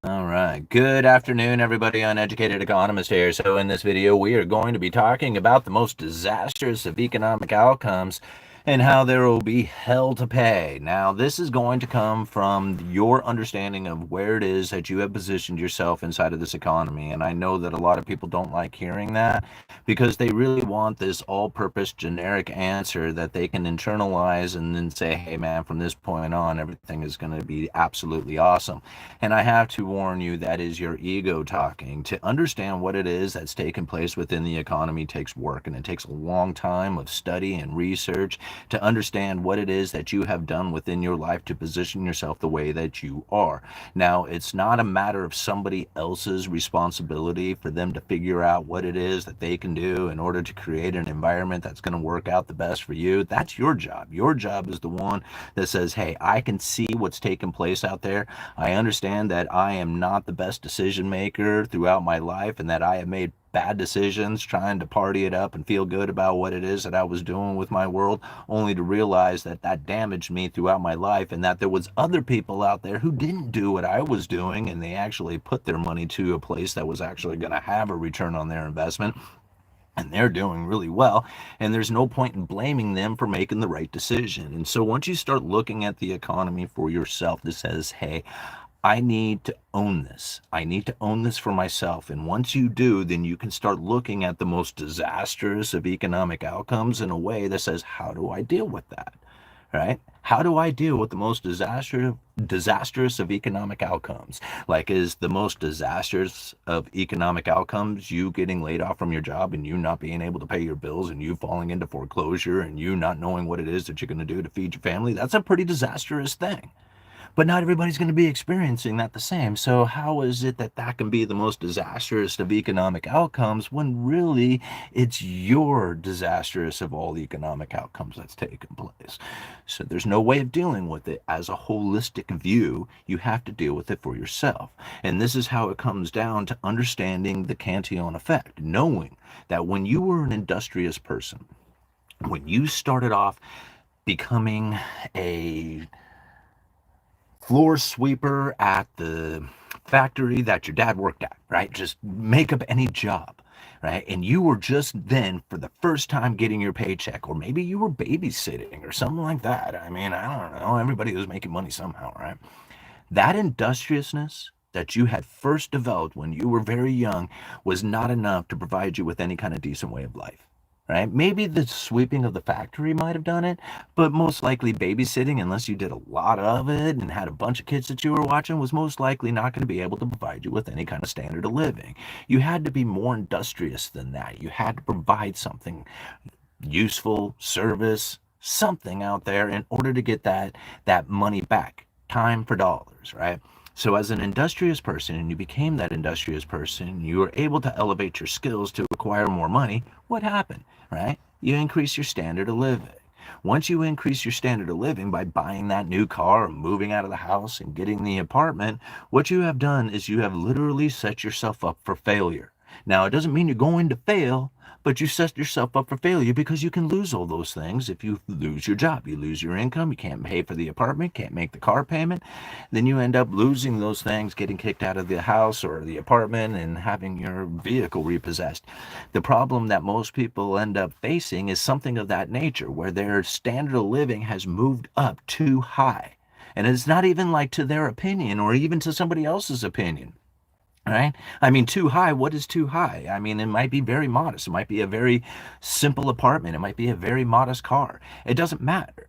All right. Good afternoon, everybody. Uneducated Economist here. So, in this video, we are going to be talking about the most disastrous of economic outcomes and how there will be hell to pay. Now, this is going to come from your understanding of where it is that you have positioned yourself inside of this economy. And I know that a lot of people don't like hearing that because they really want this all purpose generic answer that they can internalize and then say, hey, man, from this point on, everything is going to be absolutely awesome. And I have to warn you, that is your ego talking. To understand what it is that's taken place within the economy takes work, and it takes a long time of study and research to understand what it is that you have done within your life to position yourself the way that you are. Now, it's not a matter of somebody else's responsibility for them to figure out what it is that they can do in order to create an environment that's going to work out the best for you. That's your job. Your job is the one that says, hey, I can see what's taking place out there. I understand that I am not the best decision maker throughout my life and that I have made bad decisions trying to party it up and feel good about what it is that I was doing with my world, only to realize that that damaged me throughout my life, and that there was other people out there who didn't do what I was doing, and they actually put their money to a place that was actually going to have a return on their investment, and they're doing really well, and there's no point in blaming them for making the right decision. And so once you start looking at the economy for yourself, that says, hey, I need to own this. I need to own this for myself. And once you do, then you can start looking at the most disastrous of economic outcomes in a way that says, how do I deal with that? Right? How do I deal with the most disastrous of economic outcomes? Like, is the most disastrous of economic outcomes you getting laid off from your job and you not being able to pay your bills and you falling into foreclosure and you not knowing what it is that you're going to do to feed your family? That's a pretty disastrous thing, but not everybody's going to be experiencing that the same. So how is it that that can be the most disastrous of economic outcomes when really it's your disastrous of all the economic outcomes that's taken place? So there's no way of dealing with it as a holistic view. You have to deal with it for yourself. And this is how it comes down to understanding the Cantillon effect, knowing that when you were an industrious person, when you started off becoming a floor sweeper at the factory that your dad worked at, right? Just make up any job, right? And you were just then, for the first time, getting your paycheck, or maybe you were babysitting or something like that. I mean, I don't know. Everybody was making money somehow, right? That industriousness that you had first developed when you were very young was not enough to provide you with any kind of decent way of life. Right? Maybe the sweeping of the factory might have done it, but most likely babysitting, unless you did a lot of it and had a bunch of kids that you were watching, was most likely not going to be able to provide you with any kind of standard of living. You had to be more industrious than that. You had to provide something useful, service, something out there in order to get that money back. Time for dollars, right? So as an industrious person, and you became that industrious person, you were able to elevate your skills to acquire more money. What happened, right? You increase your standard of living. Once you increase your standard of living by buying that new car, or moving out of the house and getting the apartment, what you have done is you have literally set yourself up for failure. Now, it doesn't mean you're going to fail, but you set yourself up for failure because you can lose all those things if you lose your job. You lose your income, you can't pay for the apartment, can't make the car payment. Then you end up losing those things, getting kicked out of the house or the apartment, and having your vehicle repossessed. The problem that most people end up facing is something of that nature, where their standard of living has moved up too high. And it's not even like to their opinion or even to somebody else's opinion. Right? I mean, too high, what is too high? I mean, it might be very modest. It might be a very simple apartment. It might be a very modest car. It doesn't matter.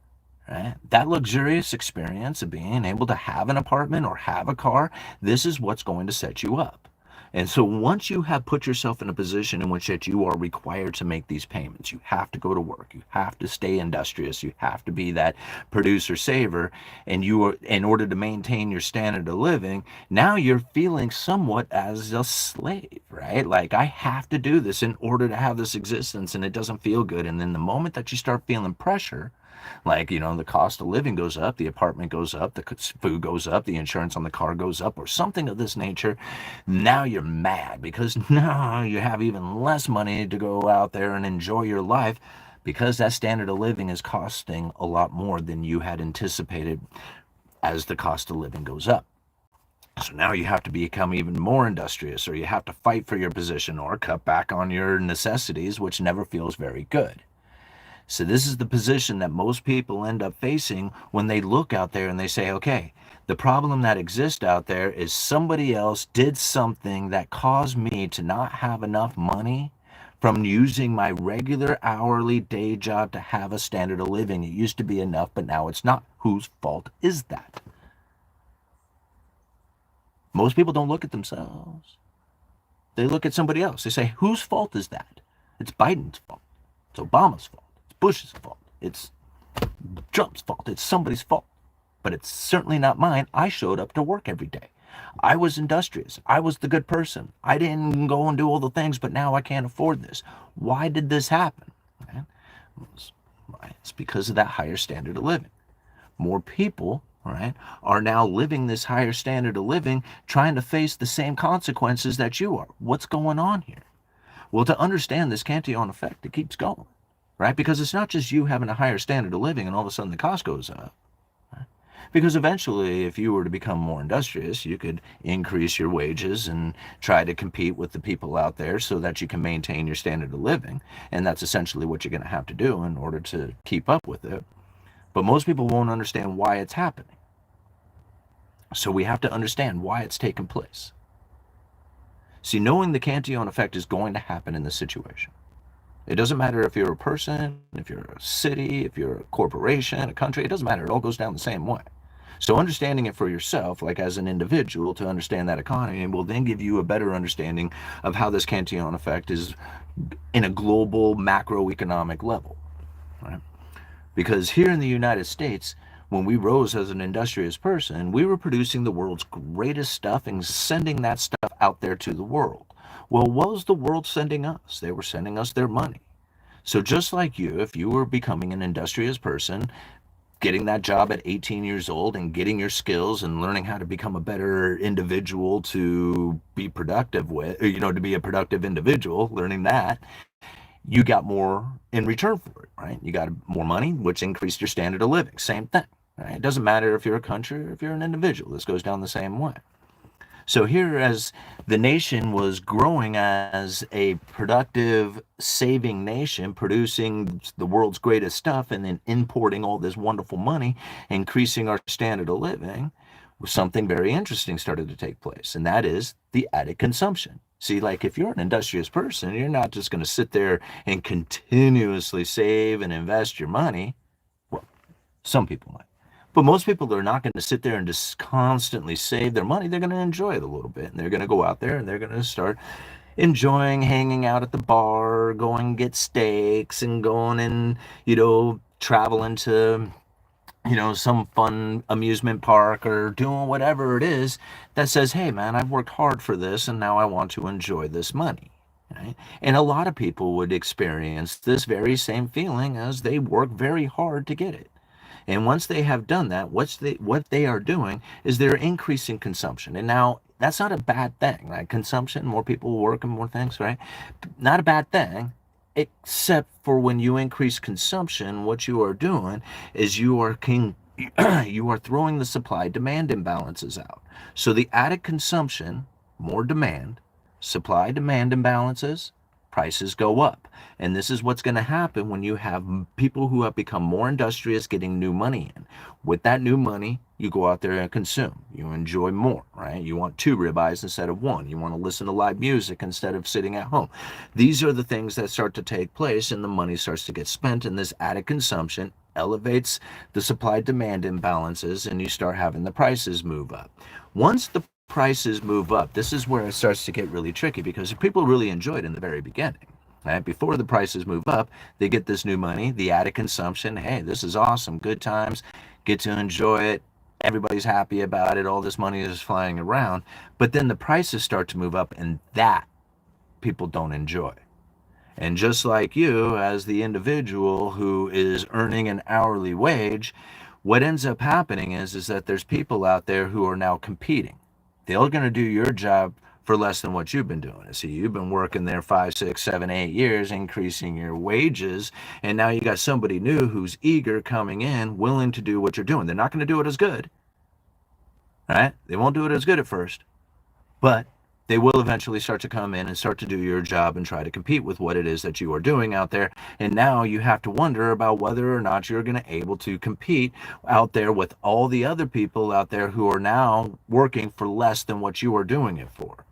Right? That luxurious experience of being able to have an apartment or have a car, this is what's going to set you up. And so once you have put yourself in a position in which that you are required to make these payments, you have to go to work, you have to stay industrious, you have to be that producer saver, and you are, in order to maintain your standard of living, now you're feeling somewhat as a slave, right? Like, I have to do this in order to have this existence, and it doesn't feel good. And then the moment that you start feeling pressure, like, the cost of living goes up, the apartment goes up, the food goes up, the insurance on the car goes up, or something of this nature, now you're mad because now you have even less money to go out there and enjoy your life, because that standard of living is costing a lot more than you had anticipated as the cost of living goes up. So now you have to become even more industrious, or you have to fight for your position or cut back on your necessities, which never feels very good. So this is the position that most people end up facing when they look out there and they say, okay, the problem that exists out there is somebody else did something that caused me to not have enough money from using my regular hourly day job to have a standard of living. It used to be enough, but now it's not. Whose fault is that? Most people don't look at themselves. They look at somebody else. They say, whose fault is that? It's Biden's fault. It's Obama's fault. It's Bush's fault. It's Trump's fault. It's somebody's fault. But it's certainly not mine. I showed up to work every day. I was industrious. I was the good person. I didn't go and do all the things, but now I can't afford this. Why did this happen? It's because of that higher standard of living. More people, right, are now living this higher standard of living, trying to face the same consequences that you are. What's going on here? Well, to understand this Cantillon effect, it keeps going, right? Because it's not just you having a higher standard of living and all of a sudden the cost goes up. Right? Because eventually, if you were to become more industrious, you could increase your wages and try to compete with the people out there so that you can maintain your standard of living. And that's essentially what you're going to have to do in order to keep up with it. But most people won't understand why it's happening. So we have to understand why it's taking place. See, knowing the Cantillon effect is going to happen in this situation. It doesn't matter if you're a person, if you're a city, if you're a corporation, a country, it doesn't matter. It all goes down the same way. So understanding it for yourself, like as an individual, to understand that economy will then give you a better understanding of how this Cantillon effect is in a global macroeconomic level, right? Because here in the United States, when we rose as an industrious person, we were producing the world's greatest stuff and sending that stuff out there to the world. Well, what was the world sending us? They were sending us their money. So just like you, if you were becoming an industrious person, getting that job at 18 years old and getting your skills and learning how to become a better individual to be productive with, to be a productive individual, learning that, you got more in return for it, right? You got more money, which increased your standard of living. Same thing, right? It doesn't matter if you're a country or if you're an individual. This goes down the same way. So here, as the nation was growing as a productive, saving nation, producing the world's greatest stuff and then importing all this wonderful money, increasing our standard of living, something very interesting started to take place, and that is the added consumption. See, like if you're an industrious person, you're not just going to sit there and continuously save and invest your money. Well, some people might. But most people are not going to sit there and just constantly save their money. They're going to enjoy it a little bit. And they're going to go out there and they're going to start enjoying hanging out at the bar, going and get steaks and going and, traveling to some fun amusement park or doing whatever it is that says, hey, man, I've worked hard for this and now I want to enjoy this money. Right? And a lot of people would experience this very same feeling as they work very hard to get it. And once they have done that, what they are doing is they're increasing consumption. And now that's not a bad thing, right? Consumption, more people work and more things, right? Not a bad thing. Except for when you increase consumption, what you are doing is you are throwing the supply-demand imbalances out. So the added consumption, more demand, supply-demand imbalances, prices go up. And this is what's going to happen when you have people who have become more industrious getting new money in. With that new money, you go out there and consume. You enjoy more, right? You want 2 ribeyes instead of 1. You want to listen to live music instead of sitting at home. These are the things that start to take place, and the money starts to get spent, and this added consumption elevates the supply-demand imbalances, and you start having the prices move up. Once the prices move up, this is where it starts to get really tricky, because people really enjoy it in the very beginning. Right? Before the prices move up, they get this new money, the added consumption. Hey, this is awesome, good times, get to enjoy it. Everybody's happy about it. All this money is flying around. But then the prices start to move up, and that people don't enjoy. And just like you, as the individual who is earning an hourly wage, what ends up happening is that there's people out there who are now competing. They're going to do your job for less than what you've been doing. See, you've been working there 5, 6, 7, 8 years, increasing your wages, and now you got somebody new who's eager coming in, willing to do what you're doing. They're not going to do it as good, right? They won't do it as good at first, but they will eventually start to come in and start to do your job and try to compete with what it is that you are doing out there. And now you have to wonder about whether or not you're going to able to compete out there with all the other people out there who are now working for less than what you are doing it for.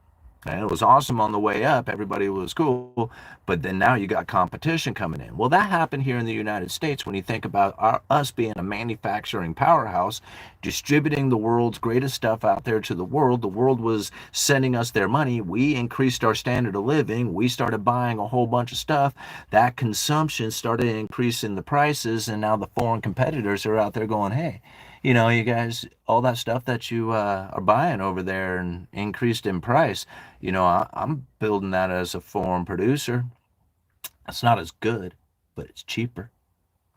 And it was awesome on the way up. Everybody was cool. But then now you got competition coming in. Well, that happened here in the United States when you think about us being a manufacturing powerhouse, distributing the world's greatest stuff out there to the world. The world was sending us their money. We increased our standard of living. We started buying a whole bunch of stuff. That consumption started increasing the prices. And now the foreign competitors are out there going, hey, you guys, all that stuff that you are buying over there and increased in price, I'm building that as a foreign producer. It's not as good, but it's cheaper.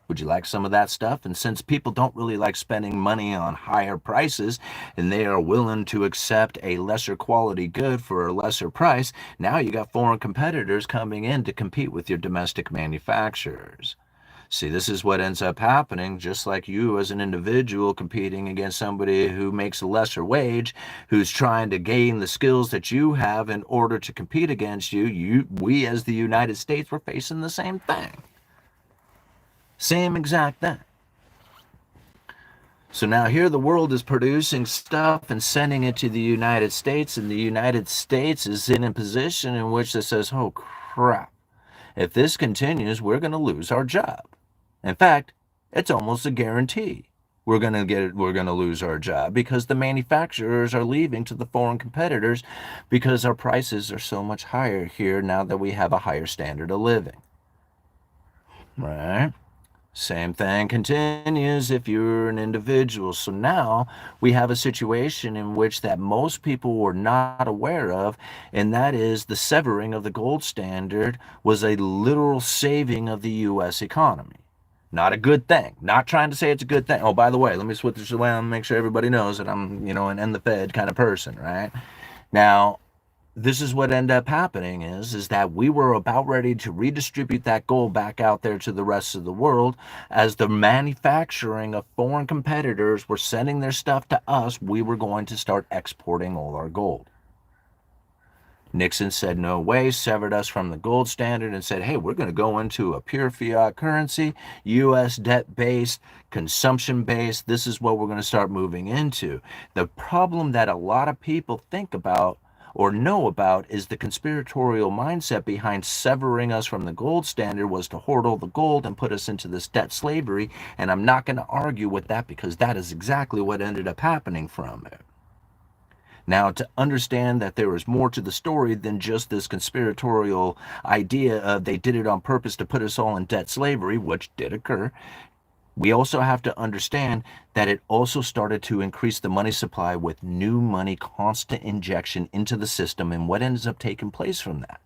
Would you like some of that stuff? And since people don't really like spending money on higher prices and they are willing to accept a lesser quality good for a lesser price, now you got foreign competitors coming in to compete with your domestic manufacturers. See, this is what ends up happening, just like you as an individual competing against somebody who makes a lesser wage, who's trying to gain the skills that you have in order to compete against you. We as the United States, we're facing the same thing. Same exact thing. So now here the world is producing stuff and sending it to the United States, and the United States is in a position in which it says, oh crap, if this continues, we're going to lose our job. In fact, it's almost a guarantee we're going to lose our job because the manufacturers are leaving to the foreign competitors because our prices are so much higher here now that we have a higher standard of living. Right? Same thing continues if you're an individual. So now we have a situation in which that most people were not aware of, and that is the severing of the gold standard was a literal saving of the U.S. economy. Not a good thing. Not trying to say it's a good thing. Oh, by the way, let me switch this around and make sure everybody knows that I'm, an end the Fed kind of person, right? Now, this is what ended up happening is that we were about ready to redistribute that gold back out there to the rest of the world. As the manufacturing of foreign competitors were sending their stuff to us, we were going to start exporting all our gold. Nixon said no way, severed us from the gold standard and said, hey, we're going to go into a pure fiat currency, U.S. debt-based, consumption-based. This is what we're going to start moving into. The problem that a lot of people think about or know about is the conspiratorial mindset behind severing us from the gold standard was to hoard all the gold and put us into this debt slavery. And I'm not going to argue with that because that is exactly what ended up happening from it. Now, to understand that there is more to the story than just this conspiratorial idea of they did it on purpose to put us all in debt slavery, which did occur, we also have to understand that it also started to increase the money supply with new money, constant injection into the system. And what ends up taking place from that?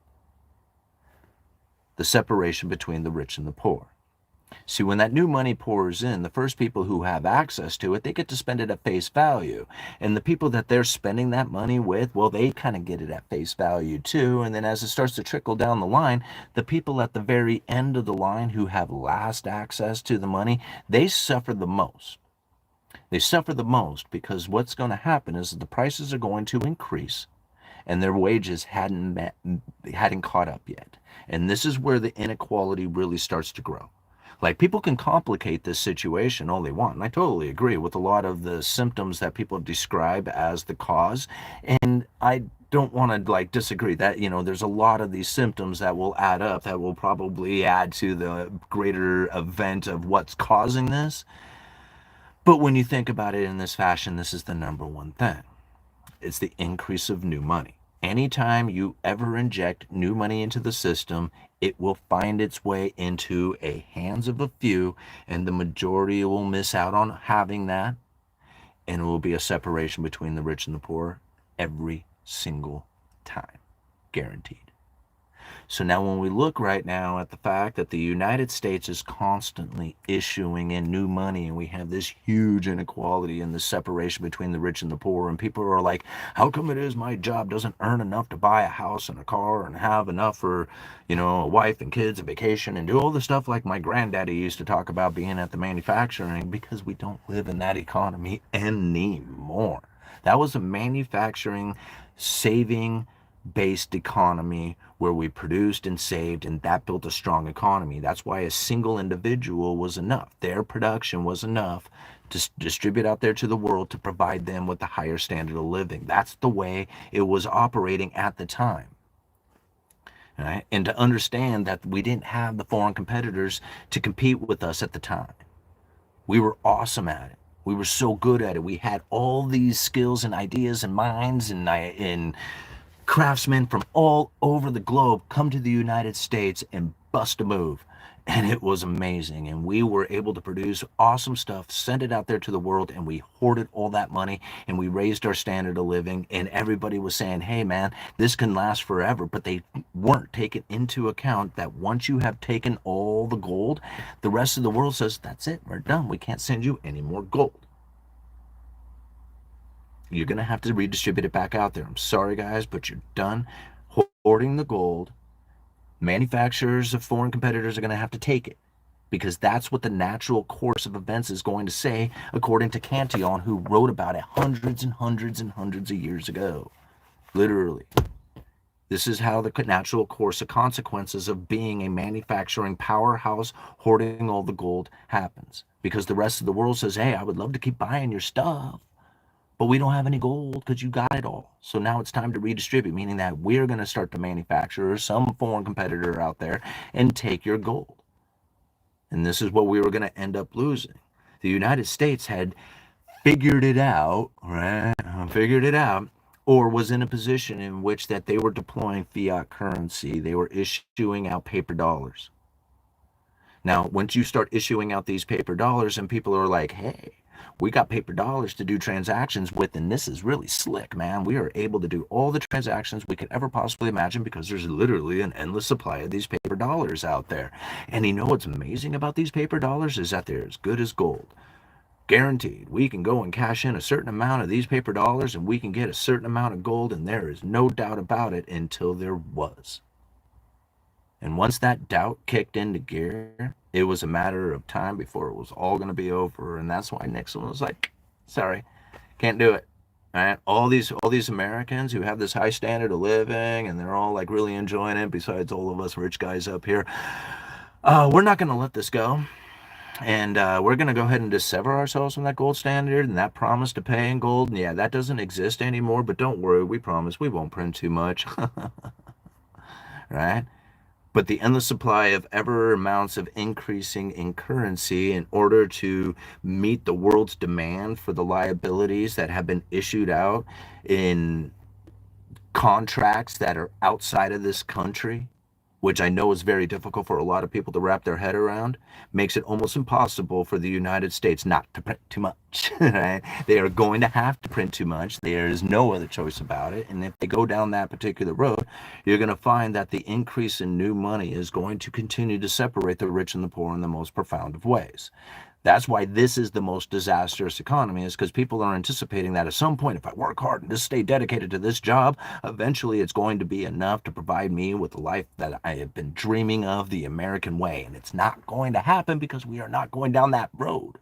The separation between the rich and the poor. See, when that new money pours in, the first people who have access to it, they get to spend it at face value. And the people that they're spending that money with, well, they kind of get it at face value too. And then as it starts to trickle down the line, the people at the very end of the line who have last access to the money, they suffer the most. They suffer the most because what's going to happen is the prices are going to increase and their wages hadn't caught up yet. And this is where the inequality really starts to grow. Like, people can complicate this situation all they want, and I totally agree with a lot of the symptoms that people describe as the cause, and I don't want to disagree that there's a lot of these symptoms that will add up that will probably add to the greater event of what's causing this. But when you think about it in this fashion, this is the number one thing. It's the increase of new money. Anytime you ever inject new money into the system, it will find its way into a hands of a few, and the majority will miss out on having that, and it will be a separation between the rich and the poor every single time, guaranteed. So now when we look right now at the fact that the United States is constantly issuing in new money and we have this huge inequality and the separation between the rich and the poor, and people are like, how come it is my job doesn't earn enough to buy a house and a car and have enough for, a wife and kids and vacation and do all the stuff like my granddaddy used to talk about being at the manufacturing? Because we don't live in that economy anymore. That was a manufacturing, saving based economy where we produced and saved, and that built a strong economy. That's why a single individual was enough. Their production was enough to distribute out there to the world to provide them with a higher standard of living. That's the way it was operating at the time. Right? And to understand that we didn't have the foreign competitors to compete with us at the time. We were awesome at it. We were so good at it. We had all these skills and ideas and minds and craftsmen from all over the globe come to the United States and bust a move. And it was amazing. And we were able to produce awesome stuff, send it out there to the world, and we hoarded all that money and we raised our standard of living. And everybody was saying, hey, man, this can last forever. But they weren't taking into account that once you have taken all the gold, the rest of the world says, that's it, we're done. We can't send you any more gold. You're going to have to redistribute it back out there. I'm sorry, guys, but you're done hoarding the gold. Manufacturers of foreign competitors are going to have to take it because that's what the natural course of events is going to say, according to Cantillon, who wrote about it hundreds and hundreds and hundreds of years ago. Literally. This is how the natural course of consequences of being a manufacturing powerhouse hoarding all the gold happens. Because the rest of the world says, hey, I would love to keep buying your stuff, but we don't have any gold because you got it all. So now it's time to redistribute, meaning that we're going to start to manufacture some foreign competitor out there and take your gold. And this is what we were going to end up losing. The United States had figured it out, right? Figured it out, or was in a position in which that they were deploying fiat currency. They were issuing out paper dollars. Now, once you start issuing out these paper dollars and people are like, hey, we got paper dollars to do transactions with, and this is really slick, man. We are able to do all the transactions we could ever possibly imagine because there's literally an endless supply of these paper dollars out there. And you know what's amazing about these paper dollars is that they're as good as gold. Guaranteed. We can go and cash in a certain amount of these paper dollars and we can get a certain amount of gold, and there is no doubt about it until there was. And once that doubt kicked into gear, it was a matter of time before it was all going to be over. And that's why Nixon was like, sorry, can't do it. All right? All these Americans who have this high standard of living and they're all like really enjoying it, besides all of us rich guys up here, we're not going to let this go. And we're going to go ahead and just sever ourselves from that gold standard and that promise to pay in gold. And yeah, that doesn't exist anymore, but don't worry, we promise we won't print too much. Right? But the endless supply of ever amounts of increasing in currency in order to meet the world's demand for the liabilities that have been issued out in contracts that are outside of this country, which I know is very difficult for a lot of people to wrap their head around, makes it almost impossible for the United States not to print too much. Right? They are going to have to print too much. There is no other choice about it. And if they go down that particular road, you're going to find that the increase in new money is going to continue to separate the rich and the poor in the most profound of ways. That's why this is the most disastrous economy, is because people are anticipating that at some point, if I work hard and just stay dedicated to this job, eventually it's going to be enough to provide me with the life that I have been dreaming of, the American way. And it's not going to happen because we are not going down that road.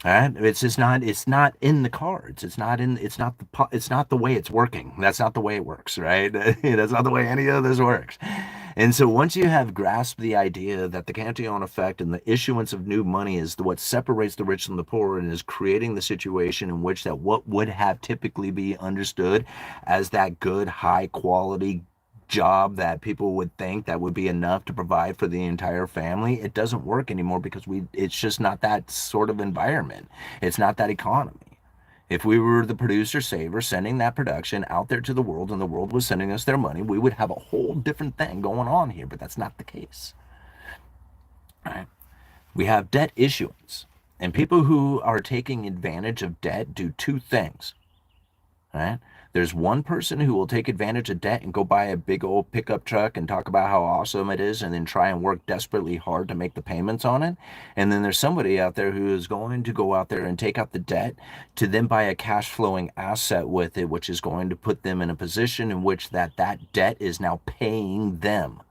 All right? It's not in the cards. It's not the way it's working. That's not the way it works, right? That's not the way any of this works. And so once you have grasped the idea that the Cantillon effect and the issuance of new money is what separates the rich from the poor and is creating the situation in which that what would have typically be understood as that good, high quality job that people would think that would be enough to provide for the entire family, it doesn't work anymore because it's just not that sort of environment. It's not that economy. If we were the producer saver sending that production out there to the world and the world was sending us their money, we would have a whole different thing going on here, but that's not the case. All right? We have debt issuance, and people who are taking advantage of debt do two things. All right? There's one person who will take advantage of debt and go buy a big old pickup truck and talk about how awesome it is and then try and work desperately hard to make the payments on it. And then there's somebody out there who is going to go out there and take out the debt to then buy a cash flowing asset with it, which is going to put them in a position in which that debt is now paying them.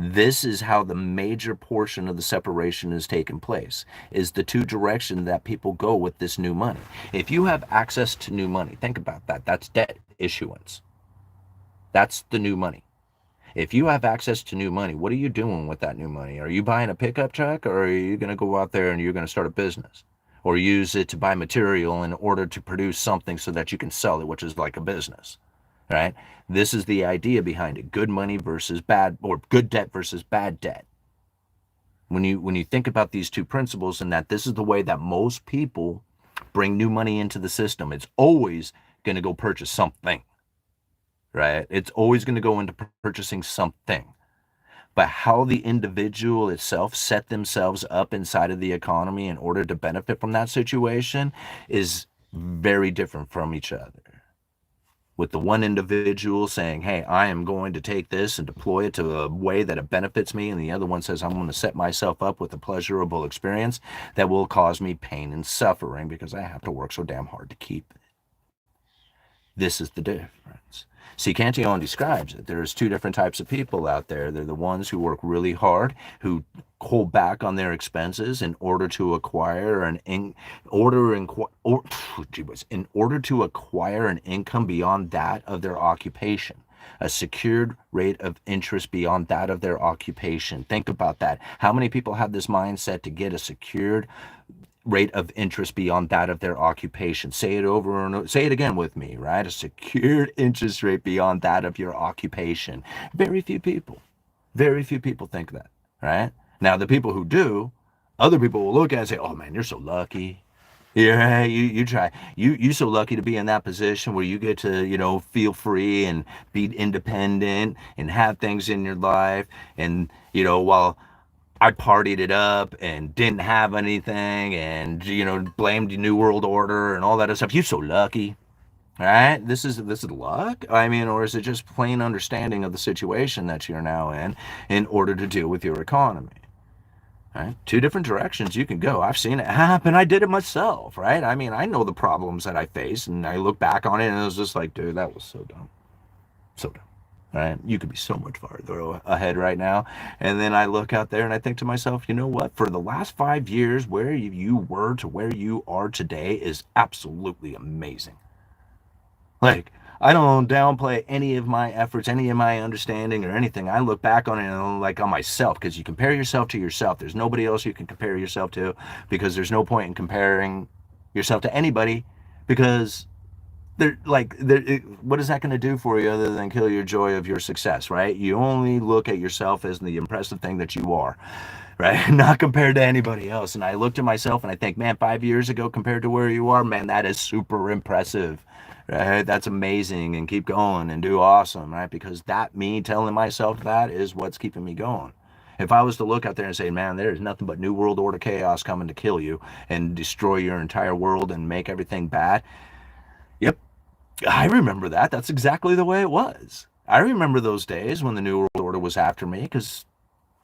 This is how the major portion of the separation is taking place, is the two directions that people go with this new money. If you have access to new money, think about that. That's debt issuance. That's the new money. If you have access to new money, what are you doing with that new money? Are you buying a pickup truck, or are you going to go out there and you're going to start a business? Or use it to buy material in order to produce something so that you can sell it, which is like a business, right? This is the idea behind it. Good money versus bad, or good debt versus bad debt. When you think about these two principles, and that this is the way that most people bring new money into the system, it's always going to go purchase something, right? It's always going to go into purchasing something. But how the individual itself set themselves up inside of the economy in order to benefit from that situation is very different from each other. With the one individual saying, hey, I am going to take this and deploy it to a way that it benefits me, and the other one says, I'm going to set myself up with a pleasurable experience that will cause me pain and suffering because I have to work so damn hard to keep it. This is the difference. See, Cantillon describes that there's two different types of people out there. They're the ones who work really hard, who hold back on their expenses in order to acquire in order to acquire an income beyond that of their occupation, a secured rate of interest beyond that of their occupation. Think about that. How many people have this mindset to get a secured rate of interest beyond that of their occupation? Say it over and say it again with me, right? A secured interest rate beyond that of your occupation. Very few people think that, right? Now, the people who do, other people will look at it and say, oh man, you're so lucky. Yeah, you so lucky to be in that position where you get to, feel free and be independent and have things in your life. And, while I partied it up and didn't have anything and, blamed the New World Order and all that other stuff. You're so lucky, right? This is luck? I mean, or is it just plain understanding of the situation that you're now in order to deal with your economy? Right? Two different directions you can go. I've seen it happen. I did it myself, right? I mean, I know the problems that I face, and I look back on it and it was just like, dude, that was so dumb. So dumb. Right? You could be so much farther ahead right now. And then I look out there and I think to myself, you know what? For the last 5 years, where you were to where you are today is absolutely amazing. Like, I don't downplay any of my efforts, any of my understanding or anything. I look back on it and like on myself, because you compare yourself to yourself. There's nobody else you can compare yourself to, because there's no point in comparing yourself to anybody, because what is that going to do for you other than kill your joy of your success, right? You only look at yourself as the impressive thing that you are, right? Not compared to anybody else. And I look to myself and I think, man, 5 years ago compared to where you are, man, that is super impressive, right? That's amazing, and keep going and do awesome, right? Because that, me telling myself that, is what's keeping me going. If I was to look out there and say, man, there's nothing but New World Order chaos coming to kill you and destroy your entire world and make everything bad. Yep, I remember that. That's exactly the way it was. I remember those days when the New World Order was after me, because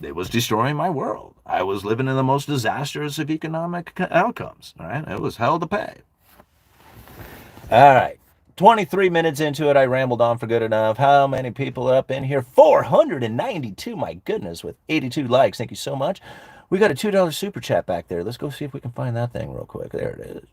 it was destroying my world. I was living in the most disastrous of economic outcomes. All right, it was hell to pay. All right, 23 minutes into it, I rambled on for good enough. How many people are up in here? 492, my goodness, with 82 likes. Thank you so much. We got a $2 super chat back there. Let's go see if we can find that thing real quick. There it is.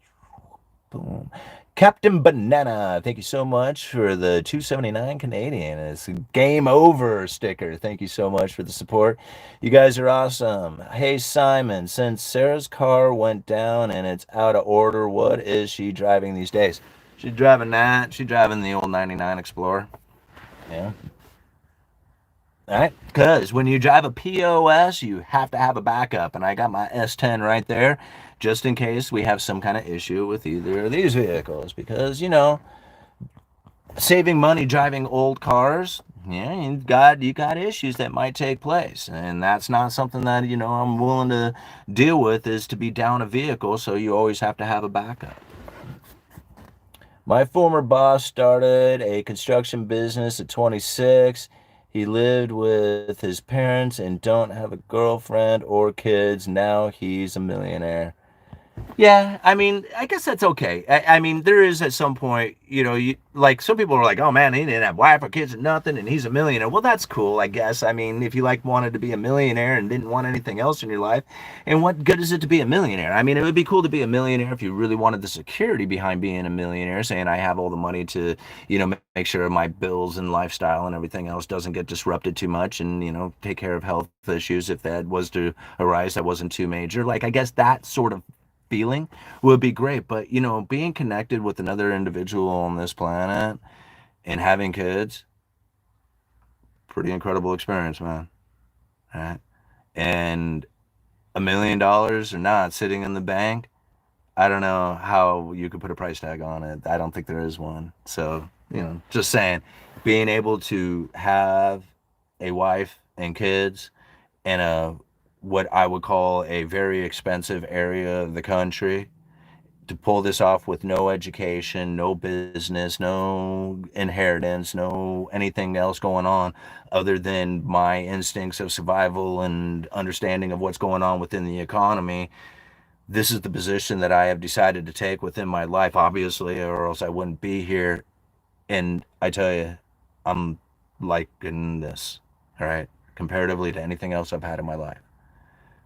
Boom. Captain Banana, thank you so much for the 279 Canadian. It's a game over sticker. Thank you so much for the support. You guys are awesome. Hey, Simon, since Sarah's car went down and it's out of order, what is she driving these days? She's driving that. She's driving the old 99 Explorer. Yeah. All right, because when you drive a POS, you have to have a backup, and I got my S10 right there, just in case we have some kind of issue with either of these vehicles, because, saving money driving old cars, yeah, you got issues that might take place, and that's not something that, I'm willing to deal with, is to be down a vehicle, so you always have to have a backup. My former boss started a construction business at 26. He lived with his parents and don't have a girlfriend or kids. Now he's a millionaire. Yeah, I mean, I guess that's okay. I mean, there is at some point, like some people are like, "Oh man, he didn't have wife or kids or nothing, and he's a millionaire." Well, that's cool, I guess. I mean, if you like wanted to be a millionaire and didn't want anything else in your life, and what good is it to be a millionaire? I mean, it would be cool to be a millionaire if you really wanted the security behind being a millionaire, saying I have all the money to, make sure my bills and lifestyle and everything else doesn't get disrupted too much, and take care of health issues if that was to arise that wasn't too major. Like, I guess that sort of feeling would be great. But being connected with another individual on this planet and having kids, pretty incredible experience, man. Right? And $1 million or not sitting in the bank, I don't know how you could put a price tag on it. I don't think there is one. So, just saying, being able to have a wife and kids in a what I would call a very expensive area of the country, to pull this off with no education, no business, no inheritance, no anything else going on other than my instincts of survival and understanding of what's going on within the economy. This is the position that I have decided to take within my life, obviously, or else I wouldn't be here. And I tell you, I'm liking this, all right, comparatively to anything else I've had in my life.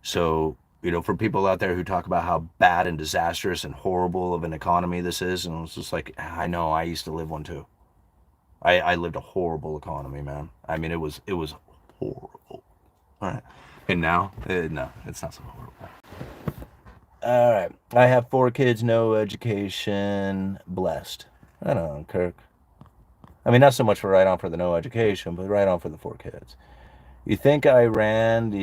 So, for people out there who talk about how bad and disastrous and horrible of an economy this is, and it's just like, I know, I used to live one too. I lived a horrible economy, man. I mean, it was horrible. All right. And now, no, it's not so horrible. All right. I have 4 kids, no education, blessed. I don't know, Kirk. I mean, not so much for right on for the no education, but right on for the 4 kids. You think Iran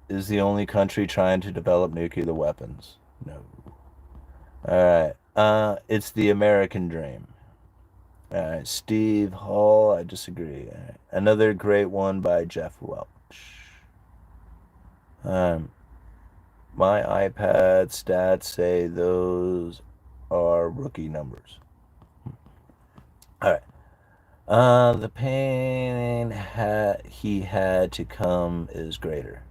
is the only country trying to develop nuclear weapons? No. All right. It's the American dream. All right. Steve Hall, I disagree. All right. Another great one by Jeff Welch. Um, my iPad stats say those are rookie numbers. All right. The pain he had to come is greater.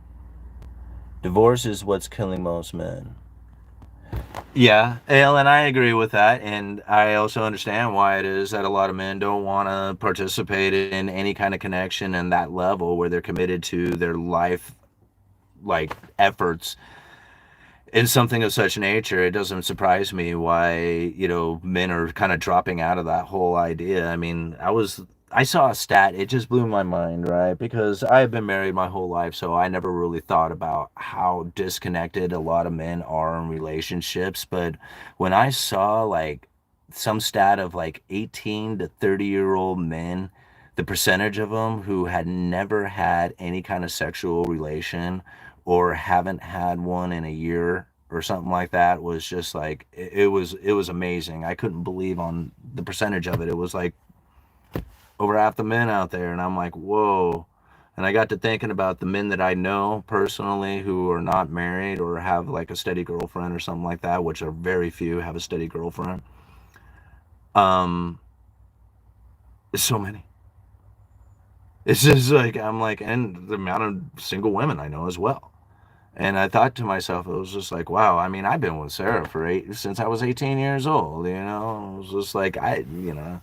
Divorce is what's killing most men. Yeah, and I agree with that. And I also understand why it is that a lot of men don't want to participate in any kind of connection and that level where they're committed to their life, like efforts in something of such nature. It doesn't surprise me why, men are kind of dropping out of that whole idea. I mean, I saw a stat, it just blew my mind, right? Because I've been married my whole life, so I never really thought about how disconnected a lot of men are in relationships. But when I saw like some stat of like 18 to 30-year-old men, the percentage of them who had never had any kind of sexual relation or haven't had one in a year or something like that, was just like it was amazing. I couldn't believe on the percentage of it. It was like over half the men out there, and I'm like, whoa. And I got to thinking about the men that I know personally who are not married or have like a steady girlfriend or something like that, which are very few have a steady girlfriend. Um, there's so many. It's just like I'm like, and the amount of single women I know as well. And I thought to myself, it was just like, wow. I mean, I've been with Sarah since I was 18 years old. It was just like I don't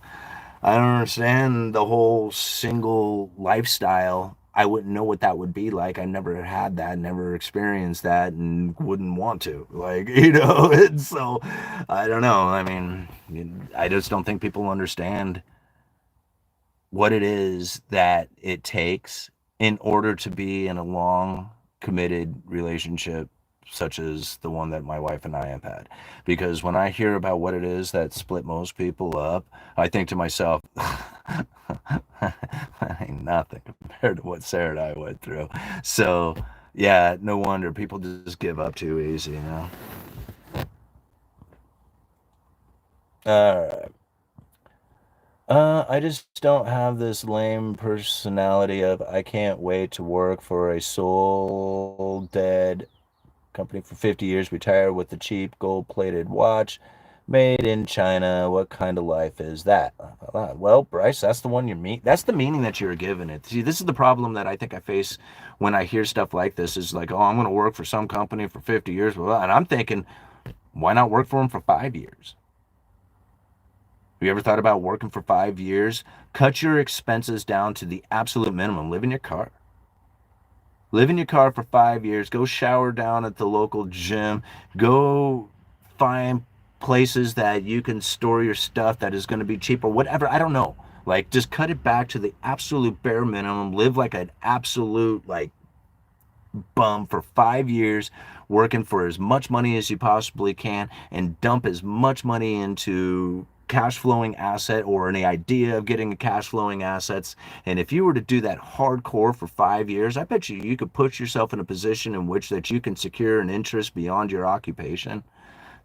understand the whole single lifestyle. I wouldn't know what that would be like. I never had that, never experienced that, and wouldn't want to. Like, and so I don't know. I mean, I just don't think people understand what it is that it takes in order to be in a long, committed relationship such as the one that my wife and I have had. Because when I hear about what it is that split most people up, I think to myself, ain't nothing compared to what Sarah and I went through. So, yeah, no wonder people just give up too easy. All right. I just don't have this lame personality of I can't wait to work for a soul dead company for 50 years, retire with the cheap gold plated watch, Made in China. What kind of life is that? Well, Bryce, that's the one you meet. That's the meaning that you're giving it. See, this is the problem that I think I face when I hear stuff like this. Is like, oh, I'm going to work for some company for 50 years, and I'm thinking, why not work for them for 5 years? Have you ever thought about working for 5 years? Cut your expenses down to the absolute minimum. Live in your car. Live in your car for 5 years. Go shower down at the local gym. Go find places that you can store your stuff that is going to be cheap or whatever. I don't know. Like, just cut it back to the absolute bare minimum. Live like an absolute, like, bum for 5 years, working for as much money as you possibly can, and dump as much money into cash flowing asset or any idea of getting a cash flowing assets. And if you were to do that hardcore for 5 years, I bet you could put yourself in a position in which that you can secure an interest beyond your occupation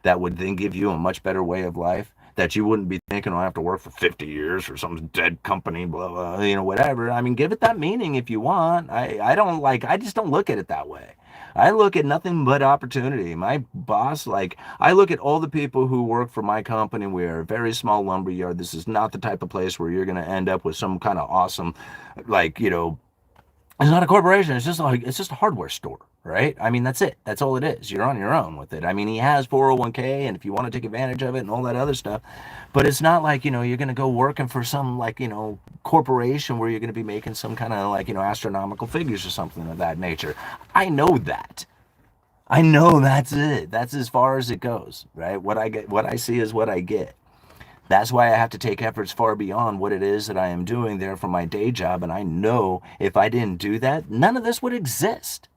that would then give you a much better way of life, that you wouldn't be thinking, oh, I have to work for 50 years for some dead company, blah, blah, whatever. I mean, give it that meaning if you want. I just don't look at it that way. I look at nothing but opportunity. My boss, like, I look at all the people who work for my company. We are a very small lumber yard. This is not the type of place where you're going to end up with some kind of awesome, like, it's not a corporation. It's just a hardware store, right? I mean, that's it. That's all it is. You're on your own with it. I mean, he has 401k, and if you want to take advantage of it and all that other stuff, but it's not like you're going to go working for some like corporation where you're going to be making some kind of like astronomical figures or something of that nature. I know that. I know that's it. That's as far as it goes, right? What I get, what I see is what I get. That's why I have to take efforts far beyond what it is that I am doing there for my day job. And I know if I didn't do that, none of this would exist.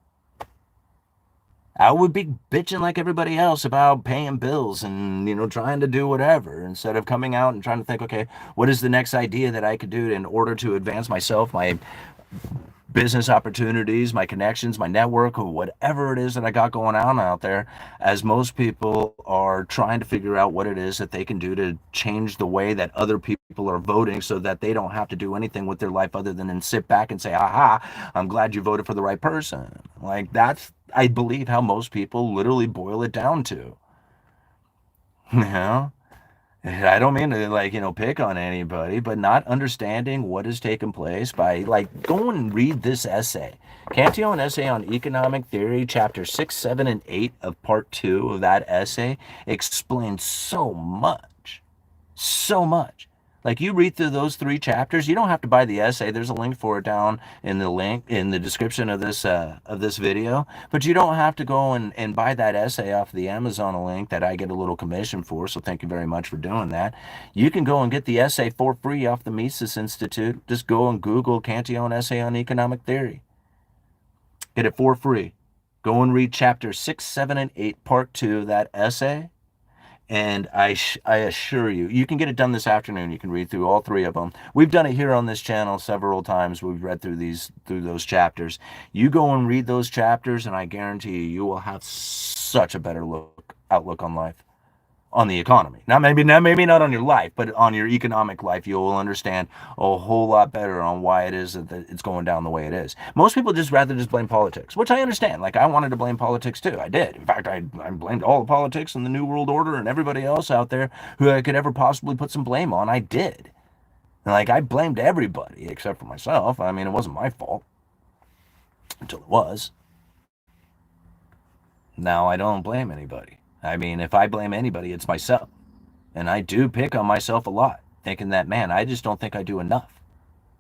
I would be bitching like everybody else about paying bills and, trying to do whatever instead of coming out and trying to think, okay, what is the next idea that I could do in order to advance myself, my business opportunities, my connections, my network, or whatever it is that I got going on out there, as most people are trying to figure out what it is that they can do to change the way that other people are voting so that they don't have to do anything with their life other than sit back and say, aha, I'm glad you voted for the right person. Like, that's, I believe, how most people literally boil it down to. You know? I don't mean to pick on anybody, but not understanding what has taken place by go and read this essay. Cantillon essay on economic theory, chapter 6, 7, and 8 of part 2 of that essay explains so much. So much. Like, you read through those 3 chapters, you don't have to buy the essay. There's a link for it down in the link in the description of this video. But you don't have to go and buy that essay off the Amazon link that I get a little commission for. So thank you very much for doing that. You can go and get the essay for free off the Mises Institute. Just go and Google Cantillon essay on economic theory. Get it for free. Go and read chapter 6, 7, and 8, part 2 of that essay. And I assure you, you can get it done this afternoon. You can read through all 3 of them. We've done it here on this channel several times. We've read through those chapters. You go and read those chapters, and I guarantee you will have such a better outlook on life, on the economy. Maybe not on your life, but on your economic life, you will understand a whole lot better on why it is that it's going down the way it is. Most people just rather just blame politics, which I understand. Like, I wanted to blame politics too. I did. In fact, I blamed all the politics and the New World Order and everybody else out there who I could ever possibly put some blame on. I did. And I blamed everybody except for myself. I mean, it wasn't my fault until it was. Now I don't blame anybody. I mean, if I blame anybody, it's myself. And I do pick on myself a lot, thinking that, man, I just don't think I do enough.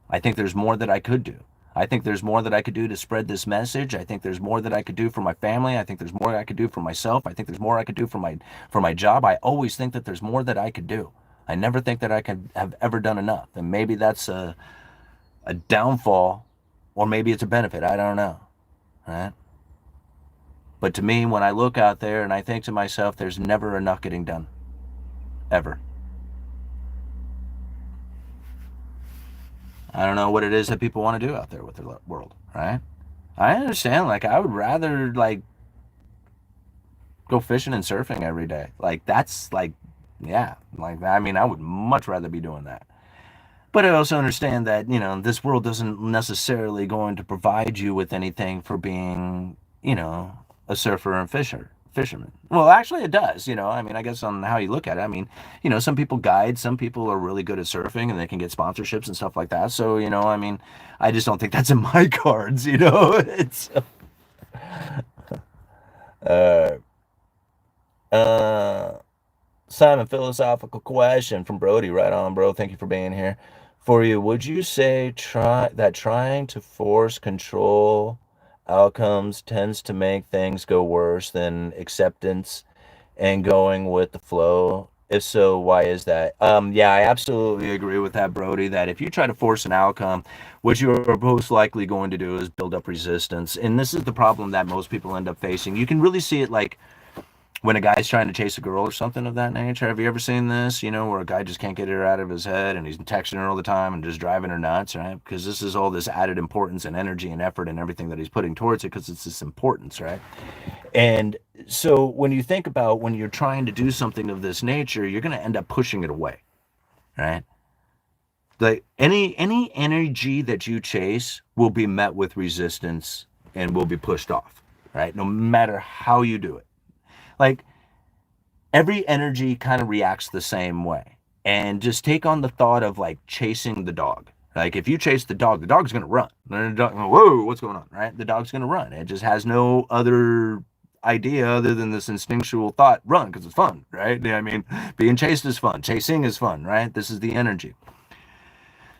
I think there's more that I could do. I think there's more that I could do to spread this message. I think there's more that I could do for my family. I think there's more I could do for myself. I think there's more I could do for my job. I always think that there's more that I could do. I never think that I could have ever done enough. And maybe that's a downfall, or maybe it's a benefit. I don't know. Right? But to me, when I look out there and I think to myself, there's never enough getting done. Ever. I don't know what it is that people want to do out there with their world, right? I understand. Like, I would rather go fishing and surfing every day. Like, that's yeah. Like, I mean, I would much rather be doing that. But I also understand that this world doesn't necessarily going to provide you with anything for being a surfer and fisherman. Well, actually, it does. I mean, I guess on how you look at it. I mean, some people guide, some people are really good at surfing, and they can get sponsorships and stuff like that. So, I mean, I just don't think that's in my cards. It's uh, uh, Simon, philosophical question from Brody. Right on, bro. Thank you for being here. For you, would you say trying to force control outcomes tends to make things go worse than acceptance and going with the flow? If so, why is that? Yeah, I absolutely agree with that, Brody, that if you try to force an outcome, what you're most likely going to do is build up resistance. And this is the problem that most people end up facing. You can really see it like when a guy's trying to chase a girl or something of that nature. Have you ever seen this, where a guy just can't get her out of his head and he's texting her all the time and just driving her nuts, right? Because this is all this added importance and energy and effort and everything that he's putting towards it because it's this importance, right? And so when you think about when you're trying to do something of this nature, you're going to end up pushing it away, right? Like any energy that you chase will be met with resistance and will be pushed off, right? No matter how you do it. Like every energy kind of reacts the same way. And just take on the thought of like chasing the dog. Like if you chase the dog's going to run. Whoa, what's going on, right? The dog's going to run. It just has no other idea other than this instinctual thought, run, because it's fun, right? I mean, being chased is fun. Chasing is fun, right? This is the energy.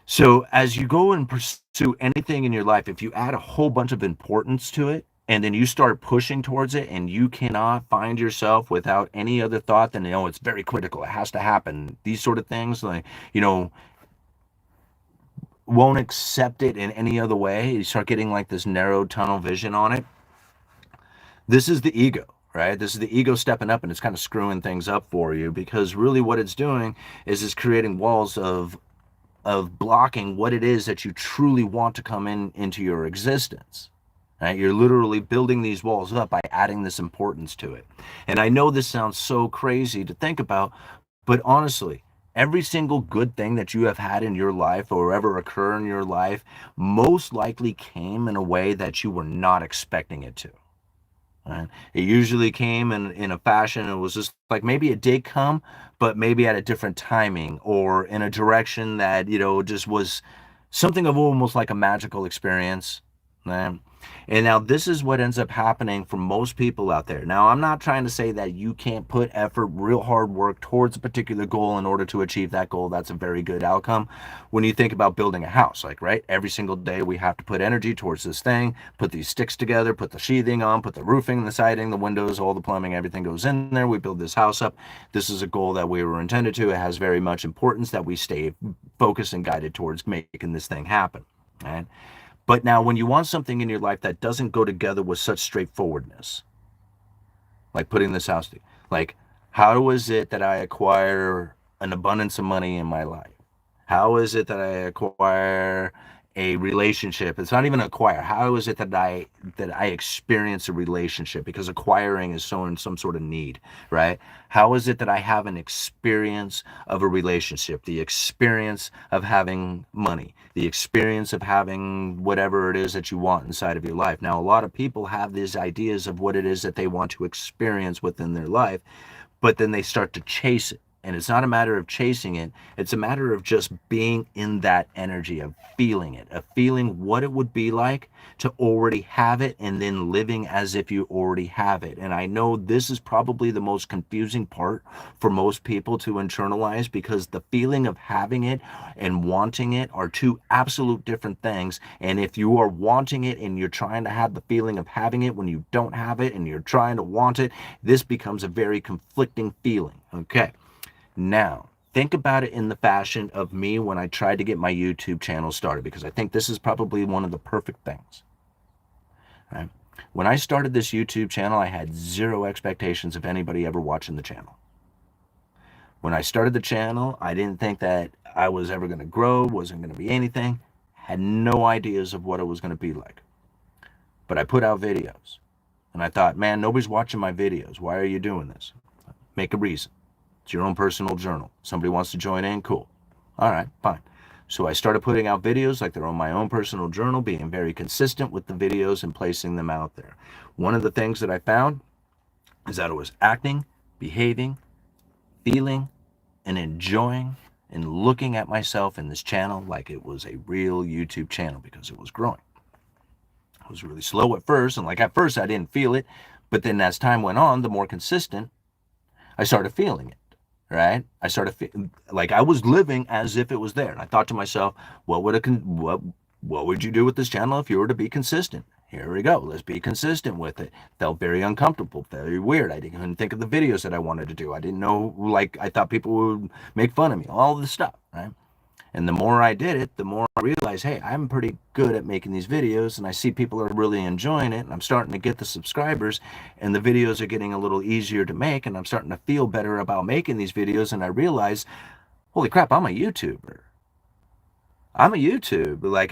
So as you go and pursue anything in your life, if you add a whole bunch of importance to it, and then you start pushing towards it, and you cannot find yourself without any other thought than, it's very critical, it has to happen. These sort of things, like, won't accept it in any other way. You start getting like this narrow tunnel vision on it. This is the ego, right? This is the ego stepping up, and it's kind of screwing things up for you, because really what it's doing is it's creating walls of blocking what it is that you truly want to come into your existence. Right? You're literally building these walls up by adding this importance to it. And I know this sounds so crazy to think about, but honestly, every single good thing that you have had in your life or ever occur in your life most likely came in a way that you were not expecting it to. Right? It usually came in a fashion. It was just like maybe it did come, but maybe at a different timing or in a direction that, just was something of almost like a magical experience. Right? And now this is what ends up happening for most people out there. Now, I'm not trying to say that you can't put effort, real hard work towards a particular goal in order to achieve that goal. That's a very good outcome. When you think about building a house, like, right, every single day we have to put energy towards this thing, put these sticks together, put the sheathing on, put the roofing, the siding, the windows, all the plumbing, everything goes in there. We build this house up. This is a goal that we were intended to. It has very much importance that we stay focused and guided towards making this thing happen. Right? But now when you want something in your life that doesn't go together with such straightforwardness, like putting this house, like, how is it that I acquire an abundance of money in my life? How is it that I acquire a relationship? It's not even acquire. How is it that I experience a relationship? Because acquiring is showing some sort of need, right? How is it that I have an experience of a relationship, the experience of having money, the experience of having whatever it is that you want inside of your life? Now, a lot of people have these ideas of what it is that they want to experience within their life, but then they start to chase it. And it's not a matter of chasing it. It's a matter of just being in that energy, of feeling it, of feeling what it would be like to already have it and then living as if you already have it. And I know this is probably the most confusing part for most people to internalize, because the feeling of having it and wanting it are two absolute different things. And if you are wanting it and you're trying to have the feeling of having it when you don't have it and you're trying to want it, this becomes a very conflicting feeling. Okay. Now, think about it in the fashion of me when I tried to get my YouTube channel started, because I think this is probably one of the perfect things. Right? When I started this YouTube channel, I had zero expectations of anybody ever watching the channel. When I started the channel, I didn't think that I was ever going to grow, wasn't going to be anything, had no ideas of what it was going to be like. But I put out videos, and I thought, man, nobody's watching my videos. Why are you doing this? Make a reason. It's your own personal journal. Somebody wants to join in? Cool. All right, fine. So I started putting out videos like they're on my own personal journal, being very consistent with the videos and placing them out there. One of the things that I found is that I was acting, behaving, feeling, and enjoying and looking at myself in this channel like it was a real YouTube channel because it was growing. It was really slow at first, and like at first I didn't feel it, but then as time went on, the more consistent, I started feeling it. Right? I started like I was living as if it was there. And I thought to myself, what would you do with this channel if you were to be consistent? Here we go. Let's be consistent with it. Felt very uncomfortable, very weird. I couldn't think of the videos that I wanted to do. I didn't know, like, I thought people would make fun of me, all this stuff, right? And the more I did it, the more I realized, hey, I'm pretty good at making these videos, and I see people are really enjoying it, and I'm starting to get the subscribers, and the videos are getting a little easier to make, and I'm starting to feel better about making these videos, and I realize, holy crap, I'm a YouTuber. I'm a YouTuber.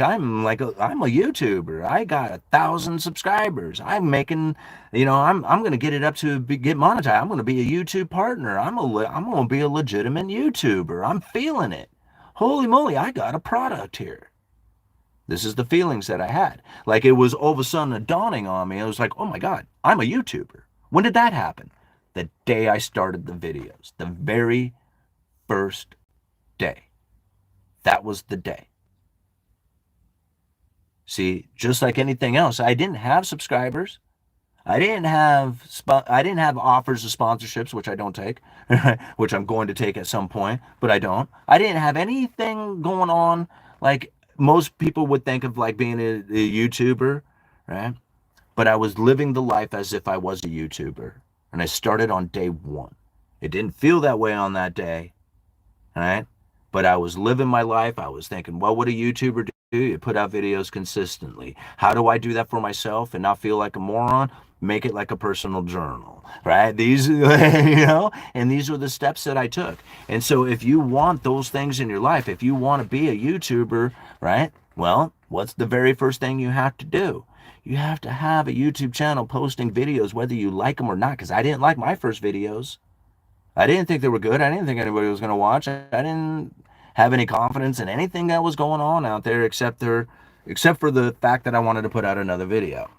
I'm a YouTuber. I got 1,000 subscribers. I'm making, I'm gonna get it up to get monetized. I'm gonna be a YouTube partner. I'm gonna be a legitimate YouTuber. I'm feeling it. Holy moly, I got a product here. This is the feelings that I had. Like it was all of a sudden dawning on me. I was like, oh my God, I'm a YouTuber. When did that happen? The day I started the videos. The very first day. That was the day. See, just like anything else, I didn't have subscribers. I didn't have offers of sponsorships, which I don't take, which I'm going to take at some point, but I don't. I didn't have anything going on like most people would think of like being a YouTuber, right? But I was living the life as if I was a YouTuber, and I started on day one. It didn't feel that way on that day, right? But I was living my life. I was thinking, what would a YouTuber do? You put out videos consistently. How do I do that for myself and not feel like a moron? Make it like a personal journal, right? These, and these were the steps that I took. And so if you want those things in your life, if you want to be a YouTuber, right? Well, what's the very first thing you have to do? You have to have a YouTube channel posting videos, whether you like them or not, because I didn't like my first videos. I didn't think they were good. I didn't think anybody was going to watch. I didn't have any confidence in anything that was going on out there except for the fact that I wanted to put out another video.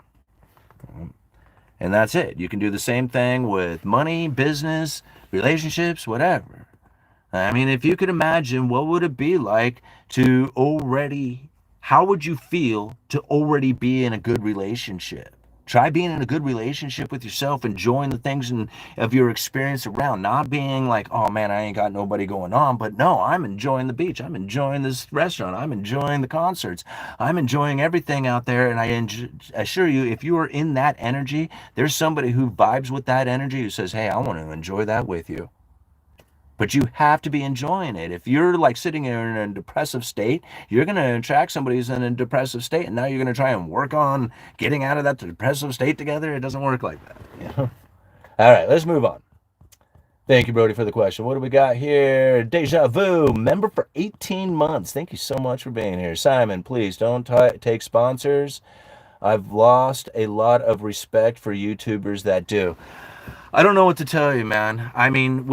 And that's it. You can do the same thing with money, business, relationships, whatever. I mean, if you could imagine, what would it be like to how would you feel to already be in a good relationship? Try being in a good relationship with yourself, enjoying the things of your experience around, not being like, oh man, I ain't got nobody going on, but no, I'm enjoying the beach. I'm enjoying this restaurant. I'm enjoying the concerts. I'm enjoying everything out there. And I assure you, if you are in that energy, there's somebody who vibes with that energy who says, hey, I want to enjoy that with you. But you have to be enjoying it. If you're like sitting in a depressive state, you're going to attract somebody who's in a depressive state, and now you're going to try and work on getting out of that depressive state together. It doesn't work like that. All right, let's move on. Thank you, Brody, for the question. What do we got here? Deja Vu, member for 18 months. Thank you so much for being here. Simon, please don't take sponsors. I've lost a lot of respect for YouTubers that do. I don't know what to tell you, man. I mean,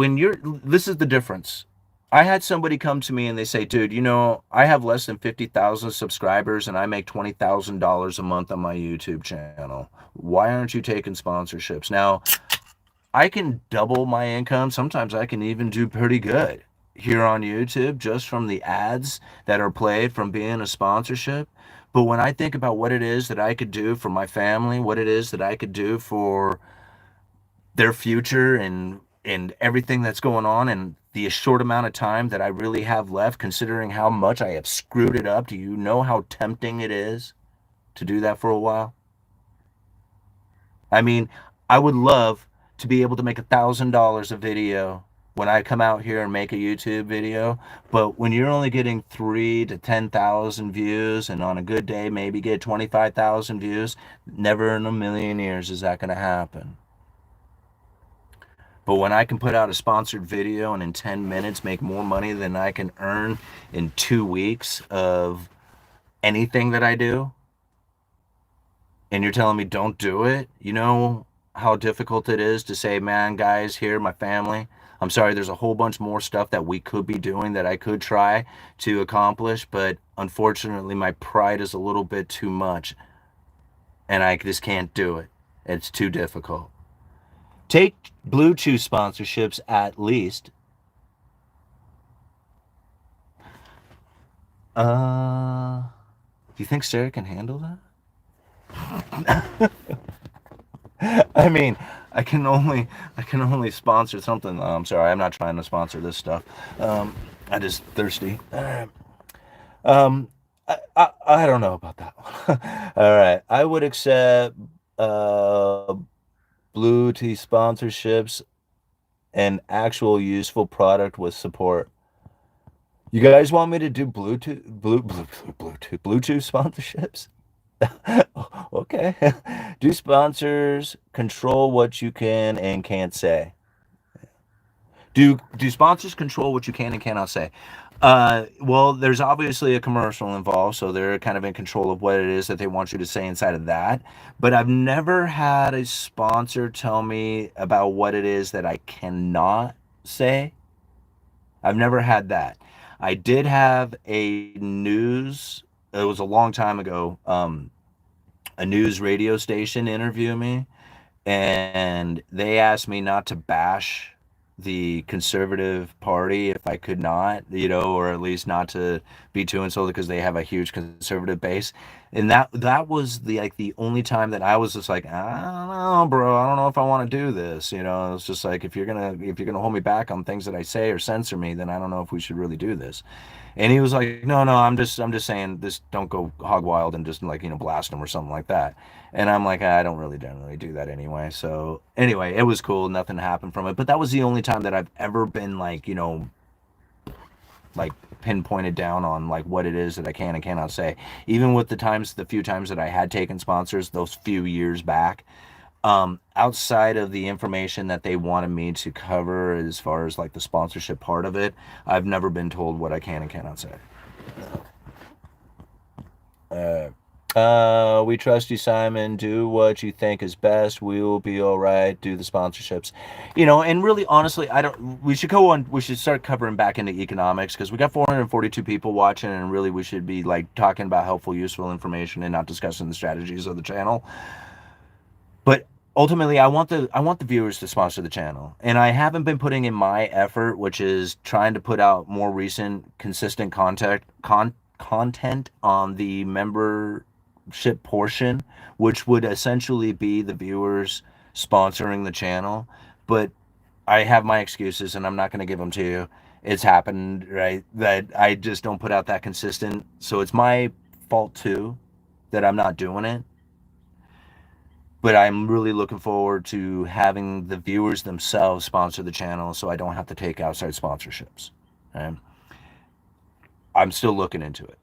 this is the difference. I had somebody come to me and they say, dude, I have less than 50,000 subscribers and I make $20,000 a month on my YouTube channel. Why aren't you taking sponsorships? Now, I can double my income. Sometimes I can even do pretty good here on YouTube just from the ads that are played from being a sponsorship. But when I think about what it is that I could do for my family, what it is that I could do for their future and everything that's going on and the short amount of time that I really have left, considering how much I have screwed it up, do you know how tempting it is to do that for a while? I mean, I would love to be able to make $1,000 a video when I come out here and make a YouTube video, but when you're only getting 3,000 to 10,000 views, and on a good day maybe get 25,000 views, never in a million years is that going to happen. But when I can put out a sponsored video and in 10 minutes make more money than I can earn in 2 weeks of anything that I do, and you're telling me don't do it, you know how difficult it is to say, man, guys, here, my family, I'm sorry, there's a whole bunch more stuff that we could be doing that I could try to accomplish, but unfortunately my pride is a little bit too much, and I just can't do it. It's too difficult. Take Bluetooth sponsorships at least. Do you think Sarah can handle that? I mean, I can only sponsor something. I'm sorry, I'm not trying to sponsor this stuff. I just thirsty. Um, I don't know about that one. All right, I would accept uh blue tea sponsorships and actual useful product with support. You guys want me to do Bluetooth sponsorships? Okay. Do sponsors control what you can and can't say? Do sponsors control what you can and cannot say? Well, there's obviously a commercial involved, so they're kind of in control of what it is that they want you to say inside of that. But I've never had a sponsor tell me about what it is that I cannot say. I've never had that. I did have a news, it was a long time ago, a news radio station interview me, and they asked me not to bash the conservative party if I could not, or at least not to be too insulted because they have a huge conservative base. And that was the only time that I was just like, I don't know, bro, I don't know if I want to do this. It's just like if you're gonna hold me back on things that I say or censor me, then I don't know if we should really do this. And he was like, no, no, I'm just saying this, don't go hog wild and just like, blast them or something like that. And I'm like, I don't really generally do that anyway. So anyway, it was cool. Nothing happened from it. But that was the only time that I've ever been like, like pinpointed down on like what it is that I can and cannot say. Even with the few times that I had taken sponsors, those few years back, outside of the information that they wanted me to cover as far as like the sponsorship part of it, I've never been told what I can and cannot say. We trust you, Simon. Do what you think is best. We will be all right. Do the sponsorships, and really, honestly, I don't. We should go on. We should start covering back into economics because we got 442 people watching, and really, we should be like talking about helpful, useful information and not discussing the strategies of the channel. But ultimately, I want the viewers to sponsor the channel, and I haven't been putting in my effort, which is trying to put out more recent, consistent content on the membership portion, which would essentially be the viewers sponsoring the channel. But I have my excuses, and I'm not going to give them to you. It's happened, right? That I just don't put out that consistent, so it's my fault too that I'm not doing it, but I'm really looking forward to having the viewers themselves sponsor the channel so I don't have to take outside sponsorships. And I'm still looking into it.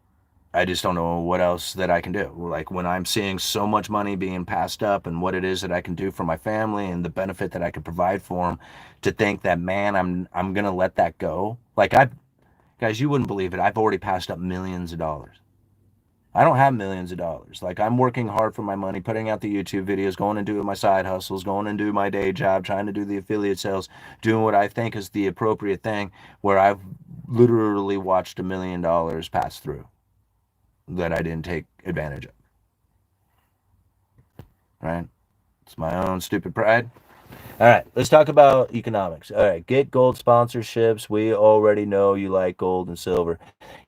I just don't know what else that I can do. Like when I'm seeing so much money being passed up and what it is that I can do for my family and the benefit that I could provide for them, to think that, man, I'm going to let that go. Like guys, you wouldn't believe it. I've already passed up millions of dollars. I don't have millions of dollars. Like I'm working hard for my money, putting out the YouTube videos, going and doing my side hustles, going and do my day job, trying to do the affiliate sales, doing what I think is the appropriate thing, where I've literally watched $1 million pass through that I didn't take advantage of. Right? It's my own stupid pride. All right, let's talk about economics. All right, get gold sponsorships. We already know you like gold and silver.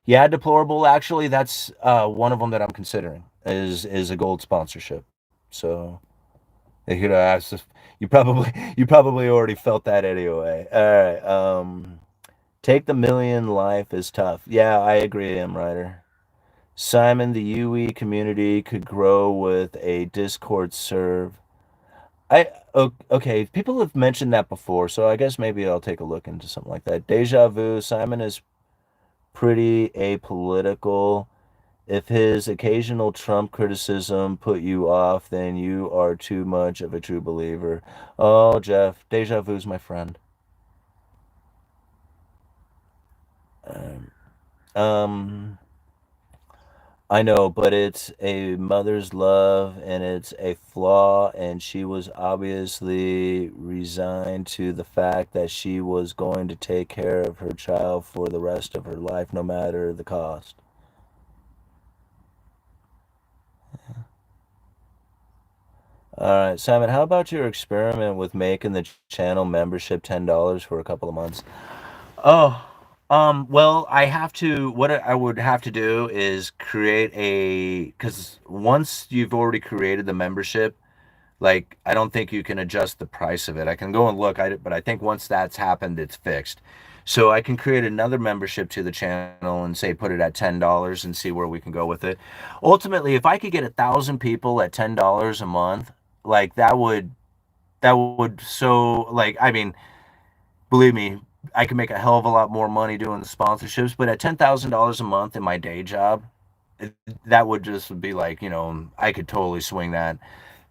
Yeah, deplorable. Actually, that's one of them that I'm considering is a gold sponsorship. So I you probably already felt that anyway. All right. Take the million life is tough. Yeah, I agree, M. Ryder. Simon, the UE community could grow with a Discord serve. Okay, people have mentioned that before, so I guess maybe I'll take a look into something like that. Deja vu. Simon is pretty apolitical. If his occasional Trump criticism put you off, then you are too much of a true believer. Oh, Jeff, deja vu's my friend. Um, um, I know, but it's a mother's love and it's a flaw, and she was obviously resigned to the fact that she was going to take care of her child for the rest of her life, no matter the cost. All right, Simon, how about your experiment with making the channel membership $10 for a couple of months? Oh, well, what I would have to do is create because once you've already created the membership, like, I don't think you can adjust the price of it. I can go and look, but I think once that's happened, it's fixed. So I can create another membership to the channel and say put it at $10 and see where we can go with it. Ultimately, if I could get 1,000 people at $10 a month, like I mean, believe me, I can make a hell of a lot more money doing the sponsorships, but at $10,000 a month in my day job, it, that would just be like, I could totally swing that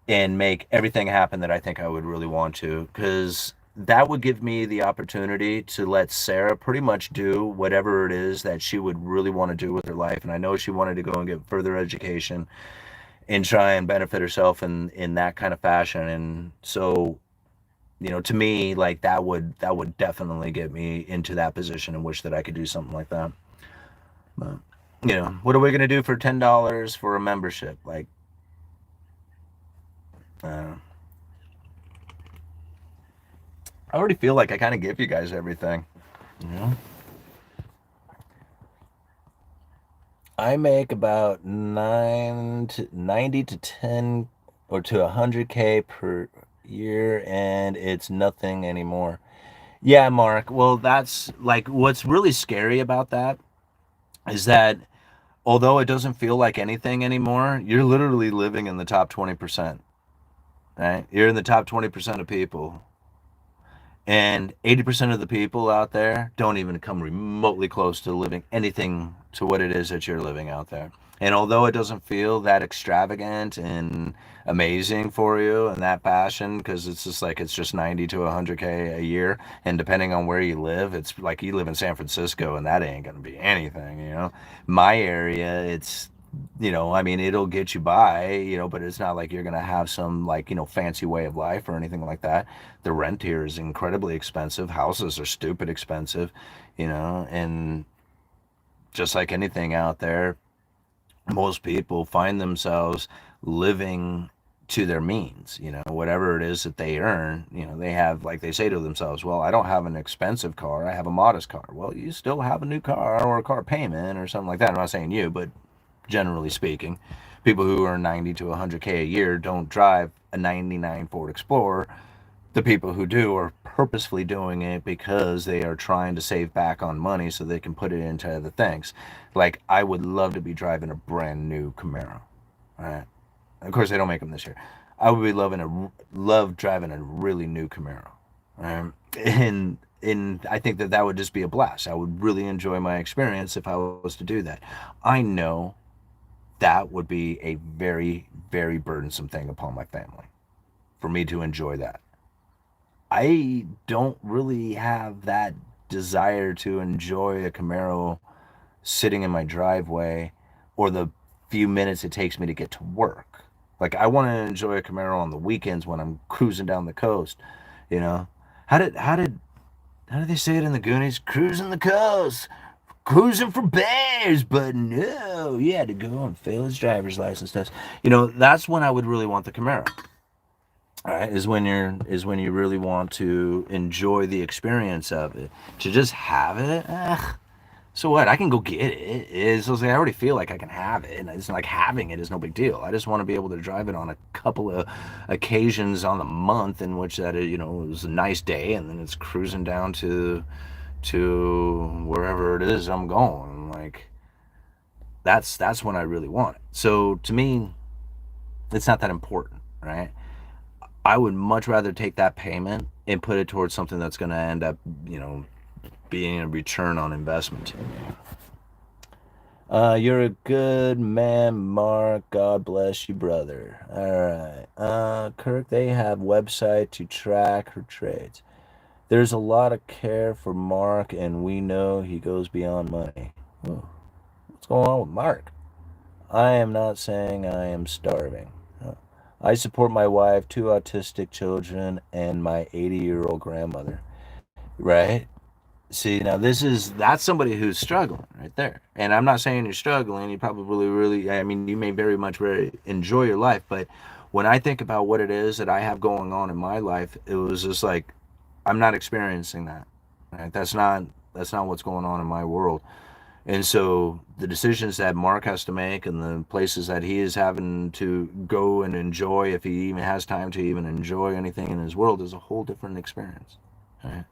and make everything happen that I think I would really want to, because that would give me the opportunity to let Sarah pretty much do whatever it is that she would really want to do with her life. And I know she wanted to go and get further education and try and benefit herself in that kind of fashion. And so, to me, like, that would definitely get me into that position and wish that I could do something like that. But what are we gonna do for $10 for a membership? Like, uh, I already feel like I kind of give you guys everything. You know, I make about 90 to 10 or to 100K per year, and it's nothing anymore. Yeah, Mark. Well, that's like what's really scary about that is that although it doesn't feel like anything anymore, you're literally living in the top 20%, right? You're in the top 20% of people. And 80% of the people out there don't even come remotely close to living anything to what it is that you're living out there. And although it doesn't feel that extravagant and amazing for you and that passion, because it's just like it's just 90 to 100K a year, and depending on where you live, it's like you live in San Francisco and that ain't gonna be anything. My area, I mean, it'll get you by, but it's not like you're gonna have some, like, fancy way of life or anything like that. The rent here is incredibly expensive. Houses are stupid expensive, and just like anything out there, most people find themselves living to their means, whatever it is that they earn. They have, like, they say to themselves, well, I don't have an expensive car, I have a modest car. Well, you still have a new car or a car payment or something like that. I'm not saying you, but generally speaking, people who earn 90 to 100K a year don't drive a 99 Ford Explorer. The people who do are purposefully doing it because they are trying to save back on money so they can put it into other things. Like, I would love to be driving a brand new Camaro. All right. Of course, they don't make them this year. I would be love driving a really new Camaro. And I think that that would just be a blast. I would really enjoy my experience if I was to do that. I know that would be a very, very burdensome thing upon my family for me to enjoy that. I don't really have that desire to enjoy a Camaro sitting in my driveway or the few minutes it takes me to get to work. Like, I want to enjoy a Camaro on the weekends when I'm cruising down the coast, you know. How did they say it in the Goonies? Cruising the coast, cruising for bears, but no, he had to go and fail his driver's license test. That's when I would really want the Camaro. All right, is when you really want to enjoy the experience of it. To just have it, so what? I can go get it. It's just like I already feel like I can have it, and it's like having it is no big deal. I just want to be able to drive it on a couple of occasions on the month in which that it was a nice day, and then it's cruising down to wherever it is I'm going. Like, that's when I really want it. So to me, it's not that important, right? I would much rather take that payment and put it towards something that's going to end up, being a return on investment to me. You're a good man, Mark. God bless you, brother. All right. Kirk, they have website to track her trades. There's a lot of care for Mark, and we know he goes beyond money. Oh, what's going on with Mark? I am not saying I am starving. I support my wife, two autistic children, and my 80-year-old grandmother. Right? See, now that's somebody who's struggling right there. And I'm not saying you're struggling. You probably really, I mean, you may very much enjoy your life, but when I think about what it is that I have going on in my life, it was just like, I'm not experiencing that. Right? That's not what's going on in my world. And so the decisions that Mark has to make and the places that he is having to go and enjoy, if he even has time to even enjoy anything in his world, is a whole different experience. Right?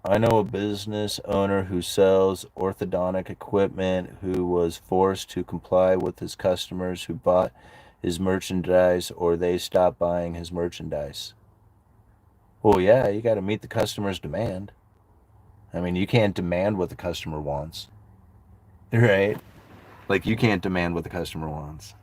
I know a business owner who sells orthodontic equipment who was forced to comply with his customers who bought his merchandise or they stopped buying his merchandise. Well, yeah, you got to meet the customer's demand. I mean, you can't demand what the customer wants, right? Like, you can't demand what the customer wants.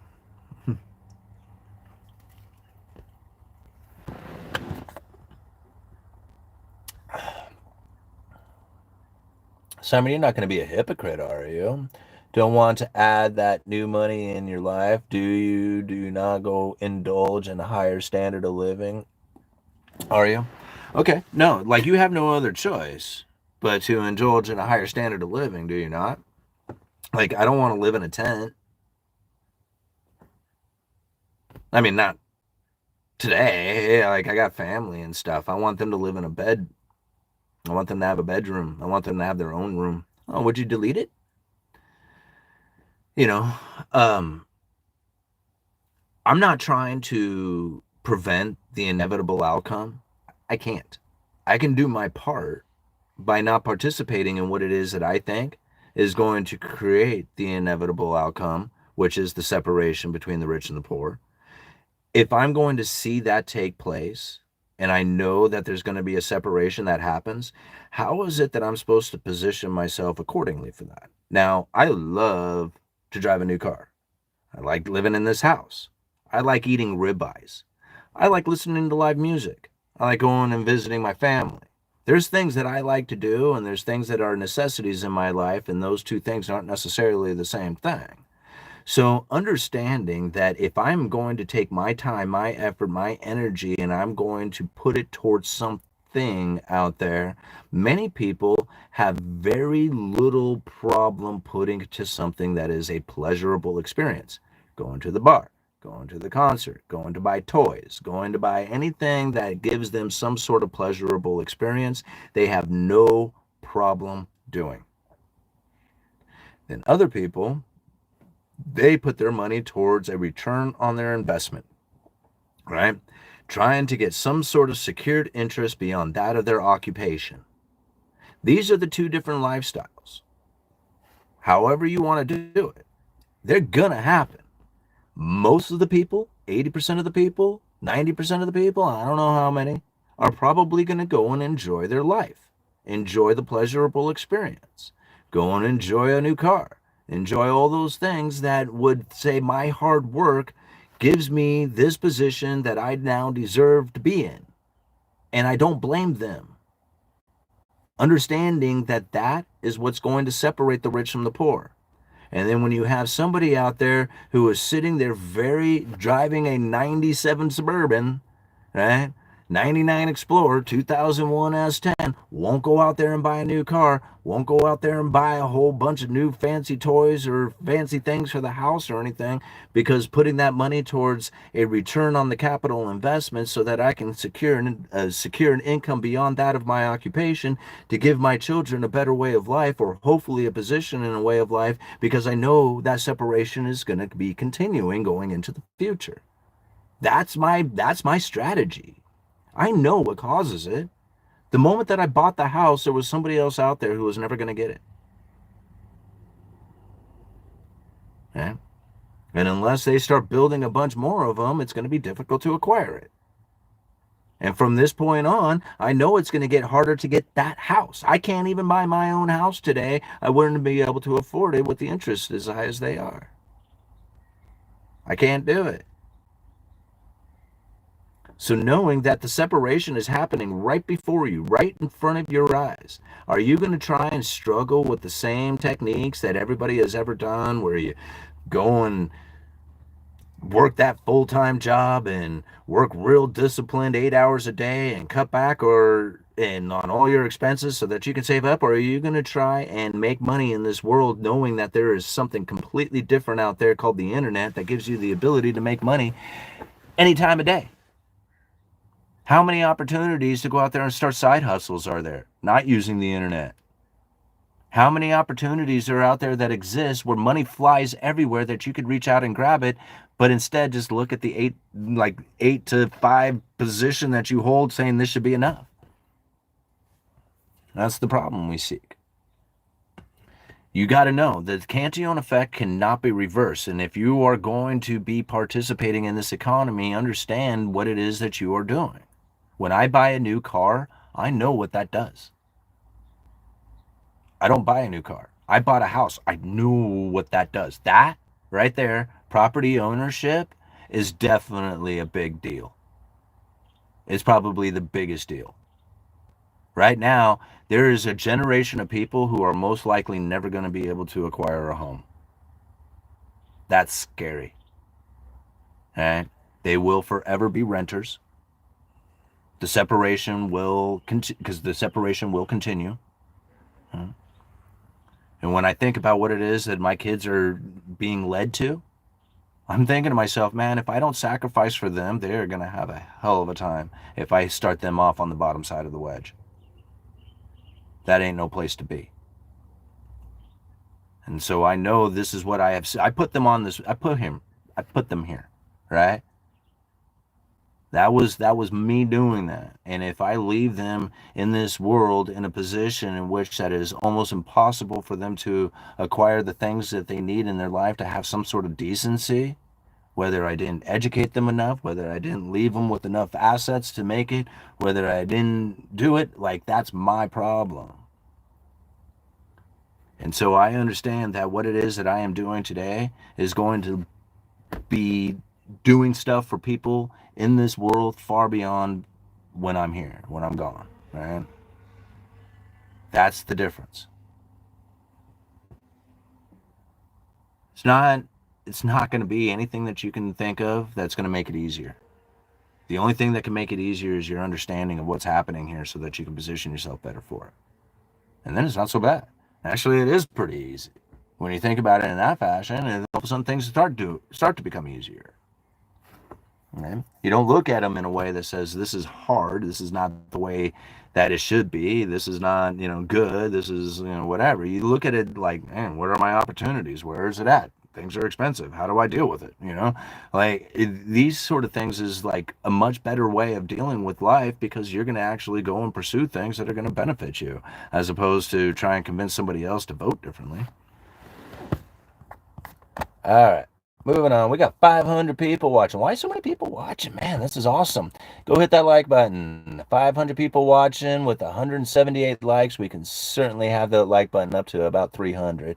Simon, you're not going to be a hypocrite, are you? Don't want to add that new money in your life? Do you? Do you not go indulge in a higher standard of living? Are you? Okay, no, like you have no other choice but to indulge in a higher standard of living, do you not? Like, I don't want to live in a tent. I mean, not today. Like, I got family and stuff. I want them to live in a bed. I want them to have a bedroom. I want them to have their own room. Oh, would you delete it? You know, um, I'm not trying to prevent the inevitable outcome. I can't. I can do my part by not participating in what it is that I think is going to create the inevitable outcome, which is the separation between the rich and the poor. If I'm going to see that take place and I know that there's going to be a separation that happens, how is it that I'm supposed to position myself accordingly for that? Now, I love to drive a new car. I like living in this house. I like eating ribeyes. I like listening to live music. I like going and visiting my family. There's things that I like to do, and there's things that are necessities in my life, and those two things aren't necessarily the same thing. So, understanding that if I'm going to take my time, my effort, my energy, and I'm going to put it towards something out there, many people have very little problem putting it to something that is a pleasurable experience. Going to the bar, going to the concert, going to buy toys, going to buy anything that gives them some sort of pleasurable experience, they have no problem doing. Then other people, they put their money towards a return on their investment, right? Trying to get some sort of secured interest beyond that of their occupation. These are the two different lifestyles. However you want to do it, they're going to happen. Most of the people, 80% of the people, 90% of the people, I don't know how many, are probably going to go and enjoy their life, enjoy the pleasurable experience, go and enjoy a new car, enjoy all those things that would say my hard work gives me this position that I now deserve to be in. And I don't blame them. Understanding that that is what's going to separate the rich from the poor. And then when you have somebody out there who is sitting there driving a 97 Suburban, right? 99 Explorer, 2001 S10, won't go out there and buy a new car, won't go out there and buy a whole bunch of new fancy toys or fancy things for the house or anything, because putting that money towards a return on the capital investment so that I can secure an income beyond that of my occupation to give my children a better way of life, or hopefully a position in a way of life, because I know that separation is going to be continuing going into the future. That's my strategy. I know what causes it. The moment that I bought the house, there was somebody else out there who was never going to get it. Okay? And unless they start building a bunch more of them, it's going to be difficult to acquire it. And from this point on, I know it's going to get harder to get that house. I can't even buy my own house today. I wouldn't be able to afford it with the interest as high as they are. I can't do it. So knowing that the separation is happening right before you, right in front of your eyes, are you going to try and struggle with the same techniques that everybody has ever done, where you go and work that full-time job and work real disciplined 8 hours a day and cut back? Or and on all your expenses so that you can save up, or are you going to try and make money in this world knowing that there is something completely different out there called the internet that gives you the ability to make money any time of day? How many opportunities to go out there and start side hustles are there not using the internet? How many opportunities are out there that exist where money flies everywhere that you could reach out and grab it, but instead just look at the 8 to 5 position that you hold saying this should be enough? That's the problem we seek. You got to know that the Cantillon effect cannot be reversed. And if you are going to be participating in this economy, understand what it is that you are doing. When I buy a new car, I know what that does. I don't buy a new car. I bought a house. I knew what that does. That right there, property ownership, is definitely a big deal. It's probably the biggest deal. Right now, there is a generation of people who are most likely never going to be able to acquire a home. That's scary. Okay? They will forever be renters. The separation will continue. And when I think about what it is that my kids are being led to, I'm thinking to myself, man, if I don't sacrifice for them, they're going to have a hell of a time if I start them off on the bottom side of the wedge. That ain't no place to be. And so I know this is what I have. I put them on this. I put them here, right? That was me doing that. And if I leave them in this world in a position in which that is almost impossible for them to acquire the things that they need in their life to have some sort of decency, whether I didn't educate them enough, whether I didn't leave them with enough assets to make it, whether I didn't do it, like, that's my problem. And so I understand that what it is that I am doing today is going to be doing stuff for people in this world far beyond when I'm here, when I'm gone, right? That's the difference. It's not going to be anything that you can think of that's going to make it easier. The only thing that can make it easier is your understanding of what's happening here so that you can position yourself better for it. And then it's not so bad. Actually, it is pretty easy when you think about it in that fashion, and all of a sudden things start to become easier. Okay? You don't look at them in a way that says this is hard, this is not the way that it should be, this is not, good, this is, whatever. You look at it like, man, what are my opportunities? Where is it at? Things are expensive. How do I deal with it? These sort of things is like a much better way of dealing with life, because you're going to actually go and pursue things that are going to benefit you, as opposed to try and convince somebody else to vote differently. All right. Moving on, we got 500 people watching. Why so many people watching? Man, this is awesome. Go hit that like button. 500 people watching with 178 likes. We can certainly have that like button up to about 300.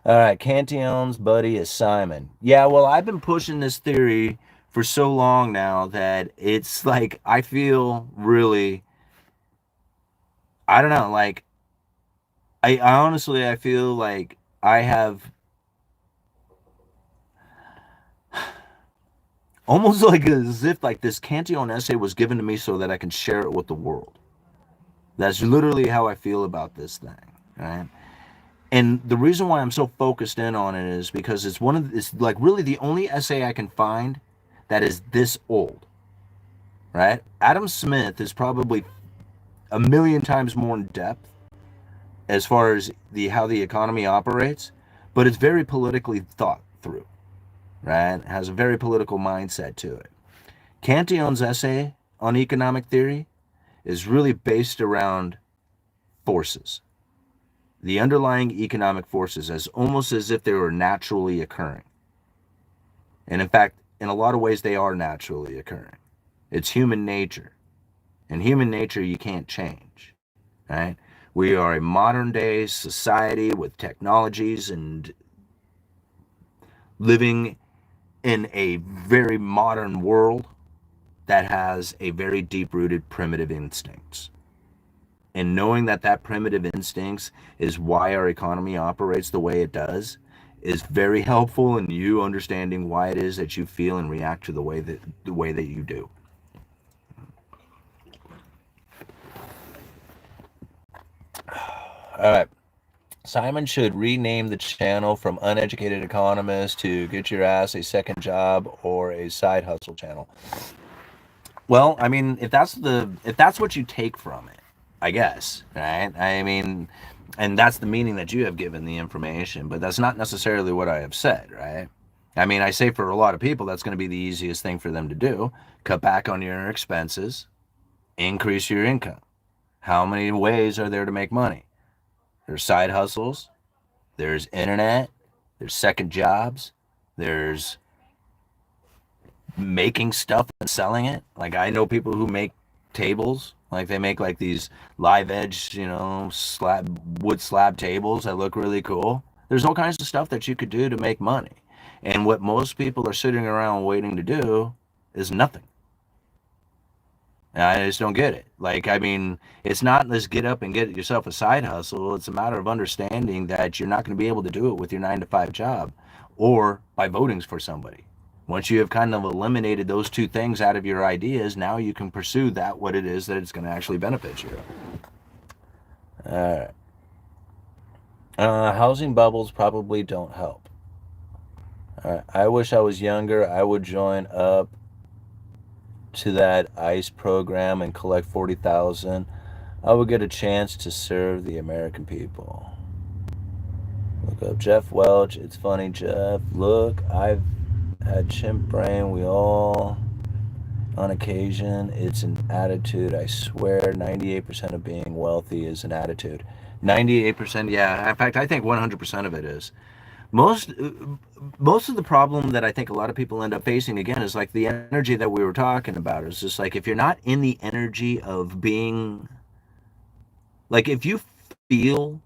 All right, Cantillon's buddy is Simon. Yeah, well, I've been pushing this theory for so long now that it's like I feel really, I don't know, like I honestly, I feel like I have almost like as if like this Cantillon essay was given to me so that I can share it with the world. That's literally how I feel about this thing, right? And the reason why I'm so focused in on it is because it's like really the only essay I can find that is this old, right? Adam Smith is probably a million times more in depth as far as how the economy operates, but it's very politically thought through, right? It has a very political mindset to it. Cantillon's essay on economic theory is really based around forces, the underlying economic forces, as almost as if they were naturally occurring. And in fact, in a lot of ways, they are naturally occurring. It's human nature. And human nature you can't change, right? We are a modern day society with technologies and living in a very modern world that has a very deep-rooted primitive instincts. And knowing that primitive instincts is why our economy operates the way it does is very helpful in you understanding why it is that you feel and react to the way that you do. All right. Simon should rename the channel from Uneducated Economist to Get Your Ass a Second Job or a Side Hustle channel. Well, I mean, if that's what you take from it, I guess, right? I mean, and that's the meaning that you have given the information, but that's not necessarily what I have said, right? I mean, I say for a lot of people, that's going to be the easiest thing for them to do. Cut back on your expenses, increase your income. How many ways are there to make money? There's side hustles, there's internet, there's second jobs, there's making stuff and selling it. Like I know people who make tables, like they make like these live edge, wood slab tables that look really cool. There's all kinds of stuff that you could do to make money. And what most people are sitting around waiting to do is nothing. And I just don't get it. Like, I mean, it's not let's get up and get yourself a side hustle. It's a matter of understanding that you're not going to be able to do it with your 9 to 5 job or by voting for somebody. Once you have kind of eliminated those two things out of your ideas, now you can pursue that what it is that it's going to actually benefit you. All right. Housing bubbles probably don't help. All right. I wish I was younger. I would join up to that ICE program and collect 40,000. I would get a chance to serve the American people. Look up Jeff Welch. It's funny, Jeff. Look, I've had chimp brain. We all, on occasion, it's an attitude. I swear, 98% of being wealthy is an attitude. 98%, yeah. In fact, I think 100% of it is. Most most of the problem that I think a lot of people end up facing again is like the energy that we were talking about. Is just like if you're not in the energy of being, like if you feel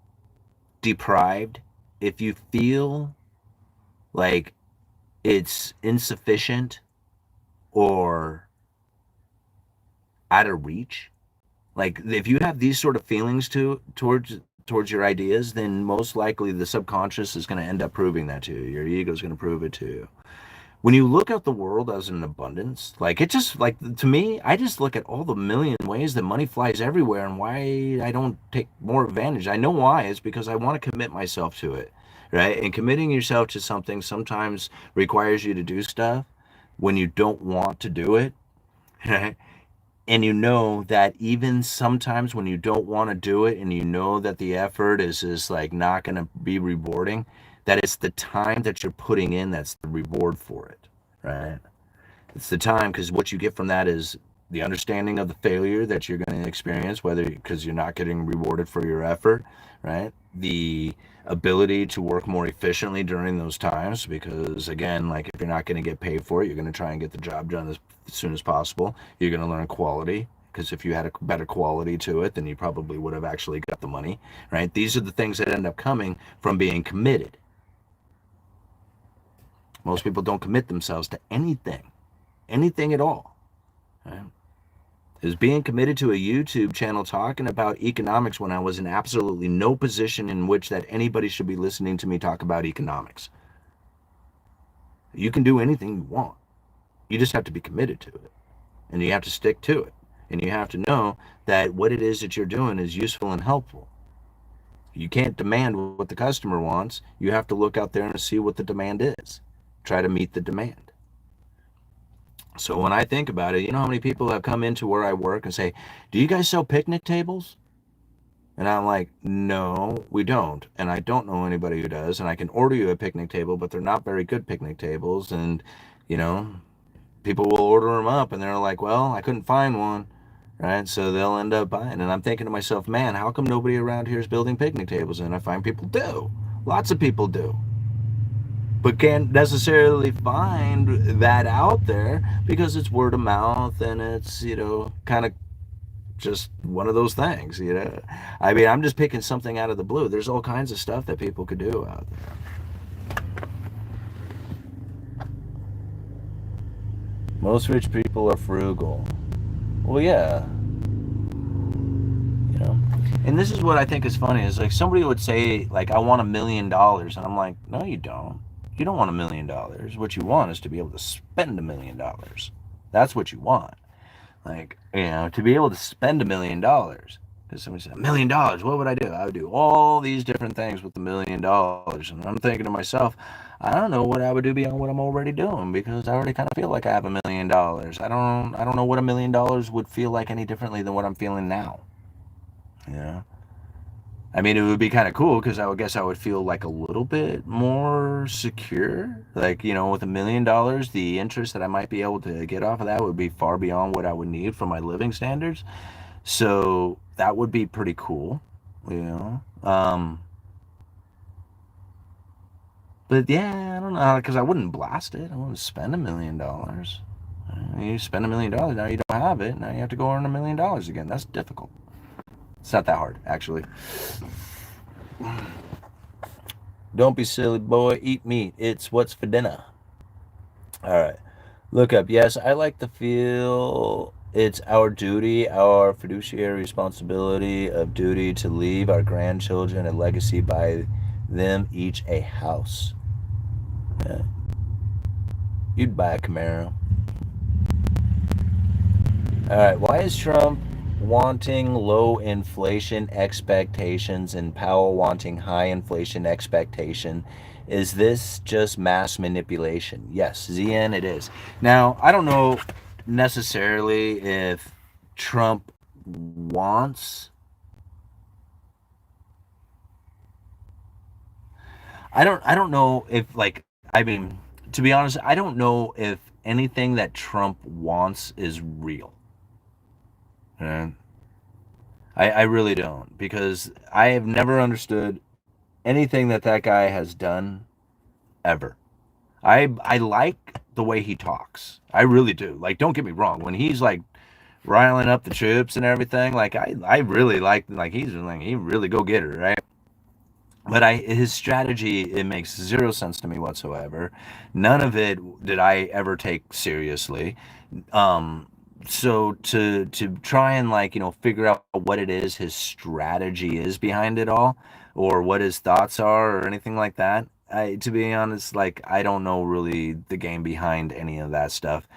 deprived, if you feel like it's insufficient or out of reach, like if you have these sort of feelings towards your ideas, then most likely the subconscious is going to end up proving that to you. Your ego is going to prove it to you. When you look at the world as an abundance, like it just like to me, I just look at all the million ways that money flies everywhere and why I don't take more advantage. I know why. It's because I want to commit myself to it, right? And committing yourself to something sometimes requires you to do stuff when you don't want to do it, right? And you know that even sometimes when you don't want to do it and you know that the effort is just like not going to be rewarding, that it's the time that you're putting in that's the reward for it, right? It's the time, because what you get from that is the understanding of the failure that you're going to experience, whether because you're not getting rewarded for your effort, right? The ability to work more efficiently during those times, because again, like if you're not going to get paid for it, you're going to try and get the job done as soon as possible. You're going to learn quality, because if you had a better quality to it, then you probably would have actually got the money, right? These are the things that end up coming from being committed. Most people don't commit themselves to anything at all, right? Is being committed to a YouTube channel talking about economics when I was in absolutely no position in which that anybody should be listening to me talk about economics. You can do anything you want. You just have to be committed to it, and you have to stick to it, and you have to know that what it is that you're doing is useful and helpful. You can't demand what the customer wants. You have to look out there and see what the demand is. Try to meet the demand. So when I think about it, you know how many people have come into where I work and say, "Do you guys sell picnic tables?" And I'm like, "No, we don't. And I don't know anybody who does. And I can order you a picnic table, but they're not very good picnic tables." And, you know, people will order them up and they're like, "Well, I couldn't find one." Right? So they'll end up buying. And I'm thinking to myself, man, how come nobody around here is building picnic tables? And I find people do. Lots of people do, but can't necessarily find that out there because it's word of mouth and it's, kind of just one of those things. I mean, I'm just picking something out of the blue. There's all kinds of stuff that people could do out there. Most rich people are frugal. Well, yeah. And this is what I think is funny is like somebody would say, like, I want $1 million. And I'm like, no, you don't. You don't want $1 million. What you want is to be able to spend $1 million. That's what you want. Like, to be able to spend $1 million. Because somebody said, $1 million, what would I do? I would do all these different things with $1 million. And I'm thinking to myself, I don't know what I would do beyond what I'm already doing, because I already kind of feel like I have $1 million. I don't know what $1 million would feel like any differently than what I'm feeling now. Yeah. I mean, it would be kind of cool, because I would guess I would feel like a little bit more secure. Like, with $1 million, the interest that I might be able to get off of that would be far beyond what I would need for my living standards. So that would be pretty cool, you know. But yeah, I don't know, because I wouldn't blast it. I wouldn't spend $1 million. You spend $1 million, now you don't have it. Now you have to go earn $1 million again. That's difficult. It's not that hard, actually. Don't be silly, boy. Eat meat. It's what's for dinner. All right. Look up. Yes, I like to feel it's our duty, our fiduciary responsibility of duty to leave our grandchildren a legacy by them each a house. Yeah. You'd buy a Camaro. All right. Why is Trump wanting low inflation expectations and Powell wanting high inflation expectation? Is this just mass manipulation? Yes, ZN, it is. Now, I don't know necessarily if Trump wants. I don't know if, like, I mean, to be honest, I don't know if anything that Trump wants is real. And I really don't, because I have never understood anything that that guy has done ever. I like the way he talks. I really do. Like, don't get me wrong. When he's like riling up the troops and everything, like I really like he's like he really go get her, right? But his strategy, it makes zero sense to me whatsoever. None of it did I ever take seriously. Um, so to try and, like, figure out what it is his strategy is behind it all, or what his thoughts are, or anything like that, to be honest, like, I don't know really the game behind any of that stuff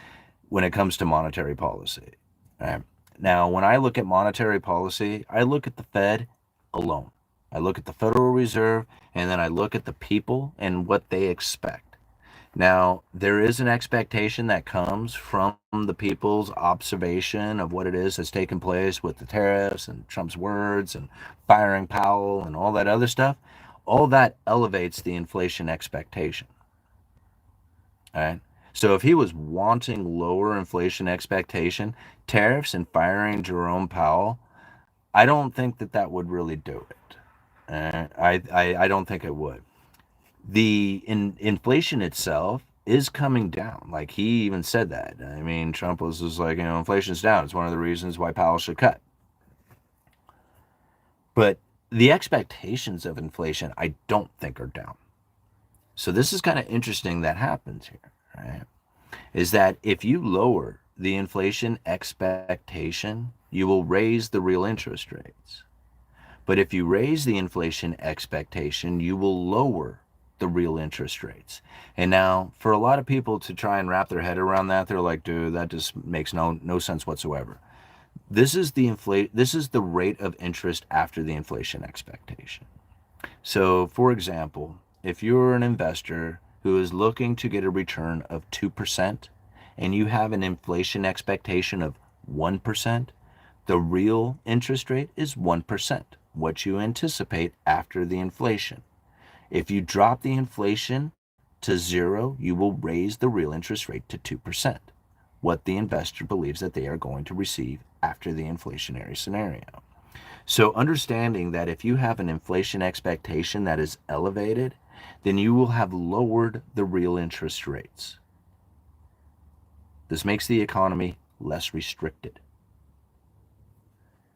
when it comes to monetary policy. Right? Now, when I look at monetary policy, I look at the Fed alone. I look at the Federal Reserve, and then I look at the people and what they expect. Now, there is an expectation that comes from the people's observation of what it is that's taken place with the tariffs and Trump's words and firing Powell and all that other stuff. All that elevates the inflation expectation. All right. So if he was wanting lower inflation expectation, tariffs and firing Jerome Powell, I don't think that that would really do it. I don't think it would. The inflation itself is coming down. Like, he even said that. I mean, Trump was just like, inflation's down. It's one of the reasons why Powell should cut. But the expectations of inflation, I don't think, are down. So this is kind of interesting that happens here, right? Is that if you lower the inflation expectation, you will raise the real interest rates. But if you raise the inflation expectation, you will lower the real interest rates. And now, for a lot of people to try and wrap their head around that, they're like, dude, that just makes no sense whatsoever. This is the rate of interest after the inflation expectation. So, for example, if you're an investor who is looking to get a return of 2% and you have an inflation expectation of 1%, the real interest rate is 1%, what you anticipate after the inflation. If you drop the inflation to zero, you will raise the real interest rate to 2%, what the investor believes that they are going to receive after the inflationary scenario. So understanding that if you have an inflation expectation that is elevated, then you will have lowered the real interest rates. This makes the economy less restricted.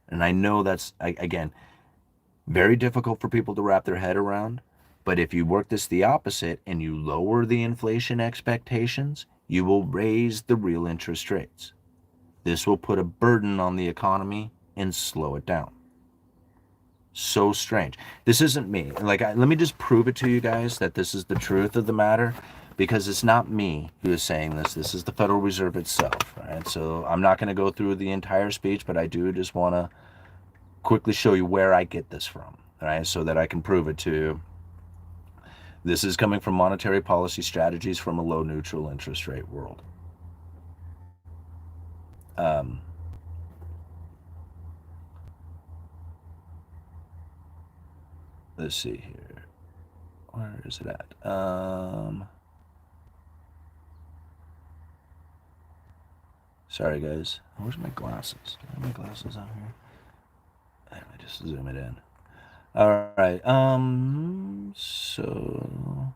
And I know that's, again, very difficult for people to wrap their head around. But if you work this the opposite and you lower the inflation expectations, you will raise the real interest rates. This will put a burden on the economy and slow it down. So strange. This isn't me. Like, let me just prove it to you guys that this is the truth of the matter, because it's not me who is saying this. This is the Federal Reserve itself. Right? So I'm not going to go through the entire speech, but I do just want to quickly show you where I get this from, right? So that I can prove it to you. This is coming from Monetary Policy Strategies from a Low Neutral Interest Rate World. Let's see here. Where is it at? Sorry, guys. Where's my glasses? Do I have my glasses out here? Let me just zoom it in. All right. So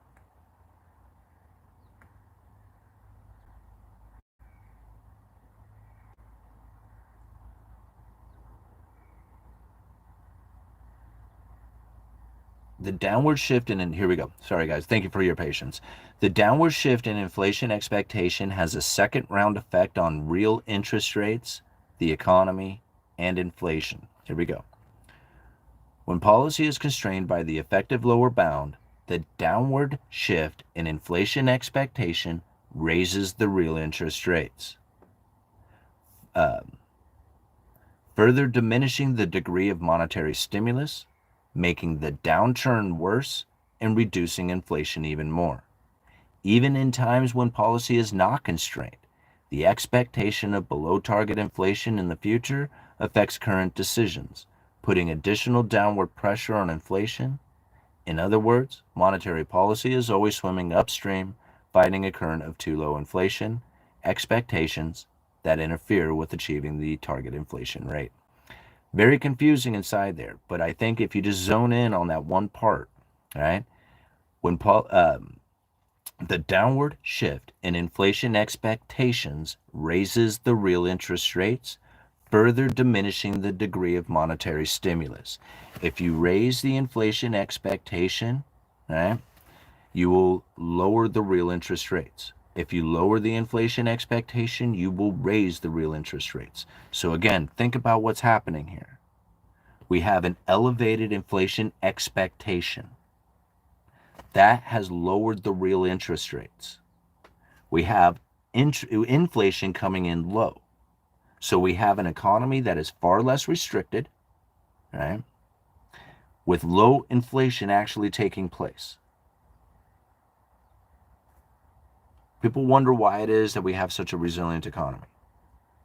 the downward shift in, here we go. Sorry, guys. Thank you for your patience. The downward shift in inflation expectation has a second round effect on real interest rates, the economy, and inflation. Here we go. When policy is constrained by the effective lower bound, the downward shift in inflation expectation raises the real interest rates, further diminishing the degree of monetary stimulus, making the downturn worse, and reducing inflation even more. Even in times when policy is not constrained, the expectation of below target inflation in the future affects current decisions, putting additional downward pressure on inflation. In other words, monetary policy is always swimming upstream, fighting a current of too low inflation expectations that interfere with achieving the target inflation rate. Very confusing inside there, but I think if you just zone in on that one part, right? When the downward shift in inflation expectations raises the real interest rates, further diminishing the degree of monetary stimulus. If you raise the inflation expectation, right, you will lower the real interest rates. If you lower the inflation expectation, you will raise the real interest rates. So again, think about what's happening here. We have an elevated inflation expectation. That has lowered the real interest rates. We have inflation coming in low. So we have an economy that is far less restricted, right, with low inflation actually taking place. People wonder why it is that we have such a resilient economy.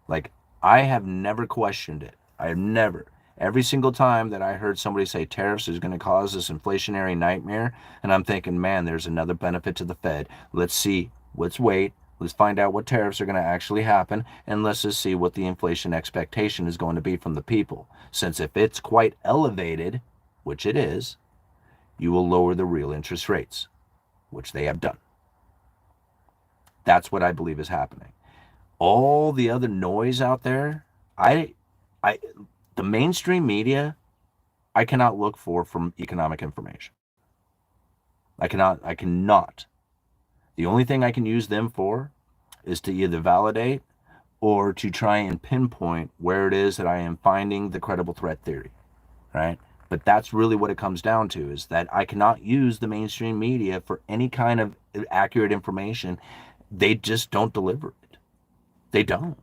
Like, I have never questioned it. I have never. Every single time that I heard somebody say tariffs is going to cause this inflationary nightmare, and I'm thinking, man, there's another benefit to the Fed. Let's see. Let's wait. Let's find out what tariffs are going to actually happen, and let's just see what the inflation expectation is going to be from the people. Since if it's quite elevated, which it is, you will lower the real interest rates, which they have done. That's what I believe is happening. All the other noise out there, the mainstream media, I cannot look for from economic information. I cannot. The only thing I can use them for is to either validate or to try and pinpoint where it is that I am finding the credible threat theory, right? But that's really what it comes down to, is that I cannot use the mainstream media for any kind of accurate information. They just don't deliver it. They don't.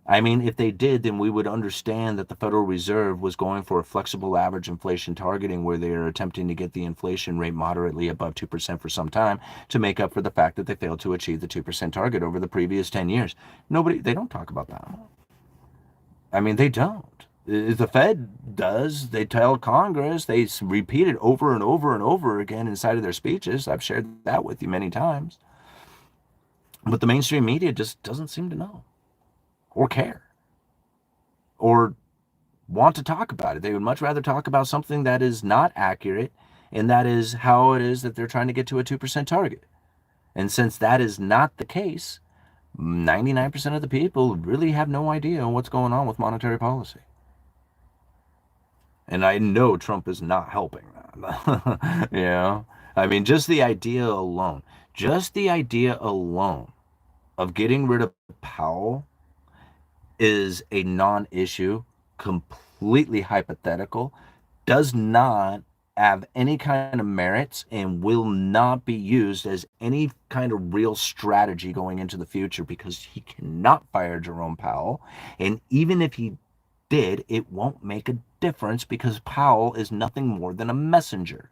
I mean, if they did, then we would understand that the Federal Reserve was going for a flexible average inflation targeting, where they are attempting to get the inflation rate moderately above 2% for some time to make up for the fact that they failed to achieve the 2% target over the previous 10 years. They don't talk about that. I mean, they don't. The Fed does. They tell Congress, they repeat it over and over and over again inside of their speeches. I've shared that with you many times. But the mainstream media just doesn't seem to know, or care, or want to talk about it. They would much rather talk about something that is not accurate, and that is how it is that they're trying to get to a 2% target. And since that is not the case, 99% of the people really have no idea what's going on with monetary policy. And I know Trump is not helping that. You know? I mean, just the idea alone of getting rid of Powell is a non-issue, completely hypothetical, does not have any kind of merits, and will not be used as any kind of real strategy going into the future, because he cannot fire Jerome Powell. And even if he did, it won't make a difference because Powell is nothing more than a messenger.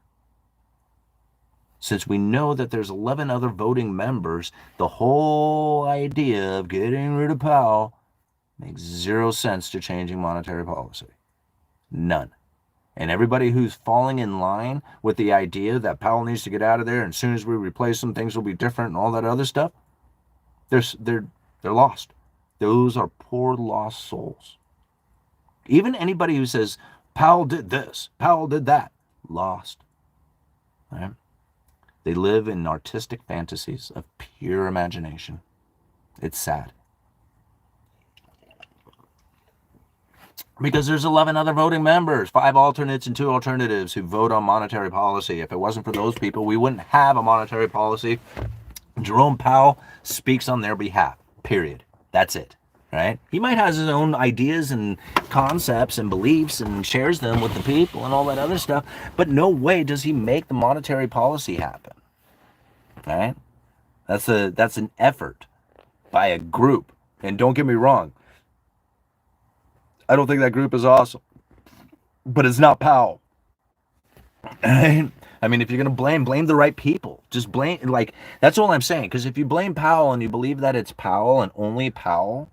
Since we know that there's 11 other voting members, the whole idea of getting rid of Powell makes zero sense to changing monetary policy. None. And everybody who's falling in line with the idea that Powell needs to get out of there, and as soon as we replace him, things will be different and all that other stuff, they're lost. Those are poor lost souls. Even anybody who says, Powell did this, Powell did that, lost. Right? They live in artistic fantasies of pure imagination. It's sad. Because there's 11 other voting members, 5 alternates and 2 alternatives who vote on monetary policy. If it wasn't for those people, we wouldn't have a monetary policy. Jerome Powell speaks on their behalf, period. That's it, right? He might have his own ideas and concepts and beliefs and shares them with the people and all that other stuff, but no way does he make the monetary policy happen, right? That's an effort by a group. And don't get me wrong, I don't think that group is awesome, but it's not Powell. I mean, if you're going to blame the right people. Just blame, like, that's all I'm saying. Because if you blame Powell and you believe that it's Powell and only Powell,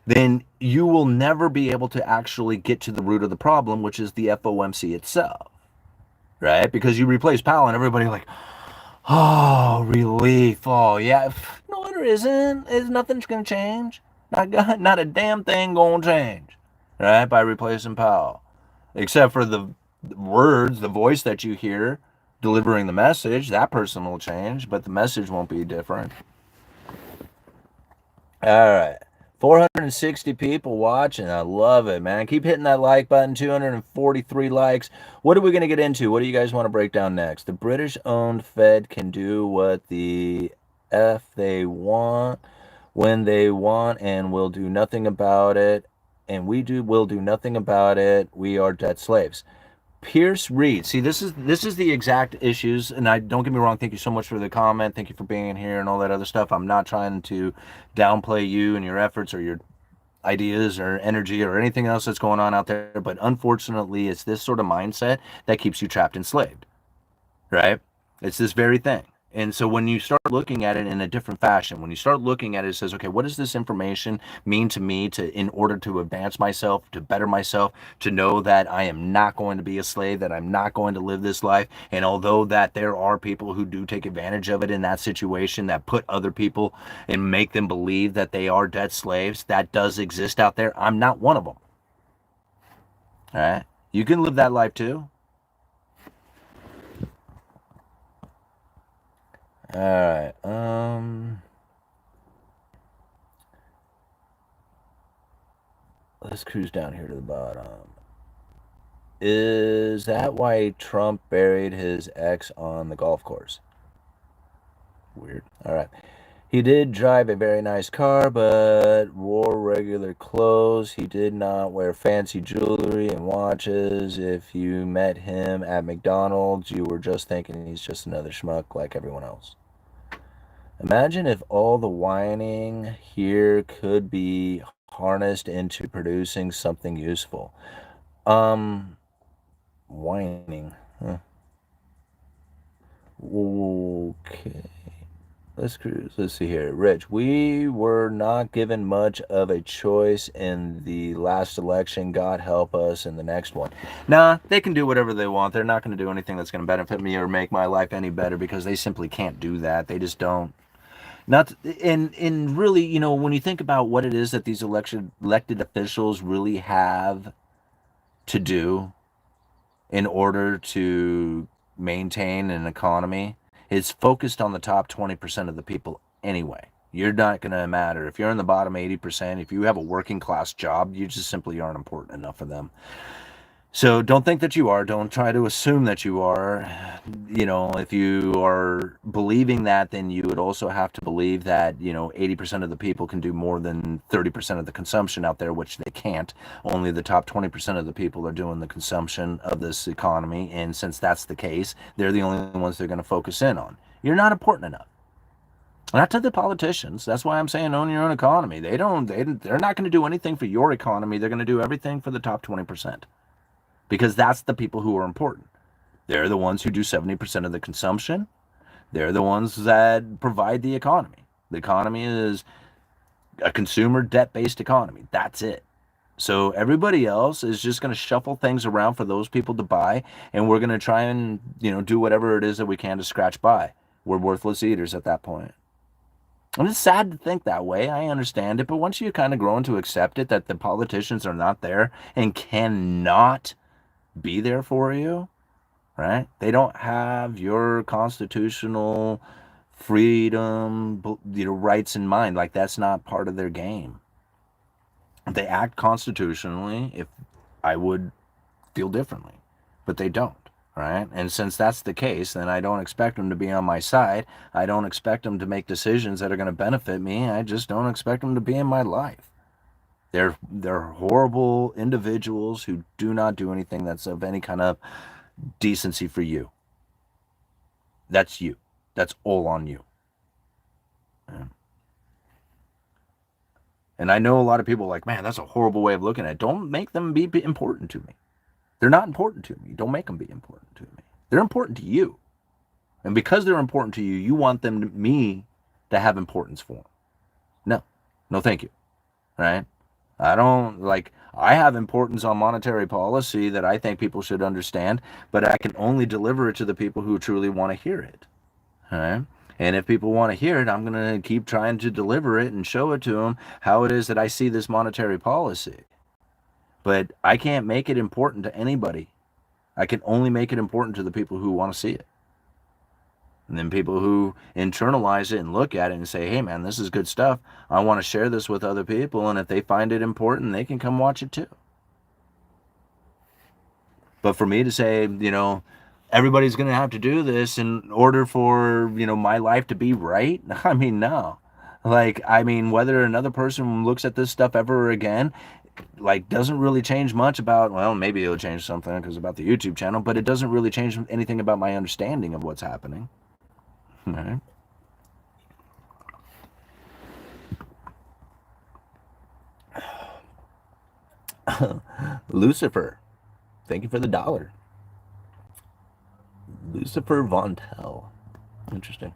then you will never be able to actually get to the root of the problem, which is the FOMC itself, right? Because you replace Powell and everybody like, oh, relief. Oh, yeah. No, it isn't. Nothing's going to change. Not a damn thing going to change. Right, by replacing Powell, except for the words, the voice that you hear delivering the message. That person will change, but the message won't be different. All right, 460 people watching. I love it, man. Keep hitting that like button. 243 likes. What are we going to get into? What do you guys want to break down next? The British-owned Fed can do what the F they want when they want and will do nothing about it. And will do nothing about it. We are debt slaves. Pierce Reed. See, this is the exact issues. And don't get me wrong. Thank you so much for the comment. Thank you for being here and all that other stuff. I'm not trying to downplay you and your efforts or your ideas or energy or anything else that's going on out there. But unfortunately, it's this sort of mindset that keeps you trapped enslaved, right? It's this very thing. And so when you start looking at it in a different fashion, when you start looking at it, it says, okay, what does this information mean to me in order to advance myself, to better myself, to know that I am not going to be a slave, that I'm not going to live this life. And although that there are people who do take advantage of it in that situation, that put other people and make them believe that they are debt slaves, that does exist out there. I'm not one of them. All right. You can live that life too. All right. Let's cruise down here to the bottom. Is that why Trump buried his ex on the golf course? Weird. All right. He did drive a very nice car, but wore regular clothes. He did not wear fancy jewelry and watches. If you met him at McDonald's, you were just thinking he's just another schmuck like everyone else. Imagine if all the whining here could be harnessed into producing something useful. Whining. Huh. Okay. Let's see here. Rich, we were not given much of a choice in the last election. God help us in the next one. Nah, they can do whatever they want. They're not going to do anything that's going to benefit me or make my life any better because they simply can't do that. They just don't. Not and really, you know, when you think about what it is that these elected officials really have to do in order to maintain an economy, it's focused on the top 20% of the people anyway. You're not going to matter. If you're in the bottom 80%, if you have a working class job, you just simply aren't important enough for them. So don't think that you are. Don't try to assume that you are. You know, if you are believing that, then you would also have to believe that, you know, 80% of the people can do more than 30% of the consumption out there, which they can't. Only the top 20% of the people are doing the consumption of this economy. And since that's the case, they're the only ones they're going to focus in on. You're not important enough. Not to the politicians. That's why I'm saying own your own economy. They're not going to do anything for your economy. They're going to do everything for the top 20%, because that's the people who are important. They're the ones who do 70% of the consumption. They're the ones that provide the economy. The economy is a consumer debt-based economy. That's it. So everybody else is just going to shuffle things around for those people to buy, and we're going to try and, do whatever it is that we can to scratch by. We're worthless eaters at that point. And it's sad to think that way. I understand it, but once you kind of grow to accept it, that the politicians are not there and cannot be there for you, right? They don't have your constitutional freedom, rights in mind. Like, that's not part of their game. They act constitutionally. If I would feel differently, but they don't, right? And since that's the case, then I don't expect them to be on my side. I don't expect them to make decisions that are going to benefit me. I just don't expect them to be in my life. They're horrible individuals who do not do anything that's of any kind of decency for you. That's you. That's all on you. Yeah. And I know a lot of people are like, man, that's a horrible way of looking at it. Don't make them be important to me. They're not important to me. Don't make them be important to me. They're important to you. And because they're important to you, you want me to have importance for them. No, thank you. Right? I have importance on monetary policy that I think people should understand, but I can only deliver it to the people who truly want to hear it. All right? And if people want to hear it, I'm going to keep trying to deliver it and show it to them how it is that I see this monetary policy. But I can't make it important to anybody. I can only make it important to the people who want to see it. And then people who internalize it and look at it and say, hey, man, this is good stuff. I want to share this with other people. And if they find it important, they can come watch it too. But for me to say, everybody's going to have to do this in order for, my life to be right. I mean, no. Whether another person looks at this stuff ever again, doesn't really change much about, well, maybe it'll change something because about the YouTube channel, but it doesn't really change anything about my understanding of what's happening. All right. Lucifer, thank you for the $1. Lucifer Von Tell. Interesting.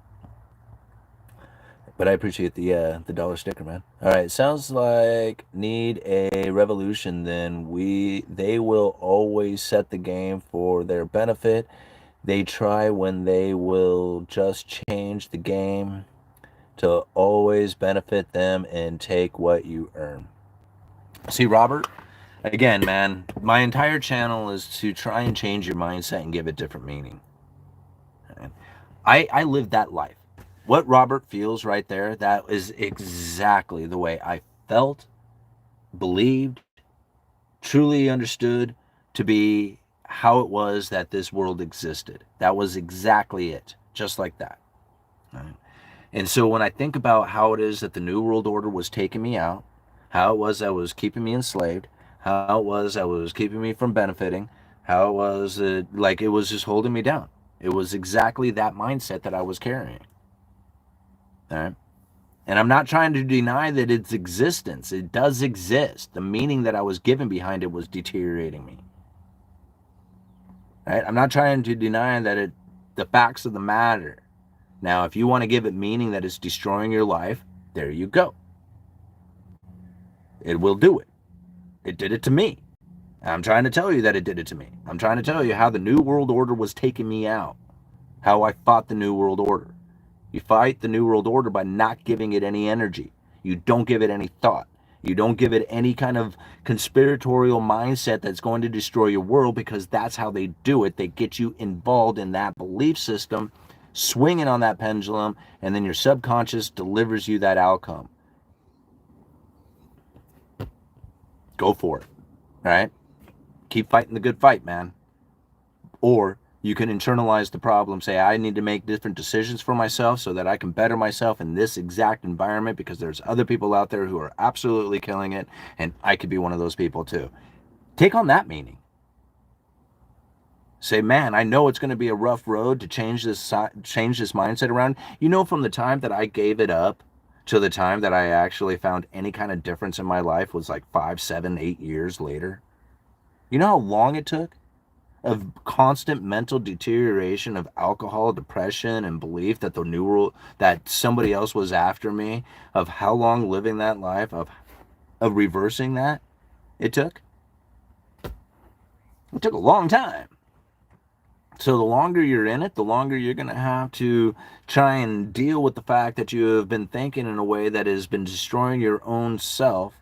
But I appreciate the $1 sticker, man. All right, sounds like need a revolution. Then they will always set the game for their benefit. They try when they will just change the game to always benefit them and take what you earn. See, Robert, again, man, my entire channel is to try and change your mindset and give it different meaning. I live that life. What Robert feels right there, that is exactly the way I felt, believed, truly understood to be how it was that this world existed. That was exactly it, just like that. Right? And so when I think about how it is that the New World Order was taking me out, how it was that was keeping me enslaved, how it was that was keeping me from benefiting, how it was it was just holding me down. It was exactly that mindset that I was carrying. All right? And I'm not trying to deny that its existence. It does exist. The meaning that I was given behind it was deteriorating me. Right? I'm not trying to deny that the facts of the matter. Now, if you want to give it meaning that it's destroying your life, there you go. It will do it. It did it to me. I'm trying to tell you that it did it to me. I'm trying to tell you how the New World Order was taking me out. How I fought the New World Order. You fight the New World Order by not giving it any energy. You don't give it any thought. You don't give it any kind of conspiratorial mindset that's going to destroy your world, because that's how they do it. They get you involved in that belief system, swinging on that pendulum, and then your subconscious delivers you that outcome. Go for it. All right? Keep fighting the good fight, man. Or you can internalize the problem, say, I need to make different decisions for myself so that I can better myself in this exact environment, because there's other people out there who are absolutely killing it, and I could be one of those people too. Take on that meaning. Say, man, I know it's going to be a rough road to change this mindset around. From the time that I gave it up to the time that I actually found any kind of difference in my life was like 5, 7, 8 years later. You know how long it took? Of constant mental deterioration, of alcohol, depression, and belief that the new world, that somebody else was after me, of how long living that life, of reversing that it took. It took a long time. So the longer you're in it, the longer you're going to have to try and deal with the fact that you have been thinking in a way that has been destroying your own self,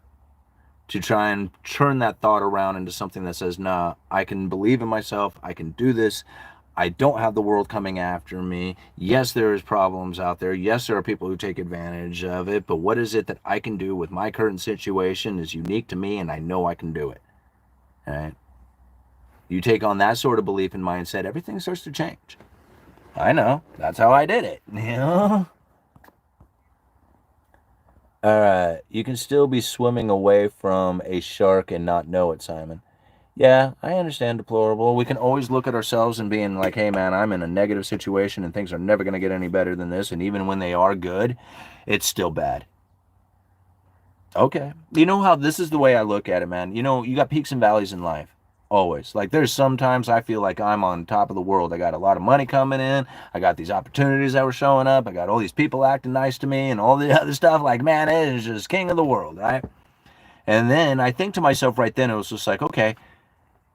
to try and turn that thought around into something that says, nah, I can believe in myself. I can do this. I don't have the world coming after me. Yes, there is problems out there. Yes, there are people who take advantage of it. But what is it that I can do with my current situation is unique to me, and I know I can do it. All right? You take on that sort of belief and mindset, everything starts to change. I know. That's how I did it. You can still be swimming away from a shark and not know it, Simon. Yeah, I understand deplorable. We can always look at ourselves and being like, hey man, I'm in a negative situation and things are never going to get any better than this. And even when they are good, it's still bad. Okay. You know how this is the way I look at it, man. You got peaks and valleys in life. Always. Like there's sometimes I feel like I'm on top of the world. I got a lot of money coming in. I got these opportunities that were showing up. I got all these people acting nice to me and all the other stuff. Like, man, it is just king of the world, right? And then I think to myself right then, it was just like, okay,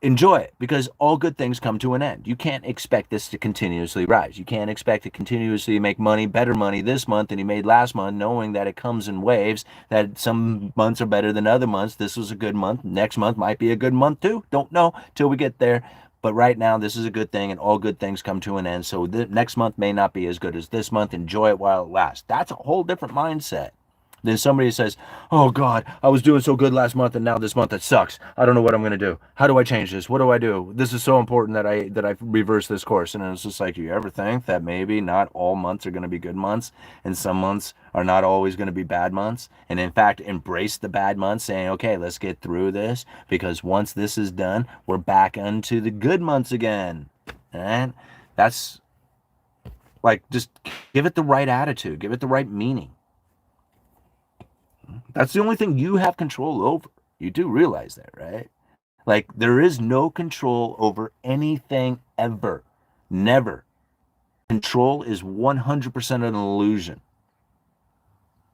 enjoy it, because all good things come to an end. You can't expect this to continuously rise. You can't expect to continuously make money, better money this month than you made last month, knowing that it comes in waves, that some months are better than other months. This was a good month. Next month might be a good month too. Don't know till we get there. But right now, this is a good thing, and all good things come to an end. So the next month may not be as good as this month. Enjoy it while it lasts. That's a whole different mindset. Then somebody says, oh God, I was doing so good last month and now this month it sucks. I don't know what I'm going to do. How do I change this? What do I do? This is so important that I reverse this course. And it's just like, you ever think that maybe not all months are going to be good months and some months are not always going to be bad months? And in fact, embrace the bad months, saying, okay, let's get through this, because once this is done, we're back into the good months again. And that's like, just give it the right attitude, give it the right meaning. That's the only thing you have control over. You do realize that, right? Like, there is no control over anything ever. Never. Control is 100% an illusion.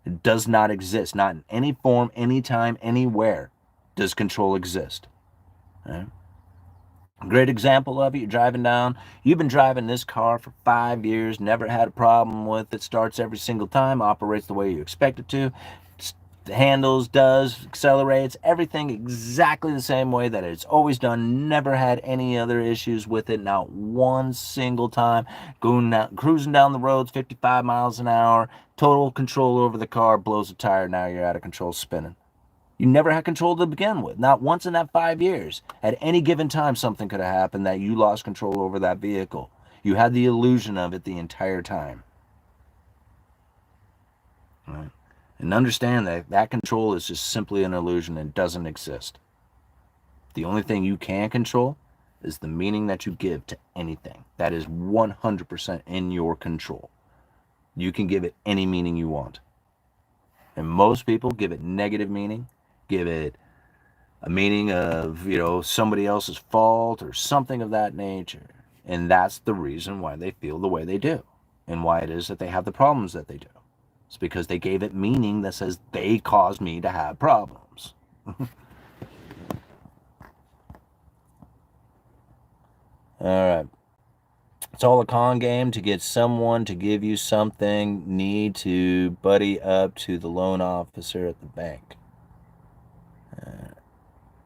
It does not exist. Not in any form, anytime, anywhere does control exist. Right? A great example of it, you've been driving this car for 5 years, never had a problem with it, starts every single time, operates the way you expect it to, handles, does, accelerates, everything exactly the same way that it's always done, never had any other issues with it, not one single time, cruising down the roads 55 miles an hour, total control over the car, blows a tire, now you're out of control, spinning. You never had control to begin with, not once in that 5 years. At any given time, something could have happened that you lost control over that vehicle. You had the illusion of it the entire time. Right? And understand that that control is just simply an illusion and doesn't exist. The only thing you can control is the meaning that you give to anything. That is 100% in your control. You can give it any meaning you want. And most people give it negative meaning, give it a meaning of, somebody else's fault or something of that nature. And that's the reason why they feel the way they do and why it is that they have the problems that they do. It's because they gave it meaning that says they caused me to have problems. All right. It's all a con game to get someone to give you something. Need to buddy up to the loan officer at the bank.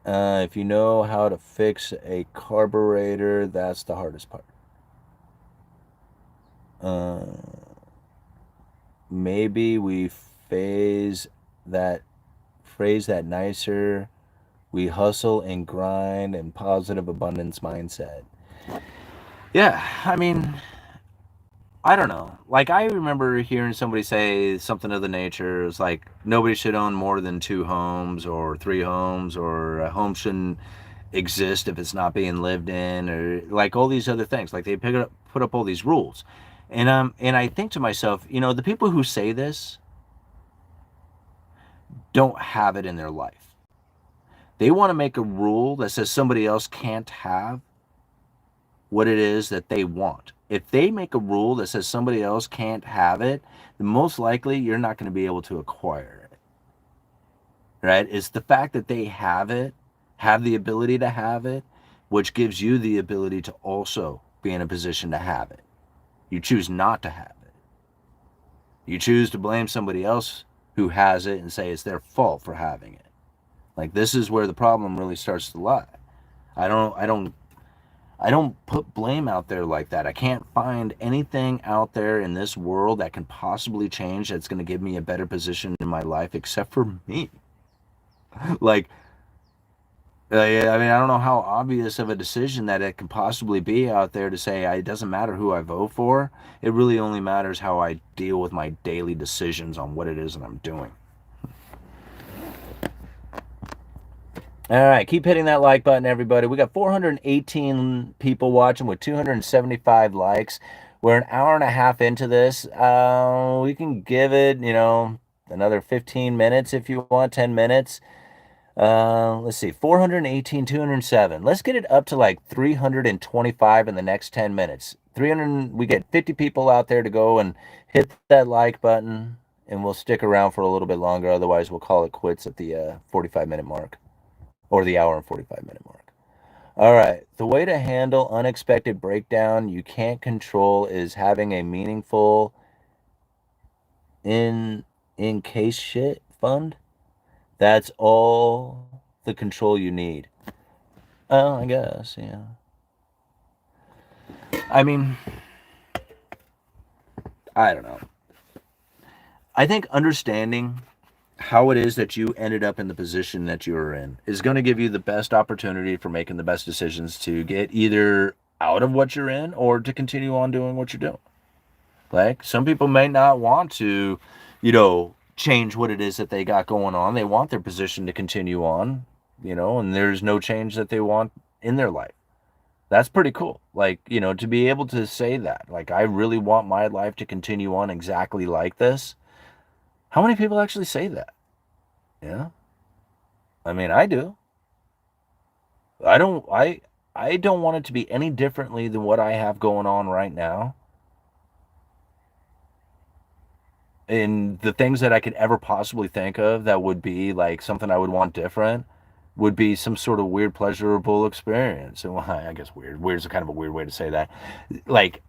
If you know how to fix a carburetor, that's the hardest part. Maybe we phrase that nicer. We hustle and grind and positive abundance mindset. Yeah, I mean, I don't know. Like, I remember hearing somebody say something of the nature, it's like, nobody should own more than 2 homes or 3 homes, or a home shouldn't exist if it's not being lived in, or like all these other things. Like they put up all these rules. And I think to myself, the people who say this don't have it in their life. They want to make a rule that says somebody else can't have what it is that they want. If they make a rule that says somebody else can't have it, then most likely you're not going to be able to acquire it. Right? It's the fact that they have it, have the ability to have it, which gives you the ability to also be in a position to have it. You choose not to have it. You choose to blame somebody else who has it and say it's their fault for having it. Like, this is where the problem really starts to lie. I don't put blame out there like that. I can't find anything out there in this world that can possibly change that's going to give me a better position in my life except for me. Like, I mean, I don't know how obvious of a decision that it can possibly be out there to say it doesn't matter who I vote for. It really only matters how I deal with my daily decisions on what it is that I'm doing. All right, keep hitting that like button, everybody. We got 418 people watching with 275 likes. We're an hour and a half into this. We can give it, another 15 minutes if you want, 10 minutes. Let's see, 418, 207. Let's get it up to like 325 in the next 10 minutes. 300, we get 50 people out there to go and hit that like button, and we'll stick around for a little bit longer. Otherwise, we'll call it quits at the 45-minute mark, or the hour and 45-minute mark. All right, the way to handle unexpected breakdown you can't control is having a meaningful in case shit fund. That's all the control you need. Oh, I guess, yeah. I mean, I don't know. I think understanding how it is that you ended up in the position that you were in is going to give you the best opportunity for making the best decisions to get either out of what you're in or to continue on doing what you're doing. Like, some people may not want to, change what it is that they got going on. They want their position to continue on, and there's no change that they want in their life. That's pretty cool. Like, to be able to say that, like, I really want my life to continue on exactly like this. How many people actually say that? Yeah. I mean, I do. I don't want it to be any differently than what I have going on right now. And the things that I could ever possibly think of that would be like something I would want different would be some sort of weird pleasurable experience. And I guess weird is kind of a weird way to say that. Like,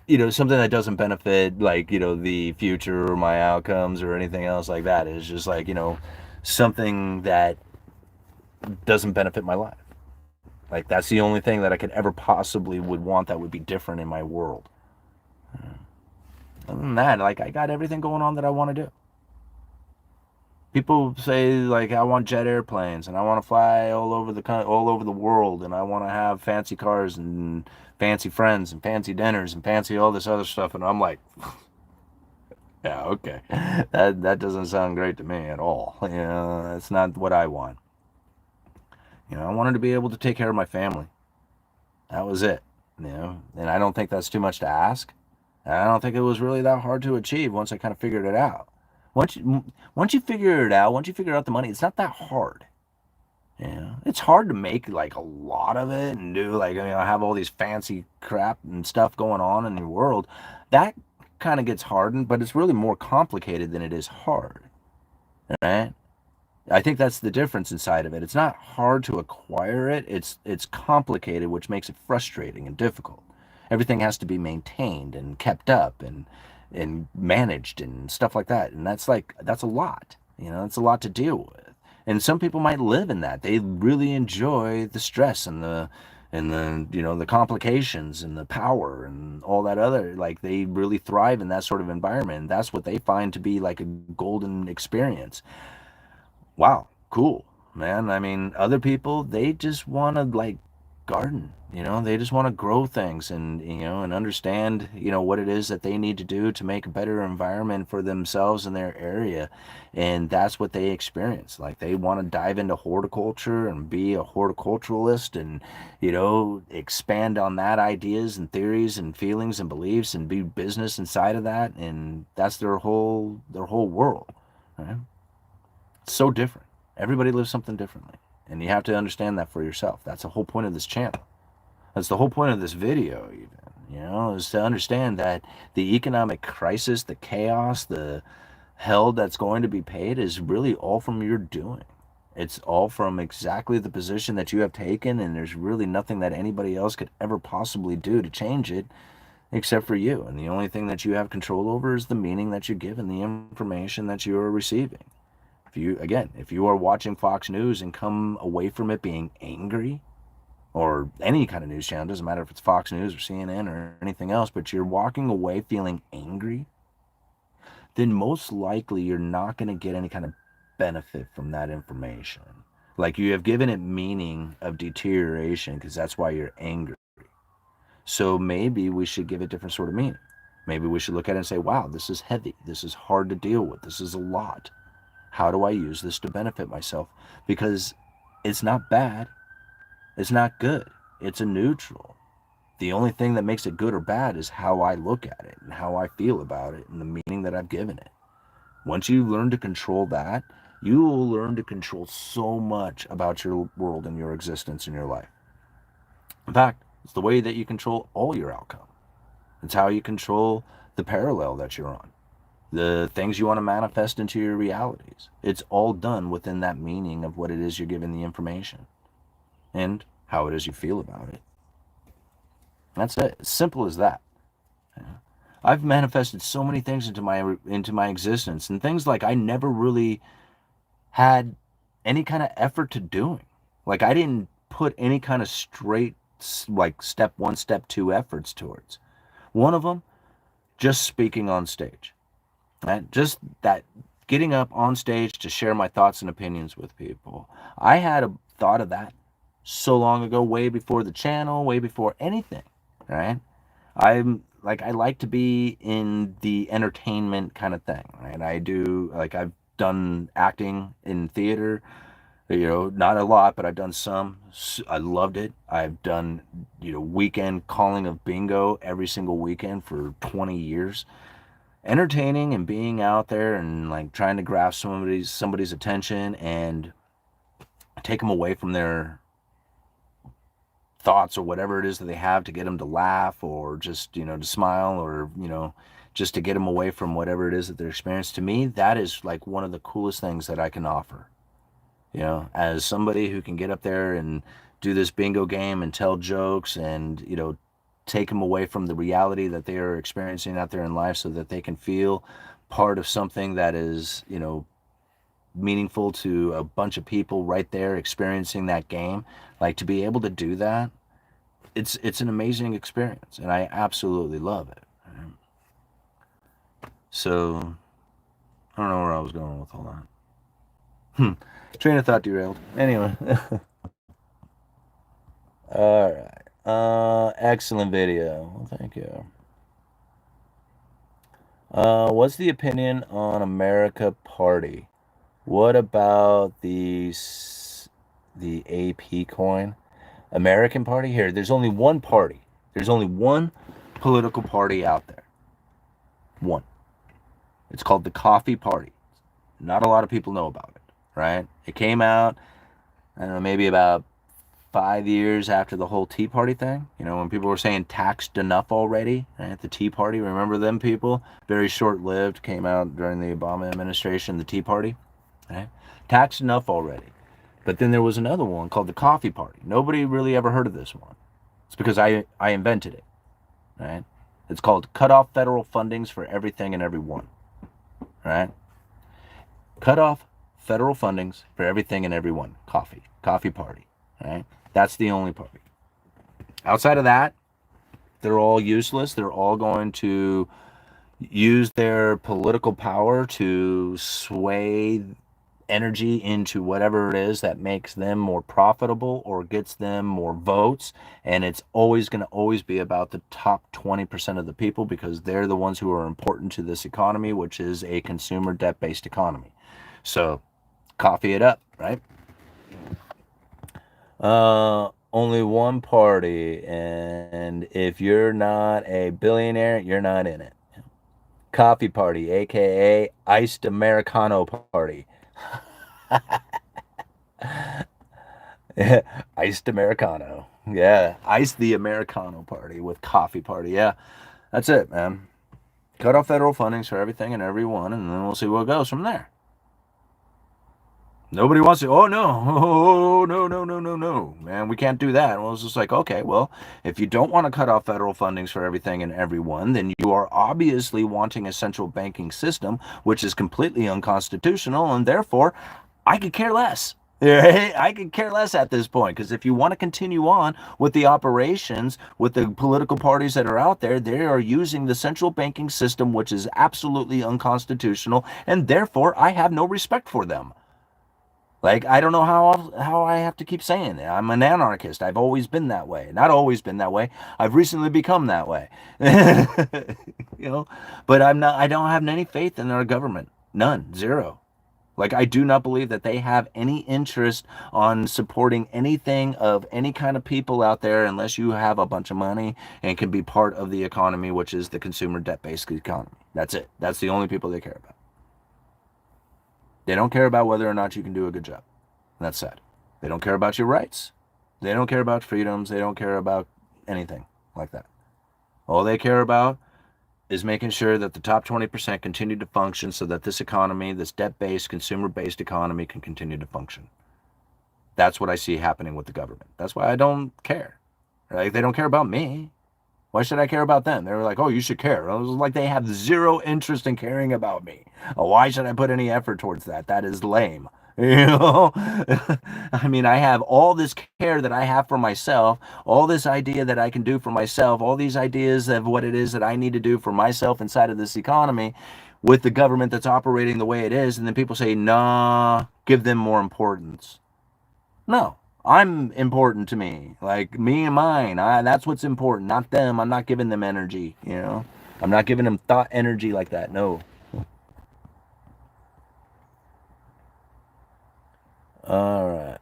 something that doesn't benefit, like, the future or my outcomes or anything else like that. It's just like, something that doesn't benefit my life. Like, that's the only thing that I could ever possibly would want that would be different in my world. Other than that, like, I got everything going on that I want to do. People say, like, I want jet airplanes and I want to fly all over the world, and I want to have fancy cars and fancy friends and fancy dinners and fancy all this other stuff. And I'm like, yeah, okay, that doesn't sound great to me at all. That's not what I want. I wanted to be able to take care of my family. That was it. And I don't think that's too much to ask. I don't think it was really that hard to achieve once I kind of figured it out. Once you figure it out, once you figure out the money, it's not that hard. It's hard to make like a lot of it and do like, have all these fancy crap and stuff going on in your world. That kind of gets hardened, but it's really more complicated than it is hard. Right? I think that's the difference inside of it. It's not hard to acquire it. It's complicated, which makes it frustrating and difficult. Everything has to be maintained and kept up and managed and stuff like that. And that's a lot. It's a lot to deal with. And some people might live in that. They really enjoy the stress and the the complications and the power and all that other, like, they really thrive in that sort of environment. And that's what they find to be like a golden experience. Wow, cool, man. I mean, other people, they just want to like garden They just want to grow things and understand, what it is that they need to do to make a better environment for themselves in their area. And that's what they experience. Like they want to dive into horticulture and be a horticulturalist and, expand on that ideas and theories and feelings and beliefs and be business inside of that. And that's their whole world. Right? It's so different. Everybody lives something differently. And you have to understand that for yourself. That's the whole point of this channel. That's the whole point of this video, even, is to understand that the economic crisis, the chaos, the hell that's going to be paid is really all from your doing. It's all from exactly the position that you have taken, and there's really nothing that anybody else could ever possibly do to change it except for you. And the only thing that you have control over is the meaning that you give and the information that you are receiving. If you are watching Fox News and come away from it being angry, or any kind of news channel, doesn't matter if it's Fox News or CNN or anything else, but you're walking away feeling angry, then most likely you're not going to get any kind of benefit from that information. Like you have given it meaning of deterioration because that's why you're angry. So maybe we should give it different sort of meaning. Maybe we should look at it and say, wow, this is heavy. This is hard to deal with. This is a lot. How do I use this to benefit myself? Because it's not bad. It's not good. It's a neutral. The only thing that makes it good or bad is how I look at it and how I feel about it and the meaning that I've given it. Once you learn to control that, you will learn to control so much about your world and your existence in your life. In fact, it's the way that you control all your outcome. It's how you control the parallel that you're on, the things you want to manifest into your realities. It's all done within that meaning of what it is you're given the information and how it is you feel about it. That's it. As simple as that. I've manifested so many things into my existence, and things like I never really had any kind of effort to doing. Like I didn't put any kind of straight like step 1, step 2 efforts towards. One of them, just speaking on stage. Right? Just that, getting up on stage to share my thoughts and opinions with people. I had a thought of that so long ago, way before the channel, way before anything, right? I like to be in the entertainment kind of thing, right? I've done acting in theater, not a lot, but I've done some. I loved it. I've done, weekend calling of bingo every single weekend for 20 years. Entertaining and being out there and like trying to grasp somebody's attention and take them away from their thoughts or whatever it is that they have, to get them to laugh or just, to smile, or, just to get them away from whatever it is that they're experiencing. To me, that is like one of the coolest things that I can offer. As somebody who can get up there and do this bingo game and tell jokes and, take them away from the reality that they are experiencing out there in life so that they can feel part of something that is, meaningful to a bunch of people right there experiencing that game. Like, to be able to do that, it's an amazing experience, and I absolutely love it. So I don't know where I was going with all that. Train of thought derailed. Anyway. All right. Excellent video. Well, thank you. What's the opinion on America Party? What about the AP coin? American Party? Here, there's only one party. There's only one political party out there. One. It's called the Coffee Party. Not a lot of people know about it, right? It came out, I don't know, maybe about 5 years after the whole Tea Party thing. When people were saying taxed enough already, right? The Tea Party, remember them people? Very short-lived, came out during the Obama administration, the Tea Party, right? Taxed enough already. But then there was another one called the Coffee Party. Nobody really ever heard of this one. It's because I invented it, right? It's called cut off federal fundings for everything and everyone, right? Cut off federal fundings for everything and everyone. Coffee Party, right? That's the only party. Outside of that, they're all useless. They're all going to use their political power to sway energy into whatever it is that makes them more profitable or gets them more votes. And it's always going to always be about the top 20% of the people, because they're the ones who are important to this economy, which is a consumer debt-based economy. So coffee it up, right? Only one party, and if you're not a billionaire, you're not in it. Coffee party, aka iced Americano party. Iced Americano. Yeah, ice the Americano party with coffee party. Yeah, that's it, man. Cut off federal fundings for everything and everyone, and then we'll see what goes from there. Nobody wants to. Oh no! Oh no! No! No! No! No! Man, we can't do that. Well, it's just like, okay, well, if you don't want to cut off federal fundings for everything and everyone, then you are obviously wanting a central banking system, which is completely unconstitutional, and therefore, I could care less. I could care less at this point, because if you want to continue on with the operations with the political parties that are out there, they are using the central banking system, which is absolutely unconstitutional, and therefore I have no respect for them. Like, I don't know how I have to keep saying it. I'm an anarchist. I've always been that way. Not always been that way. I've recently become that way. You know, but I don't have any faith in our government. None. Zero. Like, I do not believe that they have any interest on supporting anything of any kind of people out there, unless you have a bunch of money and can be part of the economy, which is the consumer debt-based economy. That's it. That's the only people they care about. They don't care about whether or not you can do a good job. And that's sad. They don't care about your rights. They don't care about freedoms. They don't care about anything like that. All they care about is making sure that the top 20% continue to function, so that this economy, this debt-based, consumer-based economy, can continue to function. That's what I see happening with the government. That's why I don't care. Like, they don't care about me. Why should I care about them? They were like, oh, you should care. It was like they have zero interest in caring about me. Why should I put any effort towards that? That is lame. You know, I mean, I have all this care that I have for myself, all this idea that I can do for myself, all these ideas of what it is that I need to do for myself inside of this economy, with the government that's operating the way it is. And then people say, nah, give them more importance. No, I'm important to me. Like, me and mine. That's what's important, not them. I'm not giving them energy, you know? I'm not giving them thought energy like that. No. All right.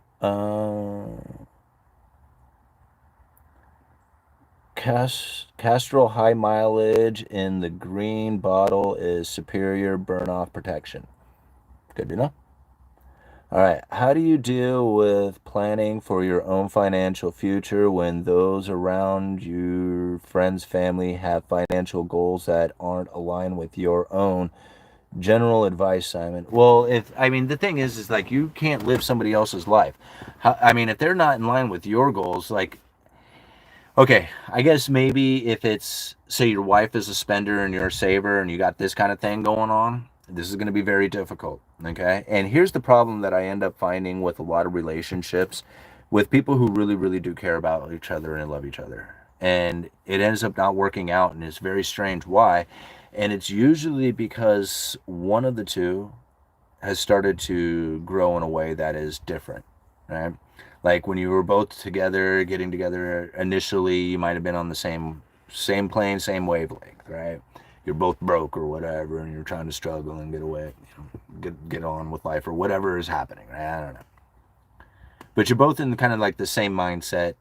Castrol high mileage in the green bottle is superior burn off protection. Good to know. All right. How do you deal with planning for your own financial future when those around your friends, family have financial goals that aren't aligned with your own? General advice, Simon. Well, if I mean, the thing is like, you can't live somebody else's life. I mean, if they're not in line with your goals, like, okay, I guess maybe if it's, say your wife is a spender and you're a saver and you got this kind of thing going on, this is going to be very difficult. Okay. And here's the problem that I end up finding with a lot of relationships with people who really, really do care about each other and love each other. And it ends up not working out, and it's very strange why. And it's usually because one of the two has started to grow in a way that is different, right? Like, when you were both together, getting together initially, you might have been on the same plane, same wavelength, right? You're both broke or whatever, and you're trying to struggle and get away, get on with life or whatever is happening, right? I don't know. But you're both in kind of like the same mindset,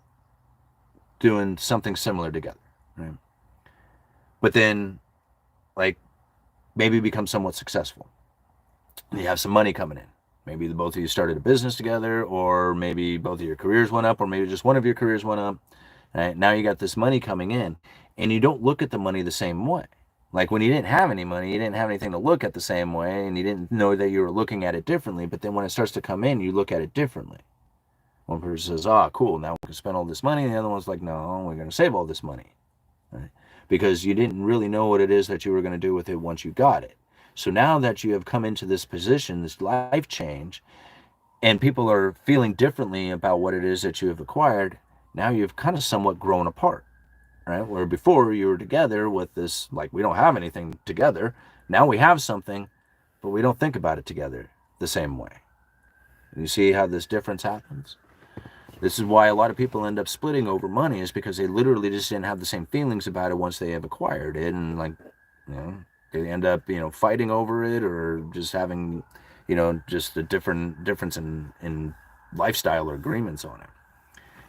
doing something similar together, right? But then, like, maybe become somewhat successful. You have some money coming in. Maybe the both of you started a business together, or maybe both of your careers went up, or maybe just one of your careers went up. Right? Now you got this money coming in, and you don't look at the money the same way. Like, when you didn't have any money, you didn't have anything to look at the same way, and you didn't know that you were looking at it differently. But then when it starts to come in, you look at it differently. One person says, oh, cool, now we can spend all this money. And the other one's like, no, we're going to save all this money. Right? Because you didn't really know what it is that you were going to do with it once you got it. So now that you have come into this position, this life change, and people are feeling differently about what it is that you have acquired, now you've kind of somewhat grown apart, right? Where before you were together with this, like, we don't have anything together. Now we have something, but we don't think about it together the same way. And you see how this difference happens? This is why a lot of people end up splitting over money, is because they literally just didn't have the same feelings about it once they have acquired it. And like, you know, they end up, fighting over it, or just having, just a difference in lifestyle or agreements on it.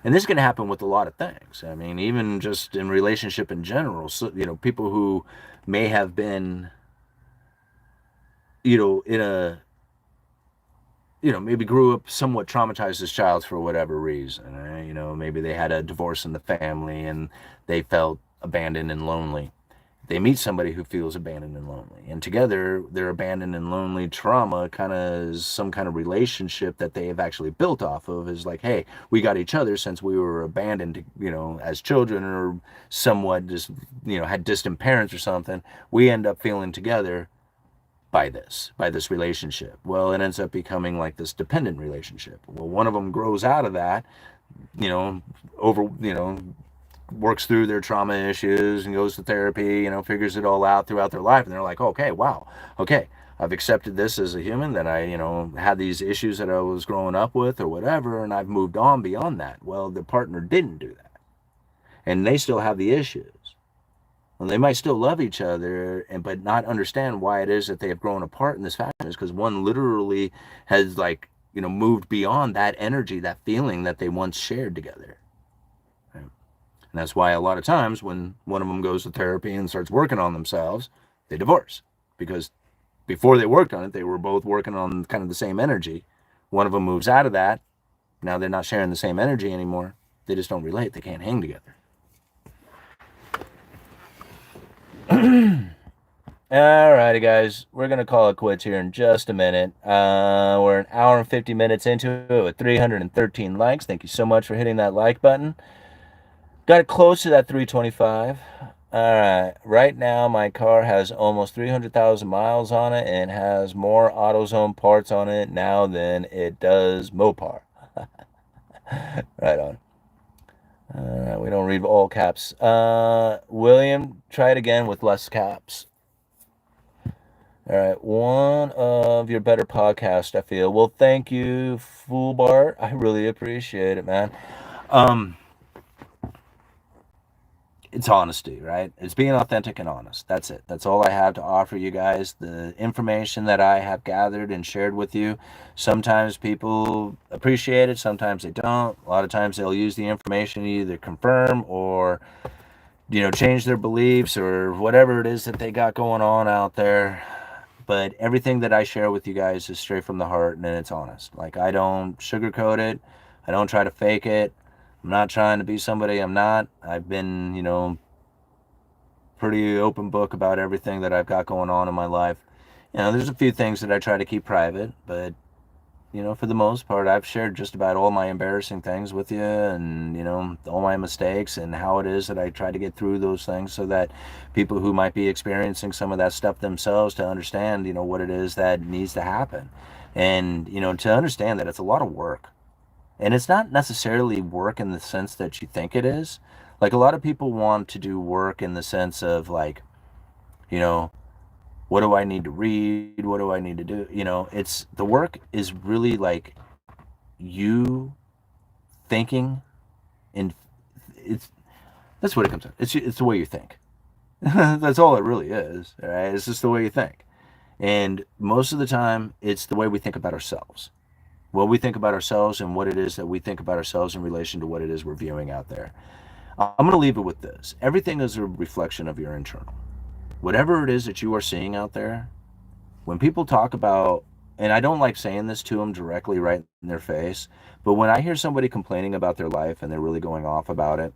And this can happen with a lot of things. I mean, even just in relationship in general. So, people who may have been, in a, maybe grew up somewhat traumatized as child for whatever reason. Maybe they had a divorce in the family and they felt abandoned and lonely. They meet somebody who feels abandoned and lonely, and together their abandoned and lonely trauma kind of is some kind of relationship that they have actually built off of, is like, hey, we got each other since we were abandoned, as children, or somewhat just, had distant parents or something. We end up feeling together by this relationship. Well, it ends up becoming like this dependent relationship. Well, one of them grows out of that, over, works through their trauma issues and goes to therapy, figures it all out throughout their life. And they're like, okay, wow, okay, I've accepted this as a human, that I, had these issues that I was growing up with or whatever, and I've moved on beyond that. Well, the partner didn't do that. And they still have the issues. Well, they might still love each other, but not understand why it is that they have grown apart in this fashion, is because one literally has, like, moved beyond that energy, that feeling that they once shared together. Right? And that's why a lot of times when one of them goes to therapy and starts working on themselves, they divorce. Because before they worked on it, they were both working on kind of the same energy. One of them moves out of that. Now they're not sharing the same energy anymore. They just don't relate. They can't hang together. Alrighty, guys, we're gonna call it quits here in just a minute. We're an hour and 50 minutes into it with 313 likes. Thank you so much for hitting that like button. Got it close to that 325. Alright, right now my car has almost 300,000 miles on it and has more AutoZone parts on it now than it does Mopar. Right on. We don't read all caps. William, try it again with less caps. All right, one of your better podcasts, I feel. Well, thank you, Fool Bart. I really appreciate it, man. It's honesty, right? It's being authentic and honest. That's it. That's all I have to offer you guys. The information that I have gathered and shared with you, sometimes people appreciate it, sometimes they don't. A lot of times they'll use the information to either confirm or, change their beliefs or whatever it is that they got going on out there. But everything that I share with you guys is straight from the heart, and it's honest. Like, I don't sugarcoat it. I don't try to fake it. I'm not trying to be somebody I'm not. I've been, pretty open book about everything that I've got going on in my life. There's a few things that I try to keep private, but, for the most part, I've shared just about all my embarrassing things with you, and, all my mistakes and how it is that I try to get through those things, so that people who might be experiencing some of that stuff themselves to understand, what it is that needs to happen. And, to understand that it's a lot of work. And it's not necessarily work in the sense that you think it is. Like, a lot of people want to do work in the sense of, like, what do I need to read? What do I need to do? It's, the work is really like you thinking, and that's what it comes to. It's the way you think. That's all it really is. All right. It's just the way you think. And most of the time, it's the way we think about ourselves. What we think about ourselves and what it is that we think about ourselves in relation to what it is we're viewing out there. I'm going to leave it with this. Everything is a reflection of your internal. Whatever it is that you are seeing out there, when people talk about, and I don't like saying this to them directly right in their face, but when I hear somebody complaining about their life and they're really going off about it,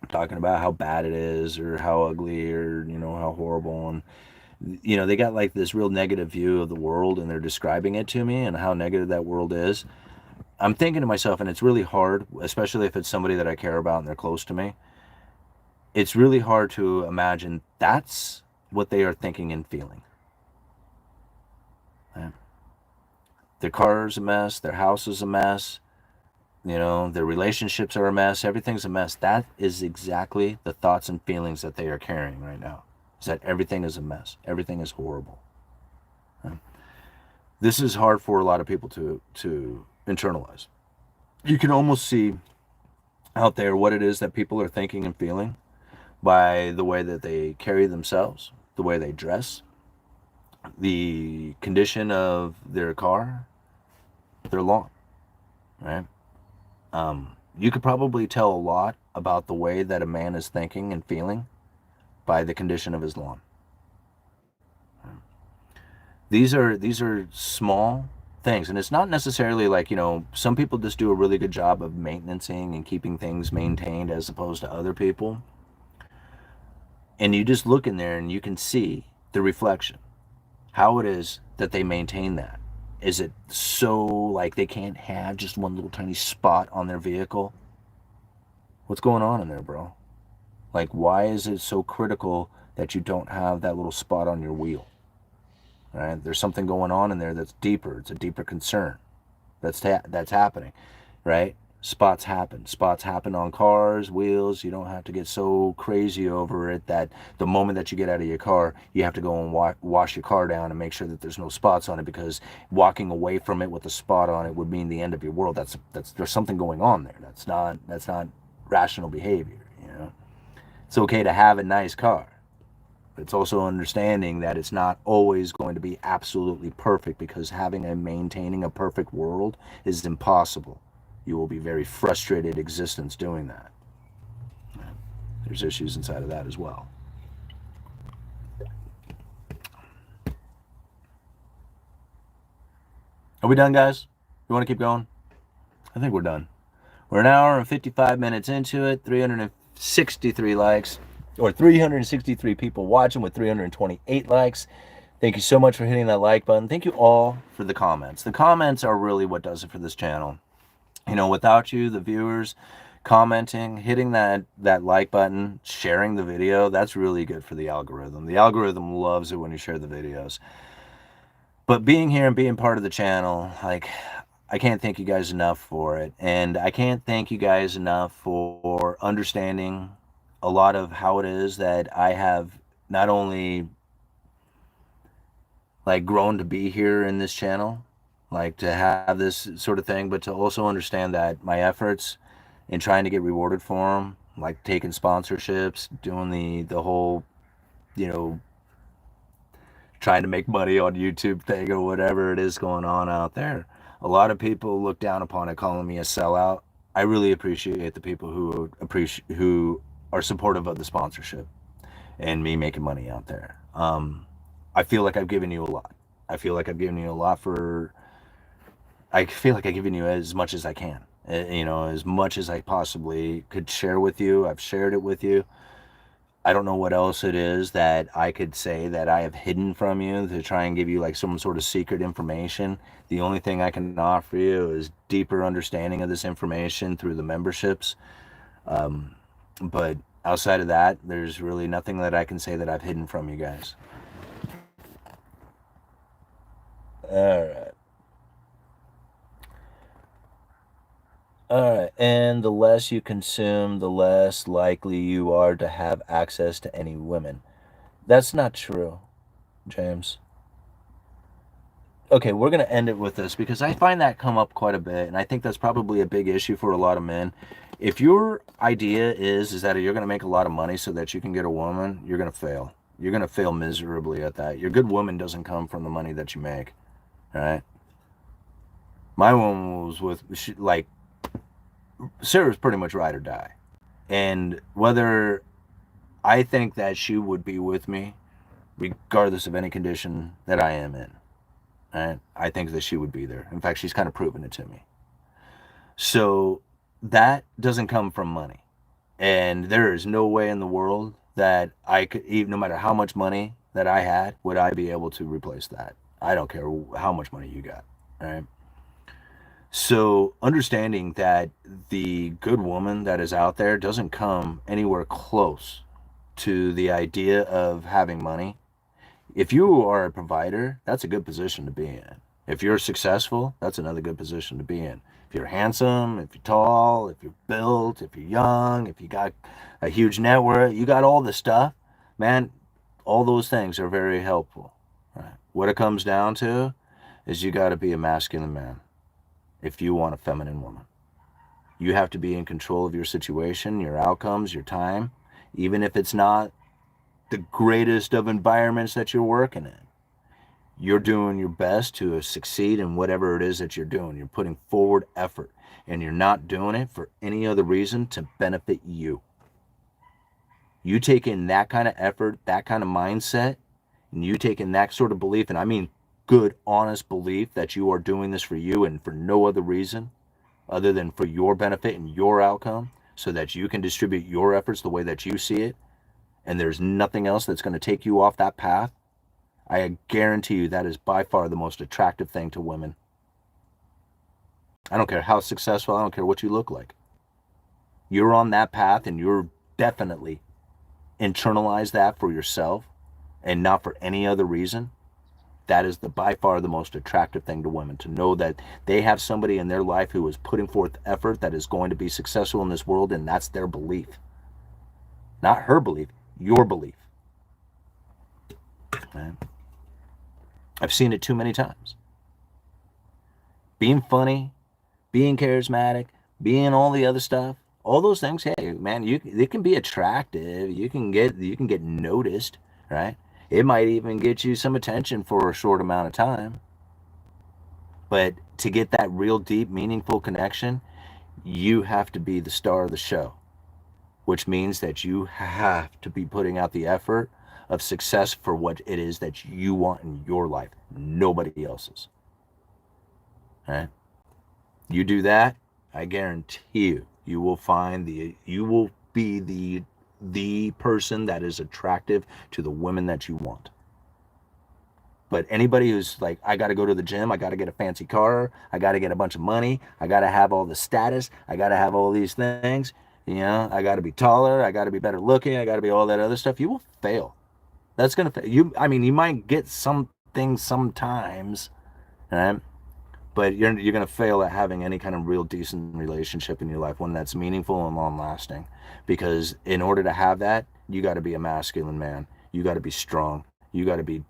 talking about how bad it is or how ugly or, how horrible, and, they got like this real negative view of the world, and they're describing it to me and how negative that world is. I'm thinking to myself, and it's really hard, especially if it's somebody that I care about and they're close to me. It's really hard to imagine that's what they are thinking and feeling. Right? Their car's a mess, their house is a mess, their relationships are a mess, everything's a mess. That is exactly the thoughts and feelings that they are carrying right now. Is that everything is a mess, everything is horrible. Right? This is hard for a lot of people to internalize. You can almost see out there what it is that people are thinking and feeling by the way that they carry themselves, the way they dress, the condition of their car, their lawn, right? You could probably tell a lot about the way that a man is thinking and feeling by the condition of his lawn. These are small things, and it's not necessarily like, some people just do a really good job of maintaining and keeping things maintained as opposed to other people. And you just look in there and you can see the reflection, how it is that they maintain that. Is it so like they can't have just one little tiny spot on their vehicle? What's going on in there, bro? Like, why is it so critical that you don't have that little spot on your wheel? Right? There's something going on in there that's deeper. It's a deeper concern that's happening, right? Spots happen. Spots happen on cars, wheels. You don't have to get so crazy over it that the moment that you get out of your car, you have to go and wash your car down and make sure that there's no spots on it, because walking away from it with a spot on it would mean the end of your world. That's there's something going on there. That's not rational behavior. It's okay to have a nice car. It's also understanding that it's not always going to be absolutely perfect, because having and maintaining a perfect world is impossible. You will be very frustrated existence doing that. There's issues inside of that as well. Are we done, guys? You want to keep going? I think we're done. We're an hour and 55 minutes into it, 363 likes, or 363 people watching with 328 likes. Thank you so much for hitting that like button. Thank you all for the comments. The comments are really what does it for this channel. Without you, the viewers, commenting, hitting that like button, sharing the video, that's really good for the algorithm. The algorithm loves it when you share the videos. But being here and being part of the channel, like, I can't thank you guys enough for it. And I can't thank you guys enough for understanding a lot of how it is that I have not only like grown to be here in this channel, like to have this sort of thing, but to also understand that my efforts in trying to get rewarded for them, like taking sponsorships, doing the whole, trying to make money on YouTube thing or whatever it is going on out there. A lot of people look down upon it, calling me a sellout. I really appreciate the people who are supportive of the sponsorship and me making money out there. I feel like I've given you a lot. I feel like I've given you a lot I feel like I've given you as much as I can. As much as I possibly could share with you. I've shared it with you. I don't know what else it is that I could say that I have hidden from you to try and give you like some sort of secret information. The only thing I can offer you is deeper understanding of this information through the memberships. But outside of that, there's really nothing that I can say that I've hidden from you guys. All right. All right, and the less you consume, the less likely you are to have access to any women. That's not true, James. Okay, we're going to end it with this because I find that come up quite a bit, and I think that's probably a big issue for a lot of men. If your idea is that you're going to make a lot of money so that you can get a woman, you're going to fail. You're going to fail miserably at that. Your good woman doesn't come from the money that you make, all right? My woman was like, Sarah's pretty much ride or die. And whether I think that she would be with me, regardless of any condition that I am in, right? I think that she would be there. In fact, she's kind of proven it to me. So that doesn't come from money. And there is no way in the world that I could, even no matter how much money that I had, would I be able to replace that. I don't care how much money you got, right? So understanding that the good woman that is out there doesn't come anywhere close to the idea of having money. If you are a provider, that's a good position to be in. If you're successful, that's another good position to be in. If you're handsome, if you're tall, if you're built, if you're young, if you got a huge network, you got all this stuff, man, all those things are very helpful. Right? What it comes down to is you got to be a masculine man if you want a feminine woman. You have to be in control of your situation, your outcomes, your time, even if it's not the greatest of environments that you're working in. You're doing your best to succeed in whatever it is that you're doing. You're putting forward effort, and you're not doing it for any other reason to benefit you. You take in that kind of effort, that kind of mindset, and you take in that sort of belief, and I mean good, honest belief that you are doing this for you and for no other reason other than for your benefit and your outcome, so that you can distribute your efforts the way that you see it, and there's nothing else that's going to take you off that path. I guarantee you that is by far the most attractive thing to women. I don't care how successful, I don't care what you look like. You're on that path, and you're definitely internalize that for yourself and not for any other reason. That is by far the most attractive thing to women, to know that they have somebody in their life who is putting forth effort that is going to be successful in this world, and that's their belief. Not her belief, your belief. Right? I've seen it too many times. Being funny, being charismatic, being all the other stuff, all those things, hey man, it can be attractive. You can get noticed, right? It might even get you some attention for a short amount of time. But to get that real deep, meaningful connection, you have to be the star of the show, which means that you have to be putting out the effort of success for what it is that you want in your life, nobody else's. All right? You do that, I guarantee you will be the person that is attractive to the women that you want. But anybody who's like, I got to go to the gym, I got to get a fancy car, I got to get a bunch of money, I got to have all the status, I got to have all these things, I got to be taller, I got to be better looking, I got to be all that other stuff, you will fail. That's going to fail. You might get some things sometimes, right? But you're going to fail at having any kind of real decent relationship in your life, one that's meaningful and long lasting. Because in order to have that, you got to be a masculine man. You got to be strong. You got to be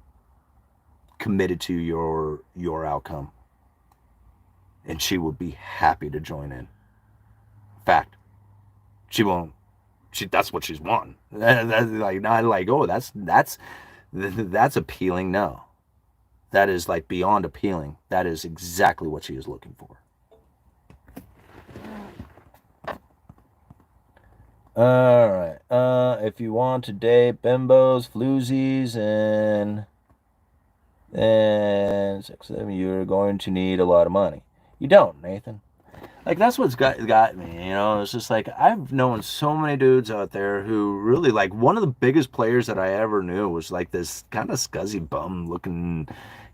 committed to your outcome. And she will be happy to join in. Fact. She won't. That's what she's wanting. That's like, not like, oh, that's appealing. No. That is like beyond appealing. That is exactly what she is looking for. All right. If you want to date bimbos, floozies, and 6-7, you're going to need a lot of money. You don't, Nathan. Like, that's what's got me, It's just like, I've known so many dudes out there who really, like, one of the biggest players that I ever knew was like this kind of scuzzy bum looking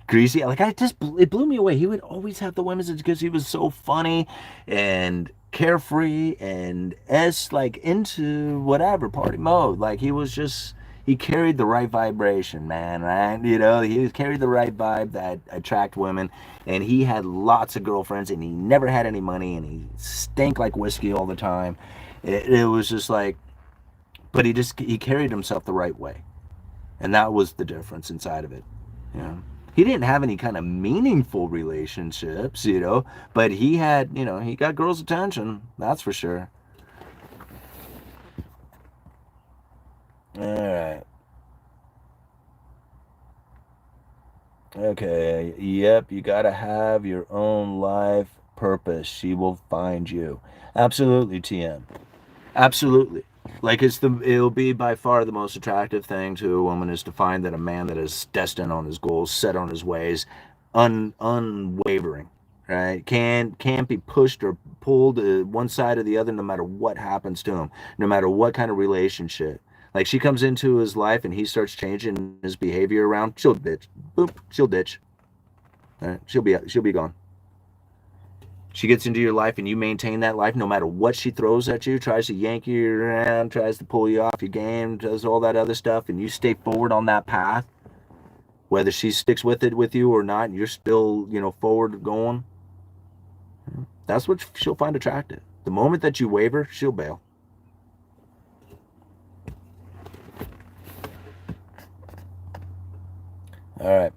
greasy. Like, it blew me away. He would always have the women's because he was so funny and carefree and like into whatever party mode. Like, he carried the right vibration, man, right? He carried the right vibe that attract women, and he had lots of girlfriends, and he never had any money, and he stank like whiskey all the time. It was just like, but he carried himself the right way, and that was the difference inside of it. He didn't have any kind of meaningful relationships, but he had, he got girls' attention, that's for sure. All right. Okay, yep, you gotta have your own life purpose. She will find you. Absolutely, TM. Absolutely. Like, it'll be by far the most attractive thing to a woman is to find that a man that is destined on his goals, set on his ways, unwavering, right? Can't be pushed or pulled to one side or the other, no matter what happens to him, no matter what kind of relationship. Like, she comes into his life and he starts changing his behavior around, she'll ditch. Boop, she'll ditch. Right? She'll be gone. She gets into your life and you maintain that life no matter what she throws at you, tries to yank you around, tries to pull you off your game, does all that other stuff, and you stay forward on that path, whether she sticks with you or not, and you're still, forward going. That's what she'll find attractive. The moment that you waver, she'll bail. All right.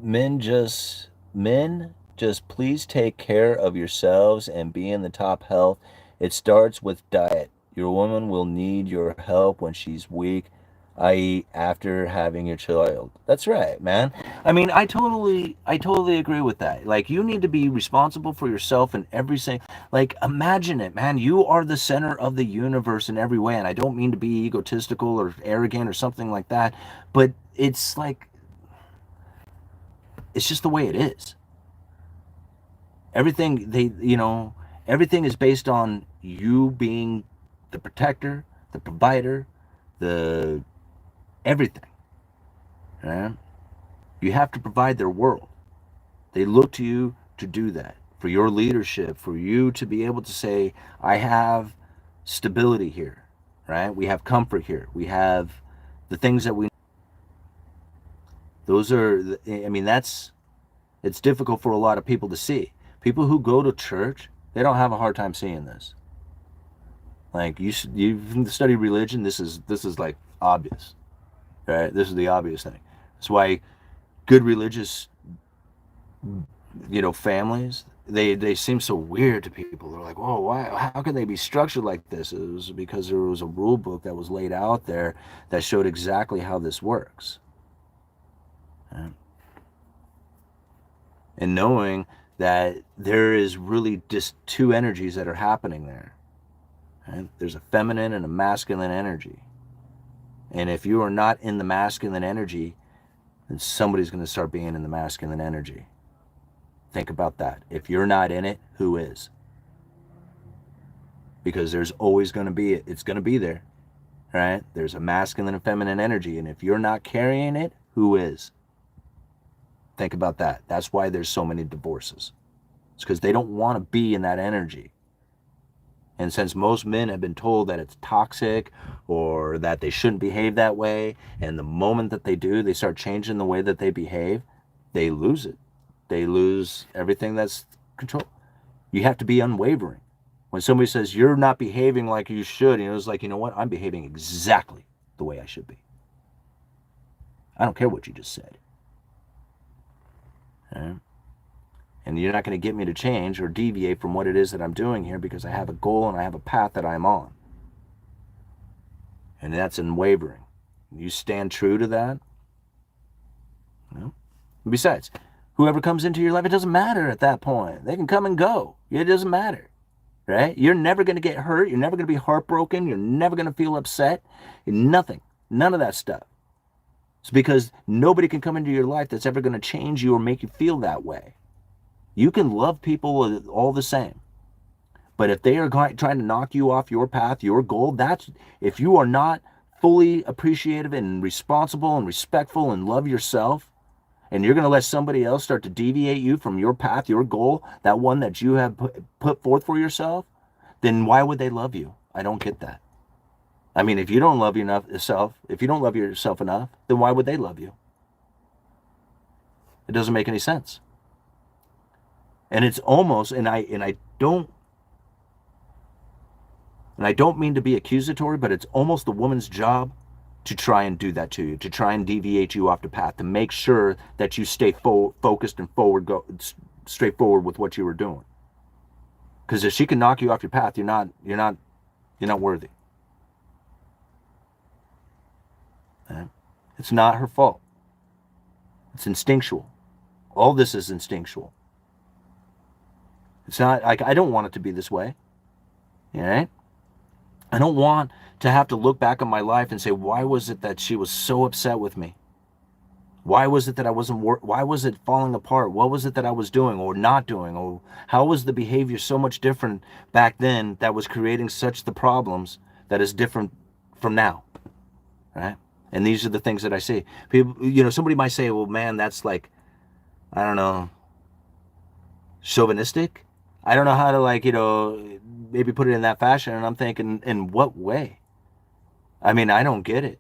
Men just Men, just please take care of yourselves and be in the top health. It starts with diet. Your woman will need your help when she's weak, i.e., after having your child. That's right, man. I mean, I totally agree with that. Like, you need to be responsible for yourself in every single, like, imagine it, man. You are the center of the universe in every way. And I don't mean to be egotistical or arrogant or something like that, but it's like, it's just the way it is. Everything everything is based on you being the protector, the provider, the everything. Right? You have to provide their world. They look to you to do that, for your leadership, for you to be able to say, I have stability here, right? We have comfort here. We have the things that we, those are, I mean, it's difficult for a lot of people to see. People who go to church, they don't have a hard time seeing this. Like, you study religion, this is like obvious, right? This is the obvious thing. That's why good religious, families, they seem so weird to people. They're like, whoa, why? How can they be structured like this? It was because there was a rule book that was laid out there that showed exactly how this works. Right? And knowing that there is really just two energies that are happening there. Right? There's a feminine and a masculine energy. And if you are not in the masculine energy, then somebody's going to start being in the masculine energy. Think about that. If you're not in it, who is? Because there's always going to be it. It's going to be there. Right? There's a masculine and feminine energy. And if you're not carrying it, who is? Think about that. That's why there's so many divorces. It's because they don't want to be in that energy. And since most men have been told that it's toxic or that they shouldn't behave that way, and the moment that they do, they start changing the way that they behave, they lose it. They lose everything that's control. You have to be unwavering. When somebody says, you're not behaving like you should, it's like, you know what? I'm behaving exactly the way I should be. I don't care what you just said. Right? And you're not going to get me to change or deviate from what it is that I'm doing here, because I have a goal and I have a path that I'm on. And that's unwavering. You stand true to that. Besides, whoever comes into your life, it doesn't matter at that point. They can come and go. It doesn't matter. Right? You're never going to get hurt. You're never going to be heartbroken. You're never going to feel upset. Nothing. None of that stuff. It's because nobody can come into your life that's ever going to change you or make you feel that way. You can love people all the same. But if they are trying to knock you off your path, your goal, that's, if you are not fully appreciative and responsible and respectful and love yourself, and you're going to let somebody else start to deviate you from your path, your goal, that one that you have put forth for yourself, then why would they love you? I don't get that. I mean, if you don't love yourself, if you don't love yourself enough, then why would they love you? It doesn't make any sense. And it's almost, and I don't mean to be accusatory, but it's almost the woman's job to try and do that to you, to try and deviate you off the path, to make sure that you stay focused and straightforward with what you were doing. Because if she can knock you off your path, you're not worthy. Right? It's not her fault. It's instinctual. All this is instinctual. It's not like, I don't want it to be this way. Right? I don't want to have to look back on my life and say, why was it that she was so upset with me? Why was it that I wasn't why was it falling apart? What was it that I was doing or not doing? Or how was the behavior so much different back then that was creating such the problems that is different from now? Right? And these are the things that I see. People, somebody might say, well, man, that's like, I don't know, chauvinistic. I don't know how to maybe put it in that fashion. And I'm thinking, in what way? I mean, I don't get it.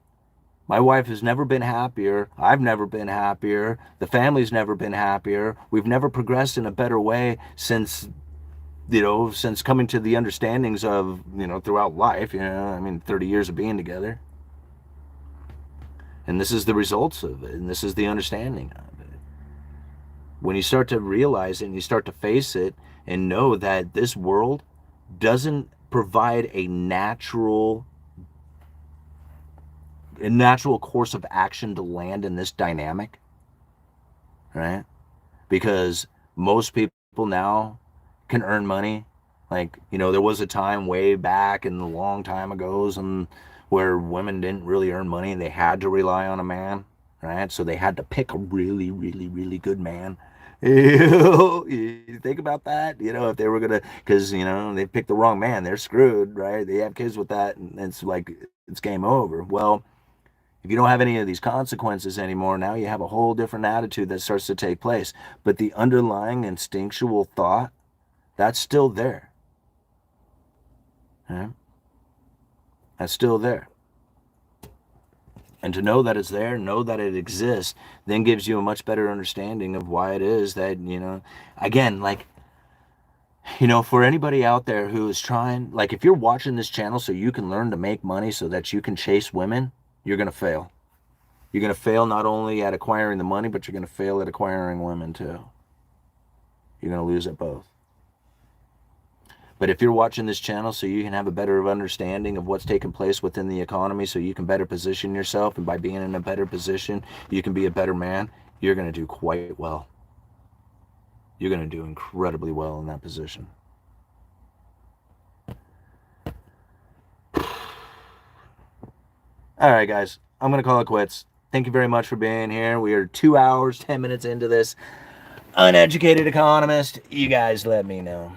My wife has never been happier. I've never been happier. The family's never been happier. We've never progressed in a better way since coming to the understandings of, throughout life, 30 years of being together. And this is the results of it. And this is the understanding of it. When you start to realize it and you start to face it and know that this world doesn't provide a natural course of action to land in this dynamic, right? Because most people now can earn money. Like, you know, there was a time way back in the long time ago where women didn't really earn money and they had to rely on a man, right? So they had to pick a really, really, really good man. You think about that, you know, if they were gonna, because you know they picked the wrong man, they're screwed, right? They have kids with that, and it's like it's game over. Well, if you don't have any of these consequences anymore, now you have a whole different attitude that starts to take place. But the underlying instinctual thought, that's still there. Right? That's still there. And to know that it's there, know that it exists, then gives you a much better understanding of why it is that, you know, again, like, you know, for anybody out there who is trying, like, if you're watching this channel so you can learn to make money so that you can chase women, you're going to fail. You're going to fail not only at acquiring the money, but you're going to fail at acquiring women too. You're going to lose at both. But if you're watching this channel so you can have a better understanding of what's taking place within the economy so you can better position yourself, and by being in a better position, you can be a better man, you're going to do quite well. You're going to do incredibly well in that position. All right, guys, I'm going to call it quits. Thank you very much for being here. We are 2 hours, 10 minutes into this Uneducated Economist. You guys let me know.